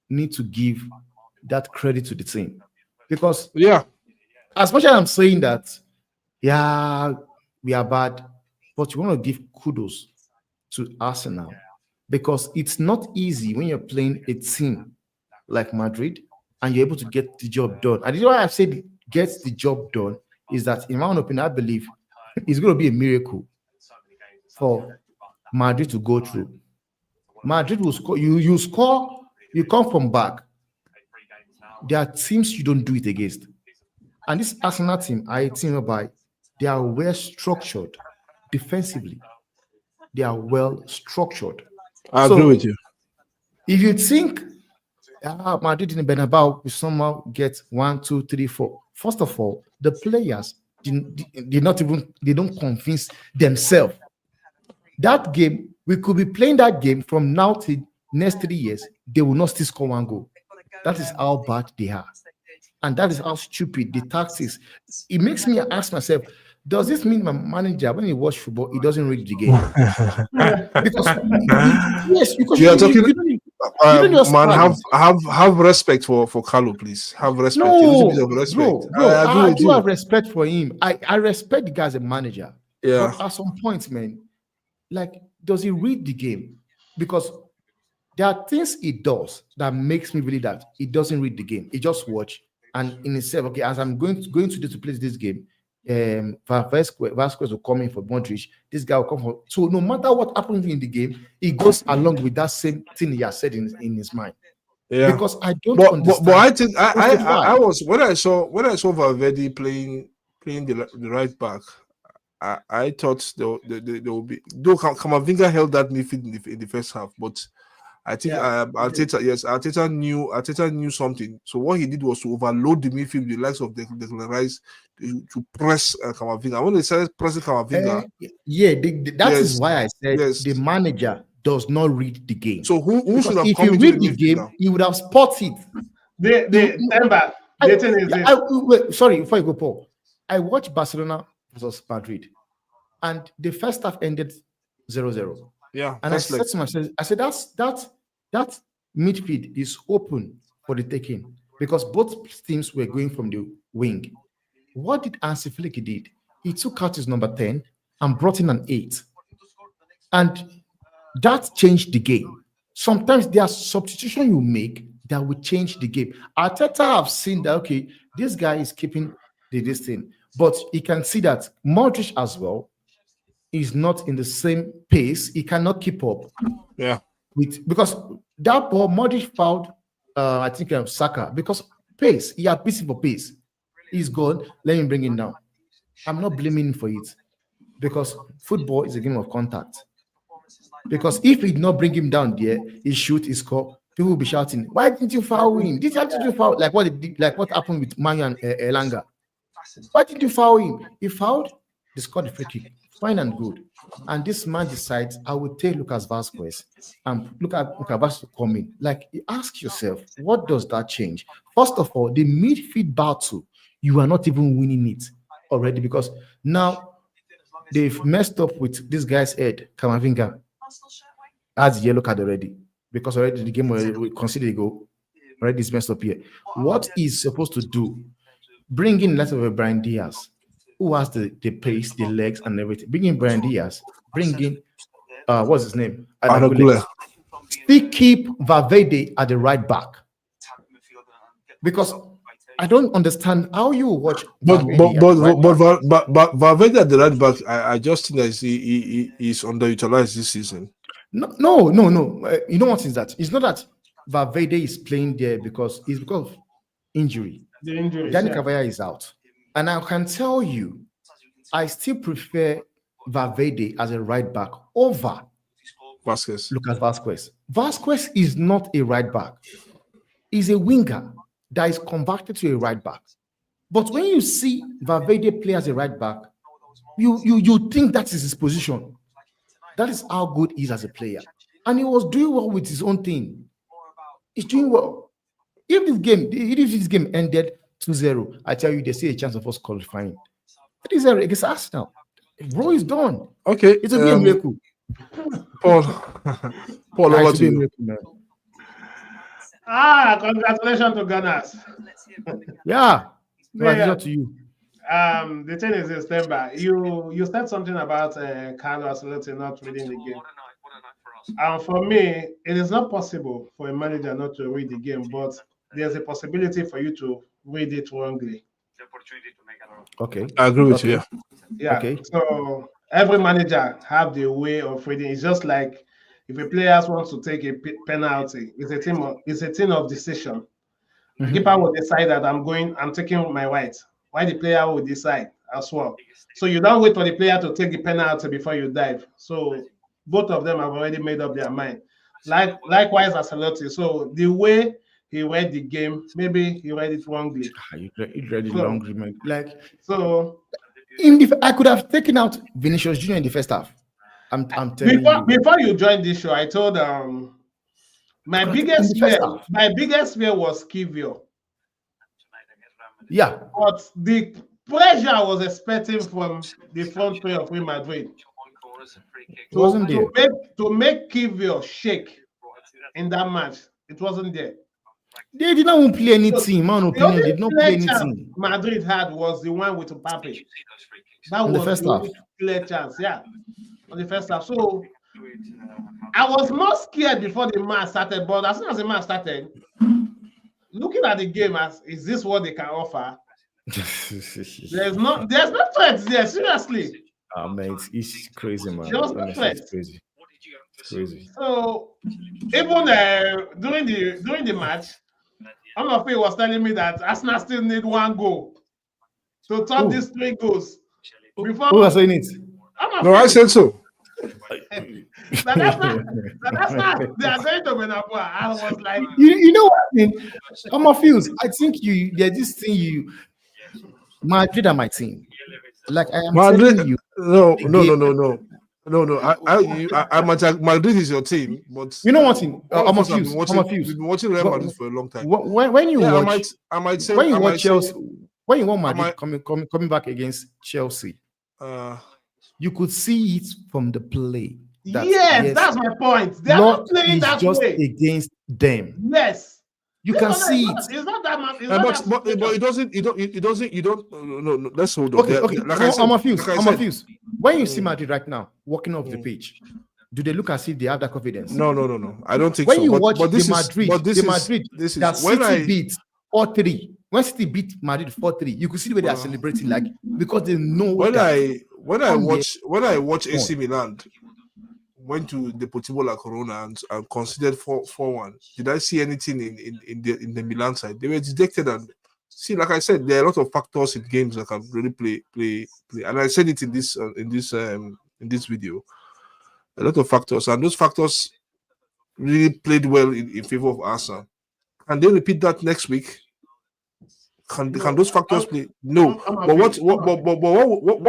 need to give that credit to the team, because as much as I'm saying that, we are bad, but you want to give kudos to Arsenal, because it's not easy when you're playing a team like Madrid and you're able to get the job done. And the reason why I've said gets the job done is that, in my own opinion, I believe it's going to be a miracle for Madrid to go through. Madrid will score. You score, you come from back. There are teams you don't do it against. And this Arsenal team, they are well structured defensively. They are well structured. I agree with you. If you think Madrid in Bernabeu will somehow get 1, 2, 3, 4. First of all, the players they don't convince themselves. That game, we could be playing that game from now to next 3 years, they will not still score 1 goal. That is how bad they are. And that is how stupid the tactics. It makes me ask myself, does this mean my manager, when he watch football, he doesn't read the game? Because you are talking. Man, have respect for Carlo, please. Have respect. No, a little bit of respect. I do have respect for him. I respect the guy as a manager. Yeah. But at some point, man, like, does he read the game? Because there are things he does that makes me believe that he doesn't read the game. He just watch, and in himself, okay, as I'm going to play this game, Vasquez will come in for Modric. This guy will come for. So no matter what happens in the game, he goes along with that same thing he has said in his mind. Yeah. Because I don't understand. But I think I was when I saw Valverde playing the right back, I thought there will be, though Camavinga held that midfield in the first half, but I think Arteta knew something. So what he did was to overload the midfield with the likes of Declan Rice to press Camavinga. When they started pressing Camavinga, that is why I said the manager does not read the game. So who should have if come he read the game, now? he would have spotted. Sorry, before you go, Paul. I watched Barcelona versus Madrid, and the first half ended 0-0. Yeah, and I said to myself, that midfield is open for the taking, because both teams were going from the wing. What did Hansi Flick did? He took out his number 10 and brought in an 8, and that changed the game. Sometimes there are substitutions you make that will change the game. Arteta have seen that, okay, this guy is keeping this thing, but he can see that Modric as well is not in the same pace. He cannot keep up. Yeah. Because that ball, Modric fouled, I think, Saka, because pace. He had beaten for pace. He's gone. Let me bring him down. I'm not blaming him for it, because football is a game of contact. Because if he did not bring him down there, he shoot, he score, People will be shouting, "Why didn't you foul him? How did you foul? Like what happened with Manu and Elanga? Why did you foul him? He fouled. They scored the free kick. Fine and good. And this man decides, I will take Lucas Vasquez and look at Vasquez coming. Like, ask yourself, what does that change? First of all, the midfield battle, you are not even winning it already because now they've messed up with this guy's head, Kamavinga. Has yellow card already because already the game we consider go already is messed up here. What he's supposed to do? Bring in less of a Brian Diaz, who has the pace, the legs, and everything. Bring in Brian Diaz. Bring in what's his name? Aragula. Still keep Valverde at the right back because I don't understand how you watch. But Valverde at the right back, I just think that he is underutilized this season. No. You know what is that? It's not that Valverde is playing there because of injury. The injury. Danny Cavaya is out. And I can tell you, I still prefer Valverde as a right back over Vasquez. Lucas Vasquez. Vasquez is not a right back. He's a winger that is converted to a right back. But when you see Valverde play as a right back, you think that is his position. That is how good he is as a player. And he was doing well with his own team. He's doing well. If this game ended 2-0, I tell you, they see a chance of us qualifying. 3-0 against Arsenal. Bro is done. Okay. It's a miracle. Paul, over to you. Man. Congratulations to Gunners. Yeah. Congratulations to you. The thing is this, Temba, you said something about Carlo Ancelotti not reading the game. For me, it is not possible for a manager not to read the game, but there's a possibility for you to read it wrongly. Okay. I agree with you. Yeah. Okay. So every manager have the way of reading. It's just like if a player wants to take a penalty, it's a thing of decision. The keeper will decide that I'm taking my right. Why the player will decide as well. So you don't wait for the player to take the penalty before you dive. So both of them have already made up their mind. Likewise, Ancelotti. So the way he read the game, maybe he read it wrongly. He read it wrongly, man. I could have taken out Vinicius Jr. in the first half. I'm telling you. Before you joined this show, I told my biggest fear was Kivio. Yeah. But the pressure I was expecting from the front three of Real Madrid to make Kivio shake in that match, it wasn't there. They did not play anything, man. Opinion, they did not play anything. Madrid had was the one with Mbappe. That was the first half. Clear chance, yeah, on the first half. So I was more scared before the match started, but as soon as the match started, looking at the game as is this what they can offer? there's no threats there, seriously. Man, it's crazy, man. There was no threat. It's crazy. So even during the match, Amafi was telling me that Arsenal still need one goal to top these 3 goals. Before who was saying it? No, I said so. That's not, they are going to Benapoa. I was like, you know what I mean? I'm confused. I think there's this thing Madrid are my team. Like I am telling you. No. Madrid is your team, but you know what? I'm confused. We've been watching Real Madrid for a long time. When you watch, I might say when you watch Chelsea, when you want Madrid coming back against Chelsea, you could see it from the play. Yes, that's my point. They are not playing that just way against them. Yes. You can see it. It's not that much. But it doesn't. You don't. No. Let's hold on. Okay. Like I'm confused. When you see Madrid right now walking off the pitch, do they look as if they have that confidence? No. I don't think when so. You watch the Madrid that City beat 4-3. When City beat Madrid 4-3, you could see the way they are celebrating, like because they know. When I watch AC Milan went to Deportivo La Corona and considered 4-1. Did I see anything in the Milan side? They were dejected, and see, like I said, there are a lot of factors in games that can really play. And I said it in this video. A lot of factors, and those factors really played well in favor of Arsenal. Can they repeat that next week? Can those factors play? No. But what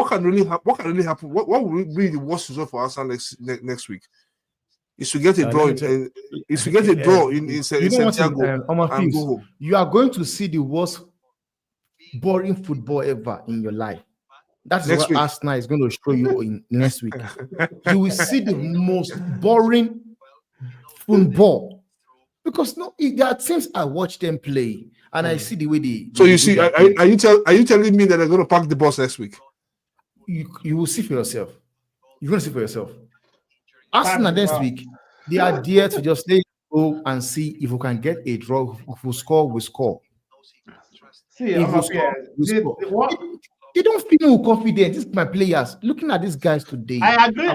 can really happen? What can really happen? What will be the worst result for Arsenal next week? Is to get a draw in Santiago and go home. You are going to see the worst boring football ever in your life. That's Next what week. Arsenal is going to show you in next week. You will see the most boring football. Because there are teams I watch them play and I see the way they. So you see, are you telling me that they're going to pack the bus next week? You will see for yourself. You're going to see for yourself. Arsenal next week, they are there to just go and see if we can get a draw. If we score, we score. See, they don't feel confident. These my players. Looking at these guys today, I agree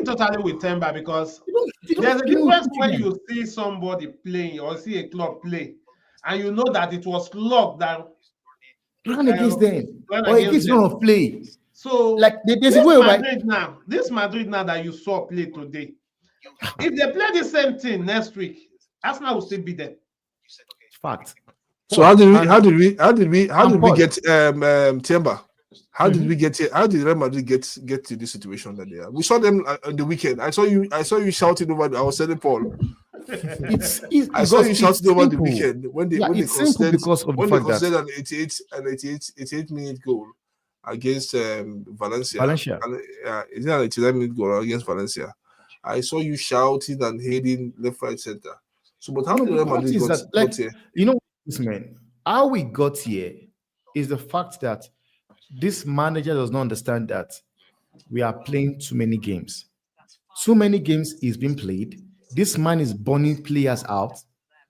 totally with Temba because there's a difference when you see somebody playing or see a club play, and you know that it was club that ran against them or against them of play. So like there's a way this Madrid now that you saw play today, if they play the same thing next week, Arsenal will still be there. Fact. So how did we get Timber? How did we get here? How did Real Madrid get to this situation that they are? We saw them on the weekend. I saw you shouting over. I was telling Paul. I saw you shouting over the weekend when they conceded an 88 minute goal against Valencia. Is it an 89-minute goal against Valencia? I saw you shouting and heading left, right, center. So, but how did Real Madrid got here? You know, this man, how we got here is the fact that this manager does not understand that we are playing too many games. So many games is being played. This man is burning players out.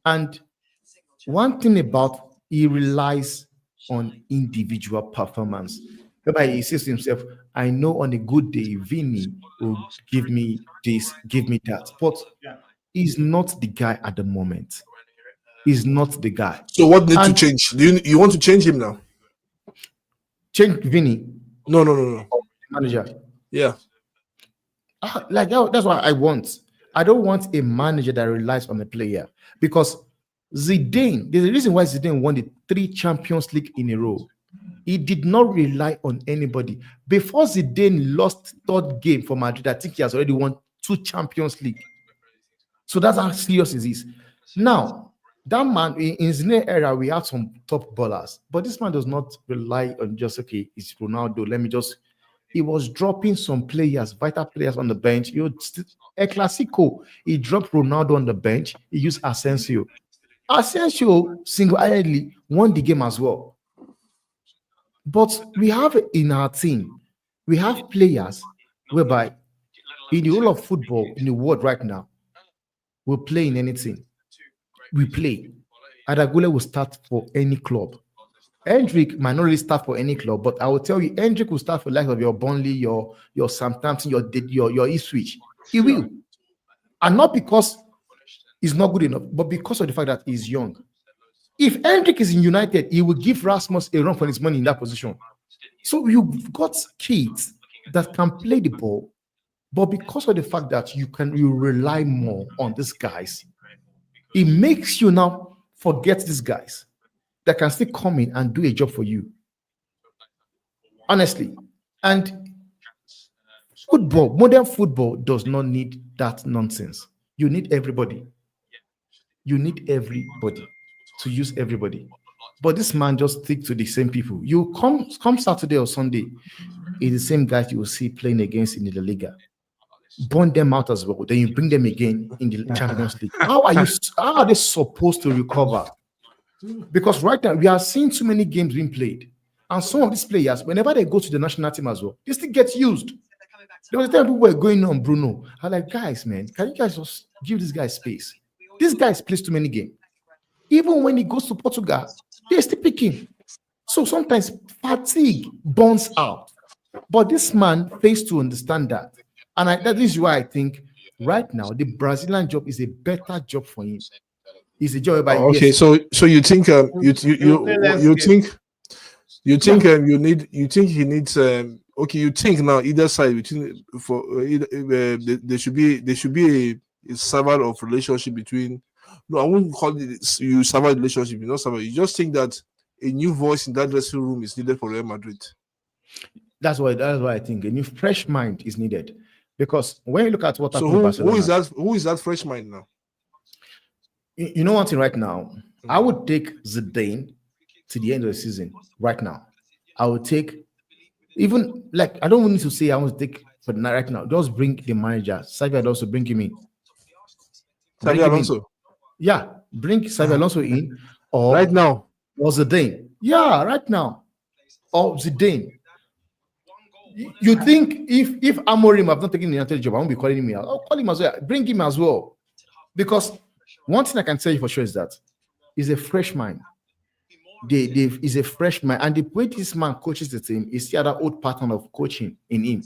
And one thing about he relies on individual performance. Whereby he says to himself, I know on a good day, Vinny will give me this, give me that. But he's not the guy at the moment. He's not the guy. So what needs to change? Do you want to change him now? Change Vinny? No. Manager. Yeah. That's what I want. I don't want a manager that relies on a player because Zidane, there's a reason why Zidane won the 3 Champions League in a row. He did not rely on anybody. Before Zidane lost 3rd game for Madrid, I think he has already won 2 Champions League. So that's how serious it is. Now, that man, in Zidane era, we had some top ballers, but this man does not rely on just, okay, it's Ronaldo. He was dropping some players, vital players on the bench. El Clasico, he dropped Ronaldo on the bench. He used Asensio. Asensio single-handedly won the game as well. But we have in our team, we have players whereby in the whole of football in the world right now, we'll play in anything. We play. Adagule will start for any club. Hendrick might not really start for any club, but I will tell you, Hendrick will start for like of your Burnley, your Southampton, your Ipswich. He will. And not because he's not good enough, but because of the fact that he's young. If Hendrick is in United, he will give Rasmus a run for his money in that position. So you've got kids that can play the ball, but because of the fact that you rely more on these guys, it makes you now forget these guys that can still come in and do a job for you. Honestly. And football, modern football does not need that nonsense. You need everybody. You need everybody to use everybody. But this man just stick to the same people. You come Saturday or Sunday, it's the same guys you will see playing against in the La Liga. Burn them out as well. Then you bring them again in the Champions League. How are they supposed to recover? Because right now we are seeing too many games being played, and some of these players, whenever they go to the national team as well, they still get used. There was a time people were going on Bruno. I'm like, guys, man, can you guys just give this guy space? This guy plays too many games. Even when he goes to Portugal, they still pick him. So sometimes fatigue burns out. But this man fails to understand that. And that is why I think right now the Brazilian job is a better job for him. It's a job by okay. So you think you think he needs okay, you think now either side between there should be it's survival of relationship between. No, I wouldn't call it you survive relationship. You not survive. You just think that a new voice in that dressing room is needed for Real Madrid. That's why I think a new fresh mind is needed. Because when you look at what So happened in Barcelona, who is that? Who is that fresh mind now? you know one thing right now, I would take Zidane to the end of the season right now. I would take even like I don't need to say I want to take for right now. Just bring the manager. Xavi Alonso, bring him in. Bring Xavi him in. Alonso. Yeah, bring Xavi Alonso in or Right now. or Zidane. Yeah, right now. Or Zidane. You think if Amorim have not taken the United job, I won't be calling him out. I'll call him as well. Bring him as well. Because one thing I can tell you for sure is that he's a fresh mind. He's a fresh mind. And the way this man coaches the team is the other old pattern of coaching in him,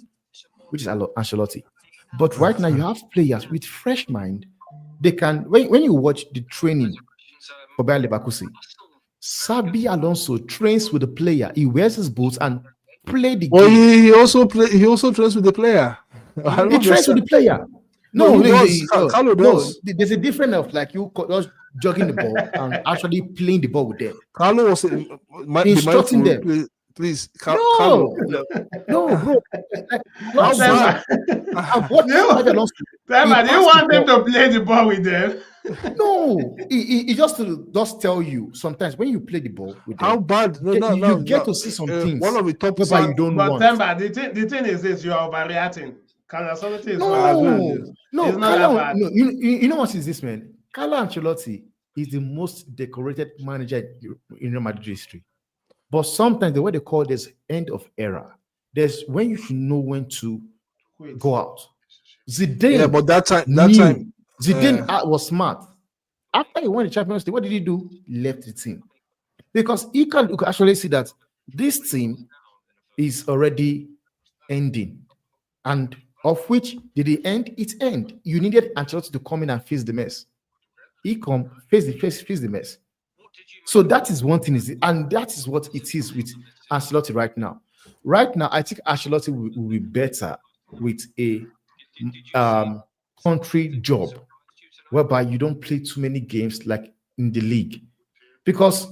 which is Ancelotti. But right now, you have players with fresh mind. They can, when you watch the training for Bayer Leverkusen, Xabi Alonso trains with the player. He wears his boots and play the Oh, game. he also trains with the player. He trains with the player. No, he does. Carlo does. There's a difference of like you just jogging the ball and actually playing the ball with them. Carlo was Instructing them. Please, No, bro. How bad? I've watched Xabi Alonso. Tema, do you want them to play the ball with them? No, he just tell you sometimes when you play the ball with them, how bad? you get to see some things. One of the top whereby you don't But want. Tema, the thing is this: you are overreacting. Ancelotti is No, It's not that bad. no. You know what is this, man? Carlo Ancelotti is the most decorated manager in Real Madrid history. But sometimes the way they call this end of era, there's when you should know when to Quit. go out. Zidane, Yeah, but that time, Zidane was smart. After he won the Champions League, what did he do? He left the team because you can actually see that this team is already ending, and of which did it end? It end. You needed Ancelotti to come in and face the mess. He come face the mess. So that is one thing, and that is what it is with Ancelotti right now. Right now, I think Ancelotti will be better with a country job, whereby you don't play too many games like in the league. Because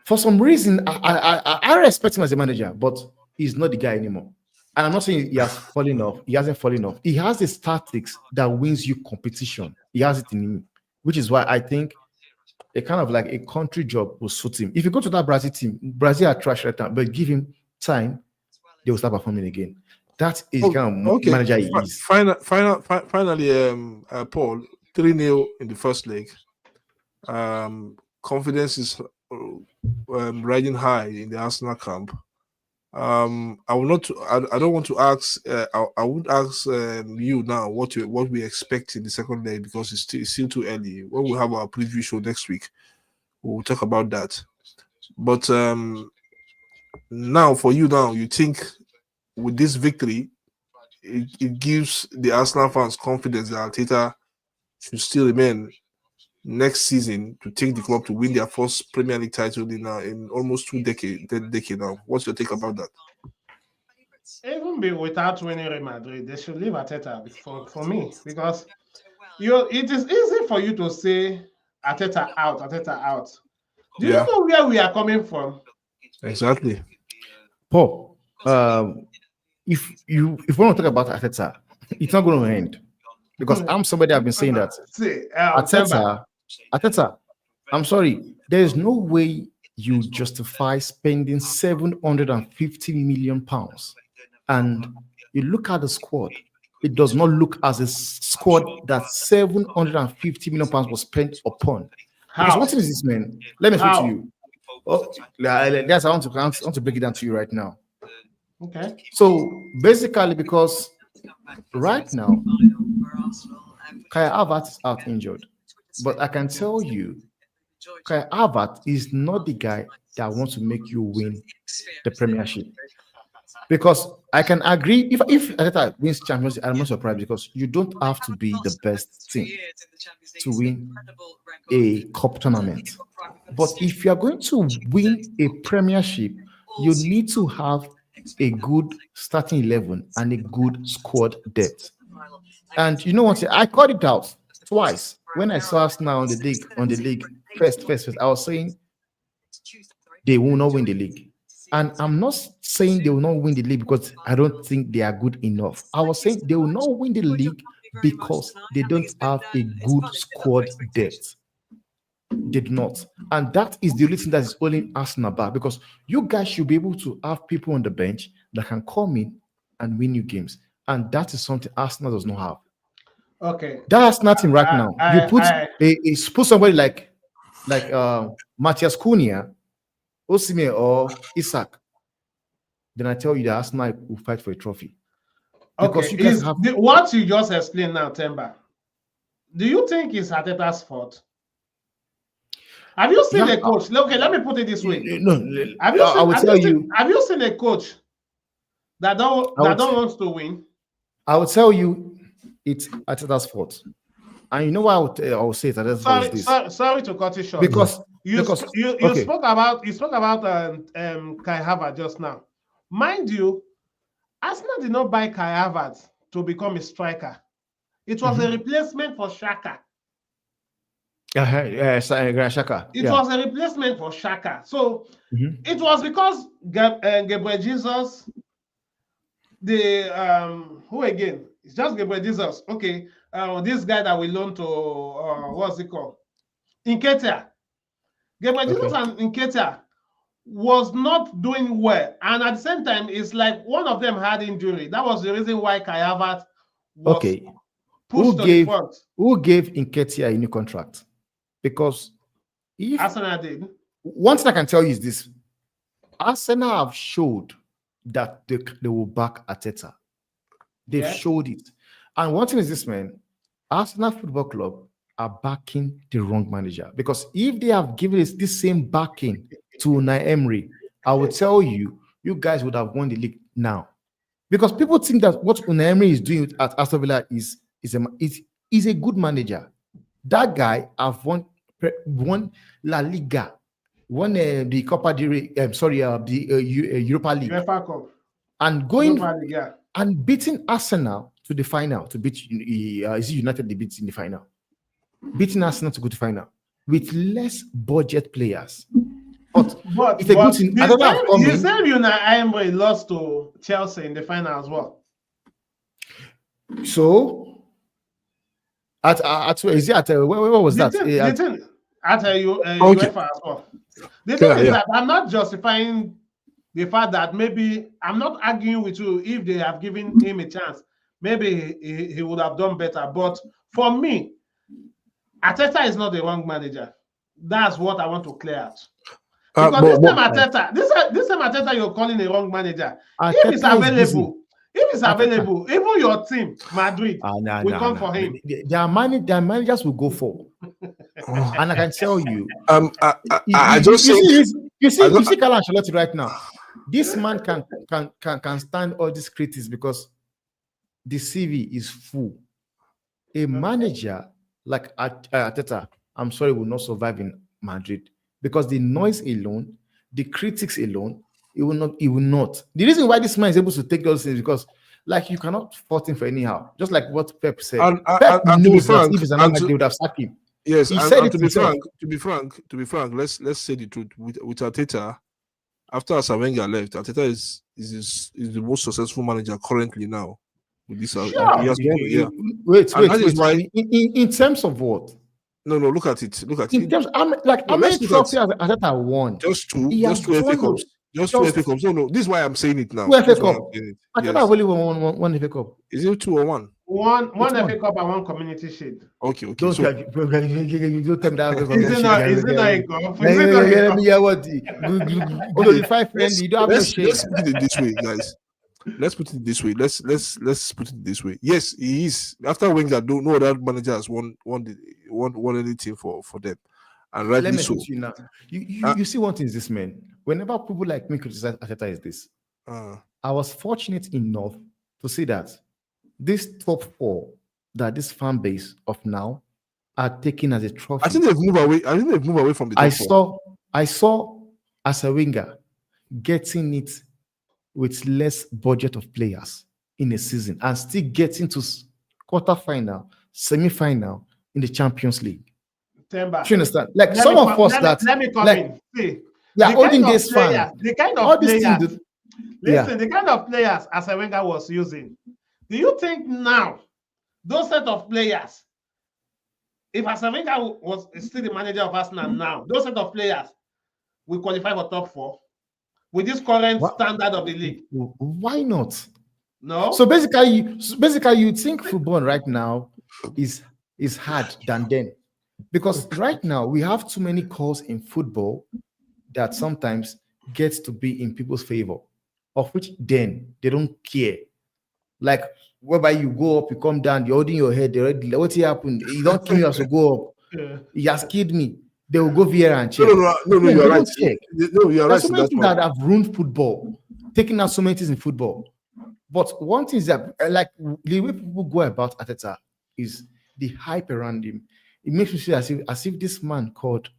for some reason, I respect him as a manager, but he's not the guy anymore. And I'm not saying he has fallen off. He hasn't fallen off. He has the tactics that wins you competition. He has it in him, which is why I think a kind of like a country job will suit him. If you go to that Brazil team, Brazil are trash right now, but give him time, they will start performing again. That is kind of manager he is. Finally, Paul, 3-0 in the first leg. Confidence is riding high in the Arsenal camp. I don't want to ask. I would ask you now what we expect in the second leg because it's still too early. When we have our preview show next week, we'll talk about that. But now for you, you think with this victory, it gives the Arsenal fans confidence that Arteta should still remain next season to take the club to win their first Premier League title in almost 2 decades now. What's your take about that? Even without winning Real Madrid, they should leave Arteta for me because it is easy for you to say Arteta out. Do you know where we are coming from? Exactly. Paul, if you want to talk about Arteta, it's not going to end because I'm somebody I've been saying that Arteta, I'm sorry, there is no way you justify spending 750 million pounds, and you look at the squad. It does not look as a squad that 750 million pounds was spent upon. Because what is this, man? Let me speak to you. I want to break it down to you right now. Okay. So basically, because right now, Kai Havertz is out injured. But I can tell you, Kai Havertz is not the guy that wants to make you win the Premiership. Because I can agree, if Arteta wins Champions League, I'm not surprised because you don't have to be the best team to win a cup tournament. But if you are going to win a Premiership, you need to have a good starting 11 and a good squad depth. And you know what? I called it out twice when I saw us now on the league. First, I was saying they will not win the league. And I'm not saying they will not win the league because I don't think they are good enough. I was saying they will not win the league because they don't have a good squad depth. They did not. And that is the only thing that is holding Arsenal back, because you guys should be able to have people on the bench that can come in and win you games. And that is something Arsenal does not have. Okay. That's nothing right now. You put somebody like Matthias Cunha, Osimhen, or Isak, then I tell you that Arsenal will fight for a trophy. Because you guys what you just explained now, Temba, do you think it's Arteta's fault? Have you seen a coach? Okay, let me put it this way. No, have you seen a coach that don't want to win? I will tell you it's Arteta's fault. And you know why I will say that. Sorry to cut you short. Because you spoke about Kai Havertz just now. Mind you, Arsenal did not buy Kai Havertz to become a striker. It was a replacement for Xhaka. Xhaka. It was a replacement for Xhaka. So it was because Gabriel Jesus, who again? It's just Gabriel Jesus. Okay, this guy that we loaned to what's it called? Nketiah. Gabriel Jesus and Nketiah was not doing well, and at the same time, it's like one of them had injury. That was the reason why Kai Havertz was pushed to the front. Who gave Nketiah a new contract? Because if Arsenal did. One thing I can tell you is this: Arsenal have showed that they will back Arteta. They've showed it. And one thing is this, man: Arsenal Football Club are backing the wrong manager. Because if they have given us this same backing to Unai Emery, I will tell you, you guys would have won the league now. Because people think that what Unai Emery is doing at Aston Villa is a good manager. That guy have won La Liga, won the Copa del Rey, the Europa League, UEFA Cup, and going and beating Arsenal to the final to beat United. They beat in the final, beating Arsenal to go to final with less budget players. But it's a good thing. You said Unai Emery lost to Chelsea in the final as well. So. Where was that? At UEFA as well. The thing is that I'm not justifying the fact that maybe I'm not arguing with you if they have given him a chance. Maybe he would have done better. But for me, Arteta is not the wrong manager. That's what I want to clear out. Because this time Arteta, you're calling a wrong manager. If it's available. If it's available, even your team, Madrid, will come for him. Their managers will go for. And I can tell you, you see Carlo Ancelotti right now. This man can stand all these critics because the CV is full. A manager like Arteta, I'm sorry, will not survive in Madrid because the noise alone, the critics alone. It will not. The reason why this man is able to take those things is because, like, you cannot fault him for anyhow. Just like what Pep said. Pep knows that if it's another they would have sacked him. Yes, he said it to be frank, let's say the truth. With Arteta, after Arsene Wenger left, Arteta is the most successful manager currently now. With this, Wait. In terms of what? No, look at it. In terms, how many trophies has Arteta won? Just two FA Cups. Just two FA Cups. No, this is why I'm saying it now. Two FA Cup. Arteta only won one FA Cup. Is it 2 or 1? One FA Cup and one Community Shield. Okay. Don't tell me that. Is it not a cup? Is it not a cup? What? Glorify friend. You don't have no shame. Let's put it this way, guys. Let's put it this way. Let's put it this way. Yes, he is. After Wenger, no other manager has won anything for them. And rightly so. You now. You see one thing is this, man. Whenever people like me criticize Arteta is this. I was fortunate enough to see that this top 4 that this fan base of now are taking as a trophy. I think they've moved away from the top 4. I saw as a winger getting it with less budget of players in a season and still getting to quarterfinal, semi-final in the Champions League. Timber. Do you understand? Like Let some me of come- us let me- that let me come like in. See, yeah, the olden kind of days fan. players, the kind All of these things. players. Listen, the kind of players Arsene Wenger was using. Do you think now those set of players, if Arsene Wenger was still the manager of Arsenal now, those set of players will qualify for top 4 with this current What? standard of the league? Why not? No. So basically, you think football right now is hard than then, because right now we have too many calls in football that sometimes gets to be in people's favor, of which then they don't care. Like whereby you go up, you come down, you're holding your head. What happened? You don't kill me as you go up. Yeah. He has killed me. They will go via and check. No, They you're right. don't check. No, you're right. There's so many things that have ruined football, taking out so many things in football. But one thing is that, like, the way people go about Arteta is the hype around him. It makes me feel as if this man called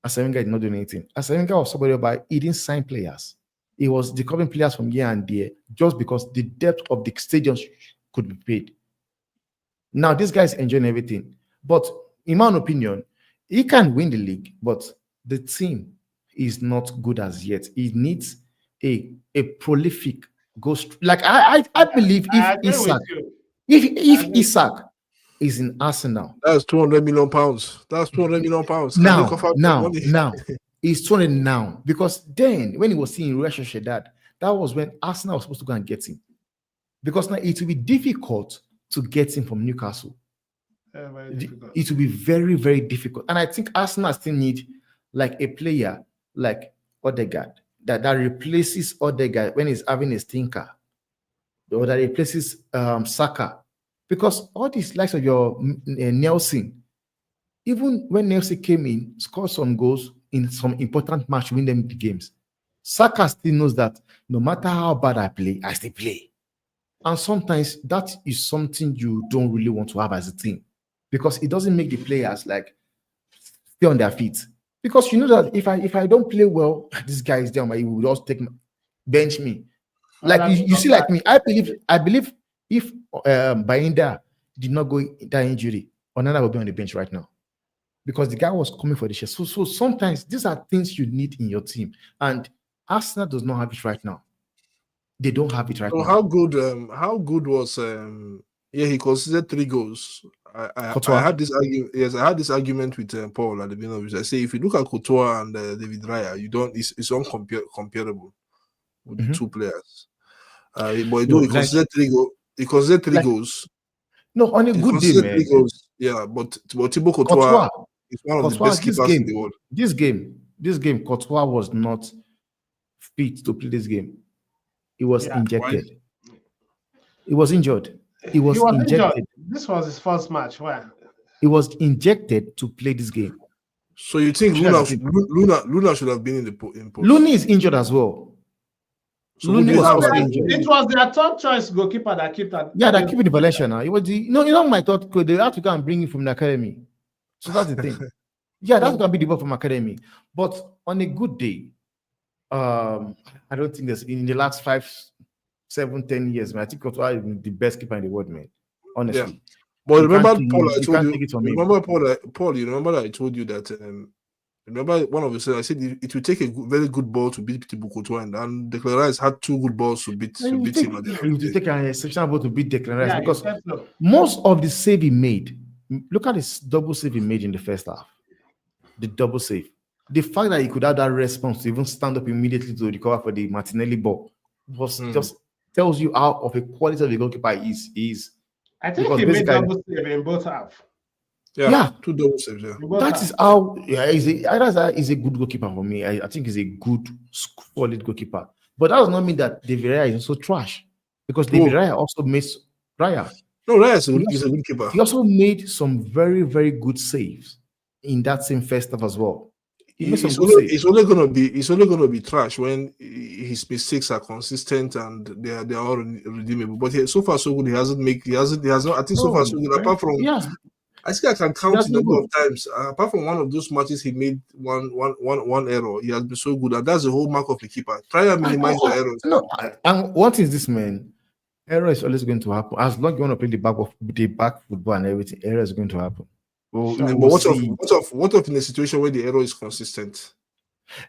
Arsene Wenger did not do anything. Arsene Wenger was somebody about he didn't sign players. He was decovering players from here and there just because the depth of the stadiums could be paid. Now this guy is enjoying everything, but in my opinion, he can win the league, but the team is not good as yet. He needs a prolific ghost. Like I believe I agree with Isak, you. if Isak is in Arsenal That's 200 million pounds. That's 200 million pounds. Can they cover the money? now he's 20 now, because then when he was seeing Real Sociedad, that was when Arsenal was supposed to go and get him, because now it will be difficult to get him from Newcastle. Very difficult. It will be very, very difficult. And I think Arsenal still need like a player like Odegaard that replaces Odegaard when he's having a stinker, or that replaces Saka. Because all these likes of your Nelson, even when Nelson came in, scored some goals in some important match, win them the games, Saka still knows that no matter how bad I play, I still play. And sometimes that is something you don't really want to have as a team, because it doesn't make the players like stay on their feet. Because you know that if I don't play well, this guy is there, he will just bench me. Like you see, like me, I believe if Bayinda did not go that injury, Onana will be on the bench right now, because the guy was coming for the share. So sometimes these are things you need in your team, and Arsenal does not have it right now. They don't have it right now. How good was he considered 3 goals. I had this argument. Yes, I had this argument with Paul at the beginning of it. I say if you look at Courtois and David Raya, it's uncomparable with the 2 players. But he considered 3 goals. He considered 3 goals. No, on a good day, man. 3 goals. Yeah, but Thibaut Courtois is one of the best keepers in the world. This game, Courtois was not fit to play this game. He was injected. Why? He was injured. He was injected. This was his first match. Why? He was injected to play this game. So you think Luna should have been in the post? Luna is injured as well. So Luna was also injured. It was their top choice goalkeeper that kept that. Yeah, that keep it in Valencia now. It was my thought. They have to go and bring him from the academy. So that's the thing. Yeah, that's gonna be the ball from academy. But on a good day, I don't think there's in the last 5, 7, 10 years, man. I think Courtois is the best keeper in the world, man. Honestly. Yeah. But remember, Paul, I told you. Remember, Paul, you remember that I told you that. Remember one of you said I said it will take a very good ball to beat Thibaut Courtois, and Declan Rice had 2 good balls to beat him. It will take an exceptional ball to beat Declan Rice, because most of the save he made. Look at this double save he made in the first half. The double save. The fact that he could have that response to even stand up immediately to recover for the Martinelli ball was just tells you how of a quality of the goalkeeper he is. I think he made double save in both halves. Yeah, 2 double saves. Yeah. That is how. Yeah, he's a good goalkeeper for me. I think he's a good, solid goalkeeper. But that does not mean that David Raya is also trash, because David Raya also made Raya. No, Raya is a good keeper. He also made some very, very good saves in that same first half as well. It's only gonna be trash when his mistakes are consistent and they are all redeemable. But so far so good. He has not. I think so far so good. Apart from I think I can count the number of times. Apart from one of those matches, he made one error. He has been so good, and that's the whole mark of the keeper. Try and minimize the errors. No, and what is this, man? Error is always going to happen. As long as you want to play the back football and everything, error is going to happen. Sure. But We'll what of see. what of in a situation where the error is consistent?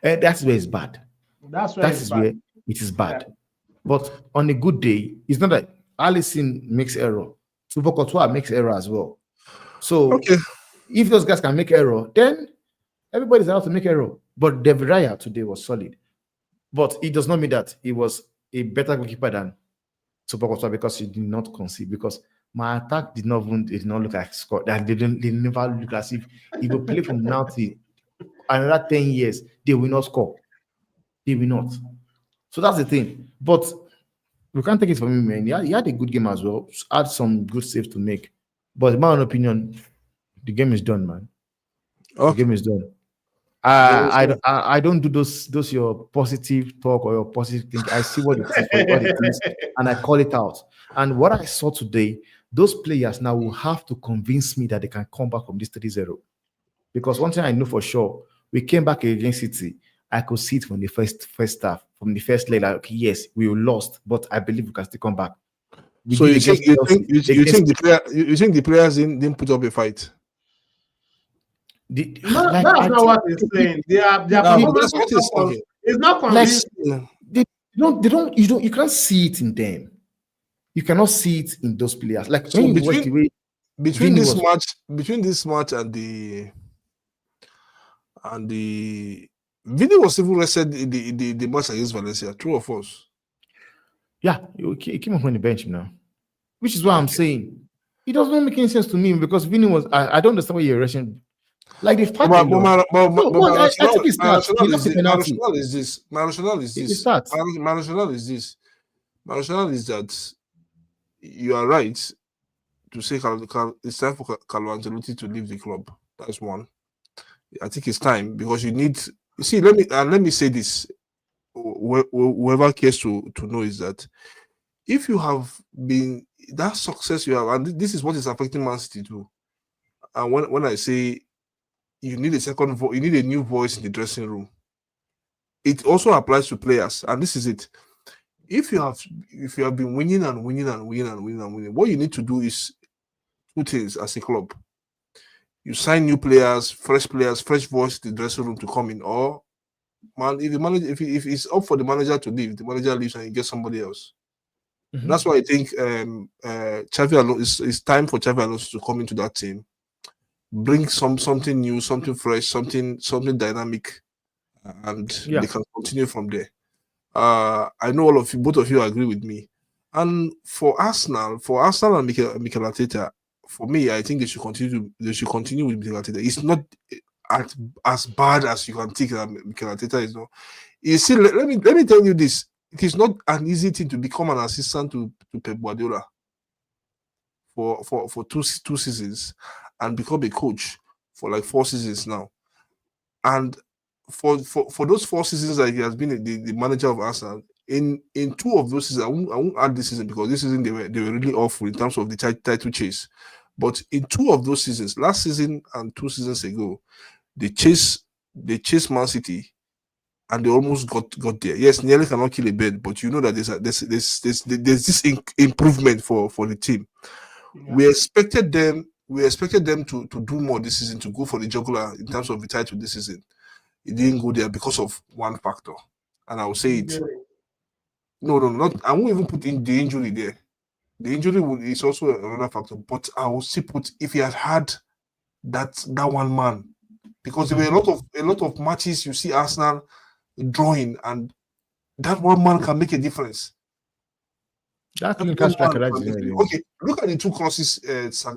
That's where it's bad. That's where That it's is bad. where it is bad. But on a good day, it's not that Allison makes error. Tupokotua makes error as well. So Okay. if those guys can make error, then everybody's allowed to make error. But David Raya today was solid. But it does not mean that he was a better goalkeeper than Tupokotua because he did not concede. Because my attack did not look like score. That they never look as if will play from now to another 10 years, they will not score. They will not. So that's the thing. But we can't take it from him, man. He had a good game as well. Had some good saves to make. But in my own opinion, the game is done, man. The Okay. game is done. I don't do those your positive talk or your positive thing. I see what it is, and I call it out. And what I saw today, those players now will have to convince me that they can come back from this 3-0. Because one thing I know for sure, we came back against City. I could see it from the first half, from the first leg. Like, okay, yes, we lost, but I believe we can still come back. So you think the players didn't put up a fight? No, that's not what he's saying. Their performance is not convincing. You can't see it in them. You cannot see it in those players. Like So when you watch the way between this match and the video was even rested the match against Valencia. True or false? Yeah, he came up on the bench now, which is what I'm saying. It doesn't make any sense to me because Vinny was. I don't understand why you're rushing. Like the fact My rationale is this. My rationale is that you are right to say it's time for Carlo Ancelotti to leave the club. That's one. I think it's time because you need. You see, let me say this. Whoever cares to know is that if you have been that success you have, and this is what is affecting Man City too. And when I say you need a second voice, you need a new voice in the dressing room. It also applies to players, and this is it. If you have been winning, what you need to do is two things as a club. You sign new players, fresh voice in the dressing room to come in, or if it's up for the manager to leave, the manager leaves and you get somebody else. Mm-hmm. That's why I think Xavi Alonso it's time for Xavi Alonso to come into that team, bring something new, something fresh, something dynamic, and they can continue from there. I know both of you agree with me. And for Arsenal and Mikel Arteta, for me, I think they should continue with Mikel Arteta. It's not as bad as you can think that Mikel Arteta is. No, you see, let me tell you this: it is not an easy thing to become an assistant to Pep Guardiola for two seasons and become a coach for like 4 seasons now. And for those 4 seasons that he has been the manager of Arsenal, in 2 of those seasons, I won't add this season because this season they were really awful in terms of the title chase. But in 2 of those seasons, last season and 2 seasons ago, they chased Man City, and they almost got there. Yes, nearly cannot kill a bird, but you know that there's this improvement for the team. Yeah. We expected them to do more this season, to go for the jugular in terms of the title this season. It didn't go there because of one factor, and I will say it. No, not. I won't even put in the injury there. The injury is also another factor, but I will still put if he had that one man, because there were a lot of matches you see Arsenal drawing, and that one man can make a difference. Okay, look at the 2 crosses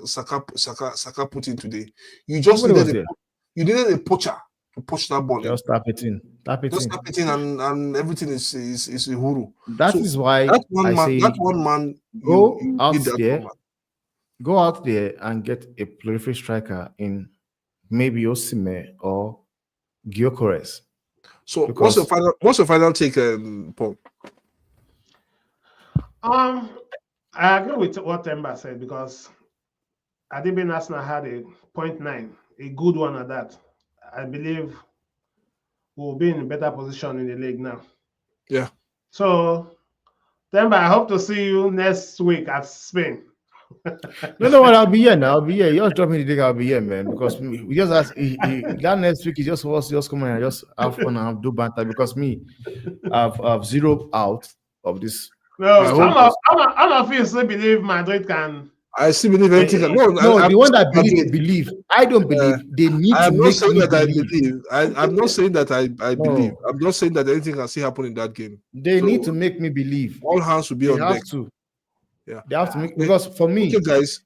Saka put in today. You just needed a poacher to push that ball. Just tap it in, and everything is uhuru. That is why that one man go out there and get a prolific striker in maybe Osimhen or Gyökeres. So what's your final take, Paul? I agree with what Temba said, because Adibin Arsenal had a 0.9, a good one at that. I believe we'll be in a better position in the league now. Yeah. So Temba, I hope to see you next week at Spain. No, what? I'll be here now. I'll be here. You just drop me the link. I'll be here, man. Because we just ask that next week. He just wants just come and just have fun and do banter. Because me, I've zero out of this. No, I hope- I'm not feel still believe Madrid can. I still believe anything. No, I'm the one not that believe, saying they believe. I don't believe. They need I to am not make saying me that I believe. believe. I'm not saying that I believe. No. I'm not saying that anything can still happen in that game. They So, need to make me believe. all hands will be They on have deck. to. Yeah. They have to make, because for me, Okay, guys.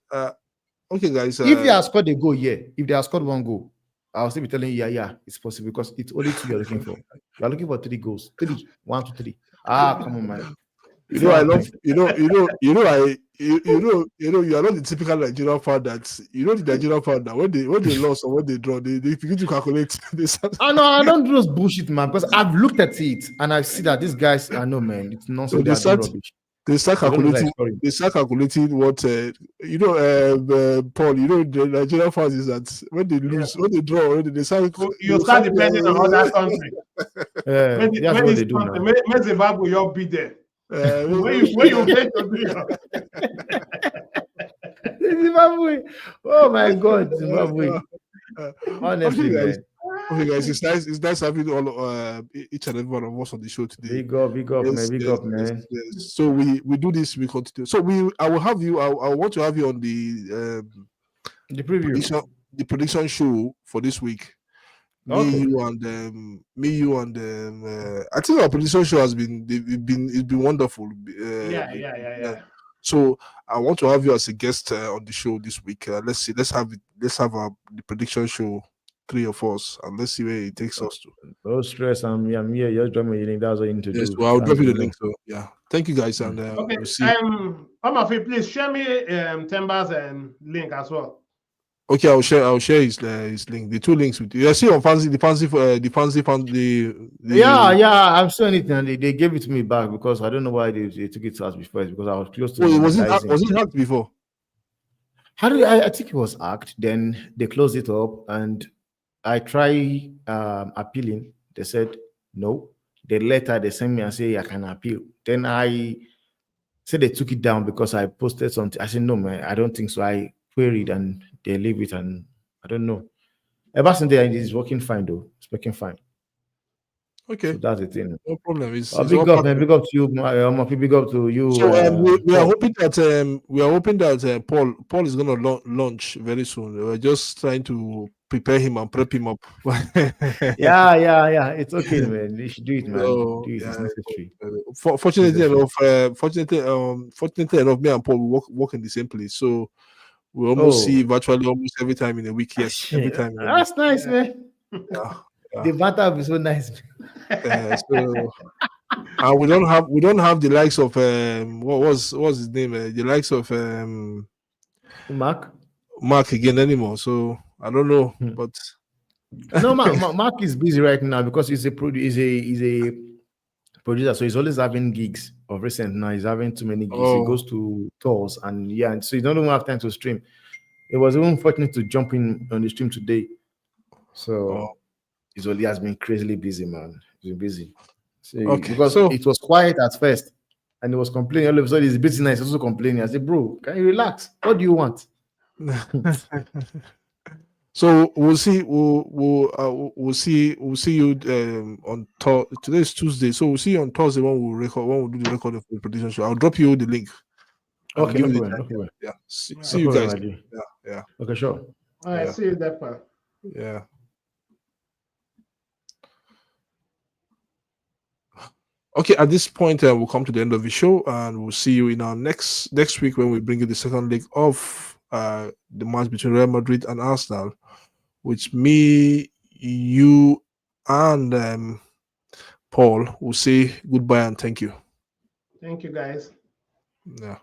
if they have scored a goal, yeah. If they have scored one goal, I'll still be telling you, yeah, it's possible, because it's only two you're looking for. You're looking for 3 goals. 3. 1, 2, 3. Ah, come on, man. You know, I love. You are not the typical Nigerian fan that the Nigerian fan that when they lost or when they draw, they begin to calculate. I know, I don't do those bullshit, man, because I've looked at it and I see that these guys, I know, man, it's nonsense. So They are doing rubbish. They start I don't know calculating. that story. They start calculating what Paul. The Nigerian fans is that when they lose, when they draw, already they start. You start depending on other country. That's what they do now. Make Zimbabwe you'll be there. When you get to do Zimbabwe. Oh my God, Zimbabwe. Honestly, okay, guys. man. Okay, guys, it's nice. It's nice having all each and every one of us on the show today. Big up, man. Big up, man. Yes. So we do this. We continue. So I will have you. I want to have you on the preview, the prediction show for this week. Okay. You and I think our prediction show has been wonderful. Yeah. So I want to have you as a guest on the show this week. Let's see. Let's have the prediction show, 3 of us, and let's see where it takes us to. No stress. I'm here. Just drop me the link. That's what you need to do. Well, I'll drop you the link. So yeah, thank you guys, and Okay. we'll see. Amafi, please share me Temba's link as well. Okay, I'll share his link. The 2 links with you. I see on Fanzy Yeah. I'm still anything, and they gave it to me back because I don't know why they took it to us before. It's because I was close to. Was it hacked before? How did I think it was hacked? Then they closed it up, and I try appealing. They said no. The letter they sent me and say I can appeal. Then I said they took it down because I posted something. I said no, man, I don't think so. I queried and they leave it, and I don't know. Ever since then, it's working fine though. It's working fine. Okay, so that's the thing. No problem. It's big up, man. Big up to you. Big up to you. So we are hoping that Paul is going to launch very soon. We're just trying to prepare him and prep him up. Yeah. It's okay, man. You should do it, man. Do it. It's necessary. Fortunately enough, me and Paul work in the same place, so we almost see virtually almost every time in a week. Yes, every time. That's nice, man. Yeah. The banter will be so nice. And we don't have the likes of what was his name? The likes of Mark again anymore. So I don't know, but no, Mark is busy right now because he's a producer, so he's always having gigs. Of recent now, he's having too many gigs. He goes to tours and so he don't even have time to stream. It was even fortunate to jump in on the stream today. So he has been crazily busy, man. He's been busy. Because it was quiet at first, and he was complaining. All of a sudden, he's busy now. He's also complaining. I said, "Bro, can you relax? What do you want?" So we'll see. We'll see you on today is Tuesday. So we'll see you on Thursday when we'll do the record of the prediction show. I'll drop you the link. Okay, no problem. Yeah. See you guys. Yeah. Okay, sure. All right. See you there, pal. Yeah. Okay, at this point, we'll come to the end of the show, and we'll see you in our next week when we bring you the second leg of the match between Real Madrid and Arsenal, which me, you, and Paul will say goodbye and thank you. Thank you, guys. Yeah.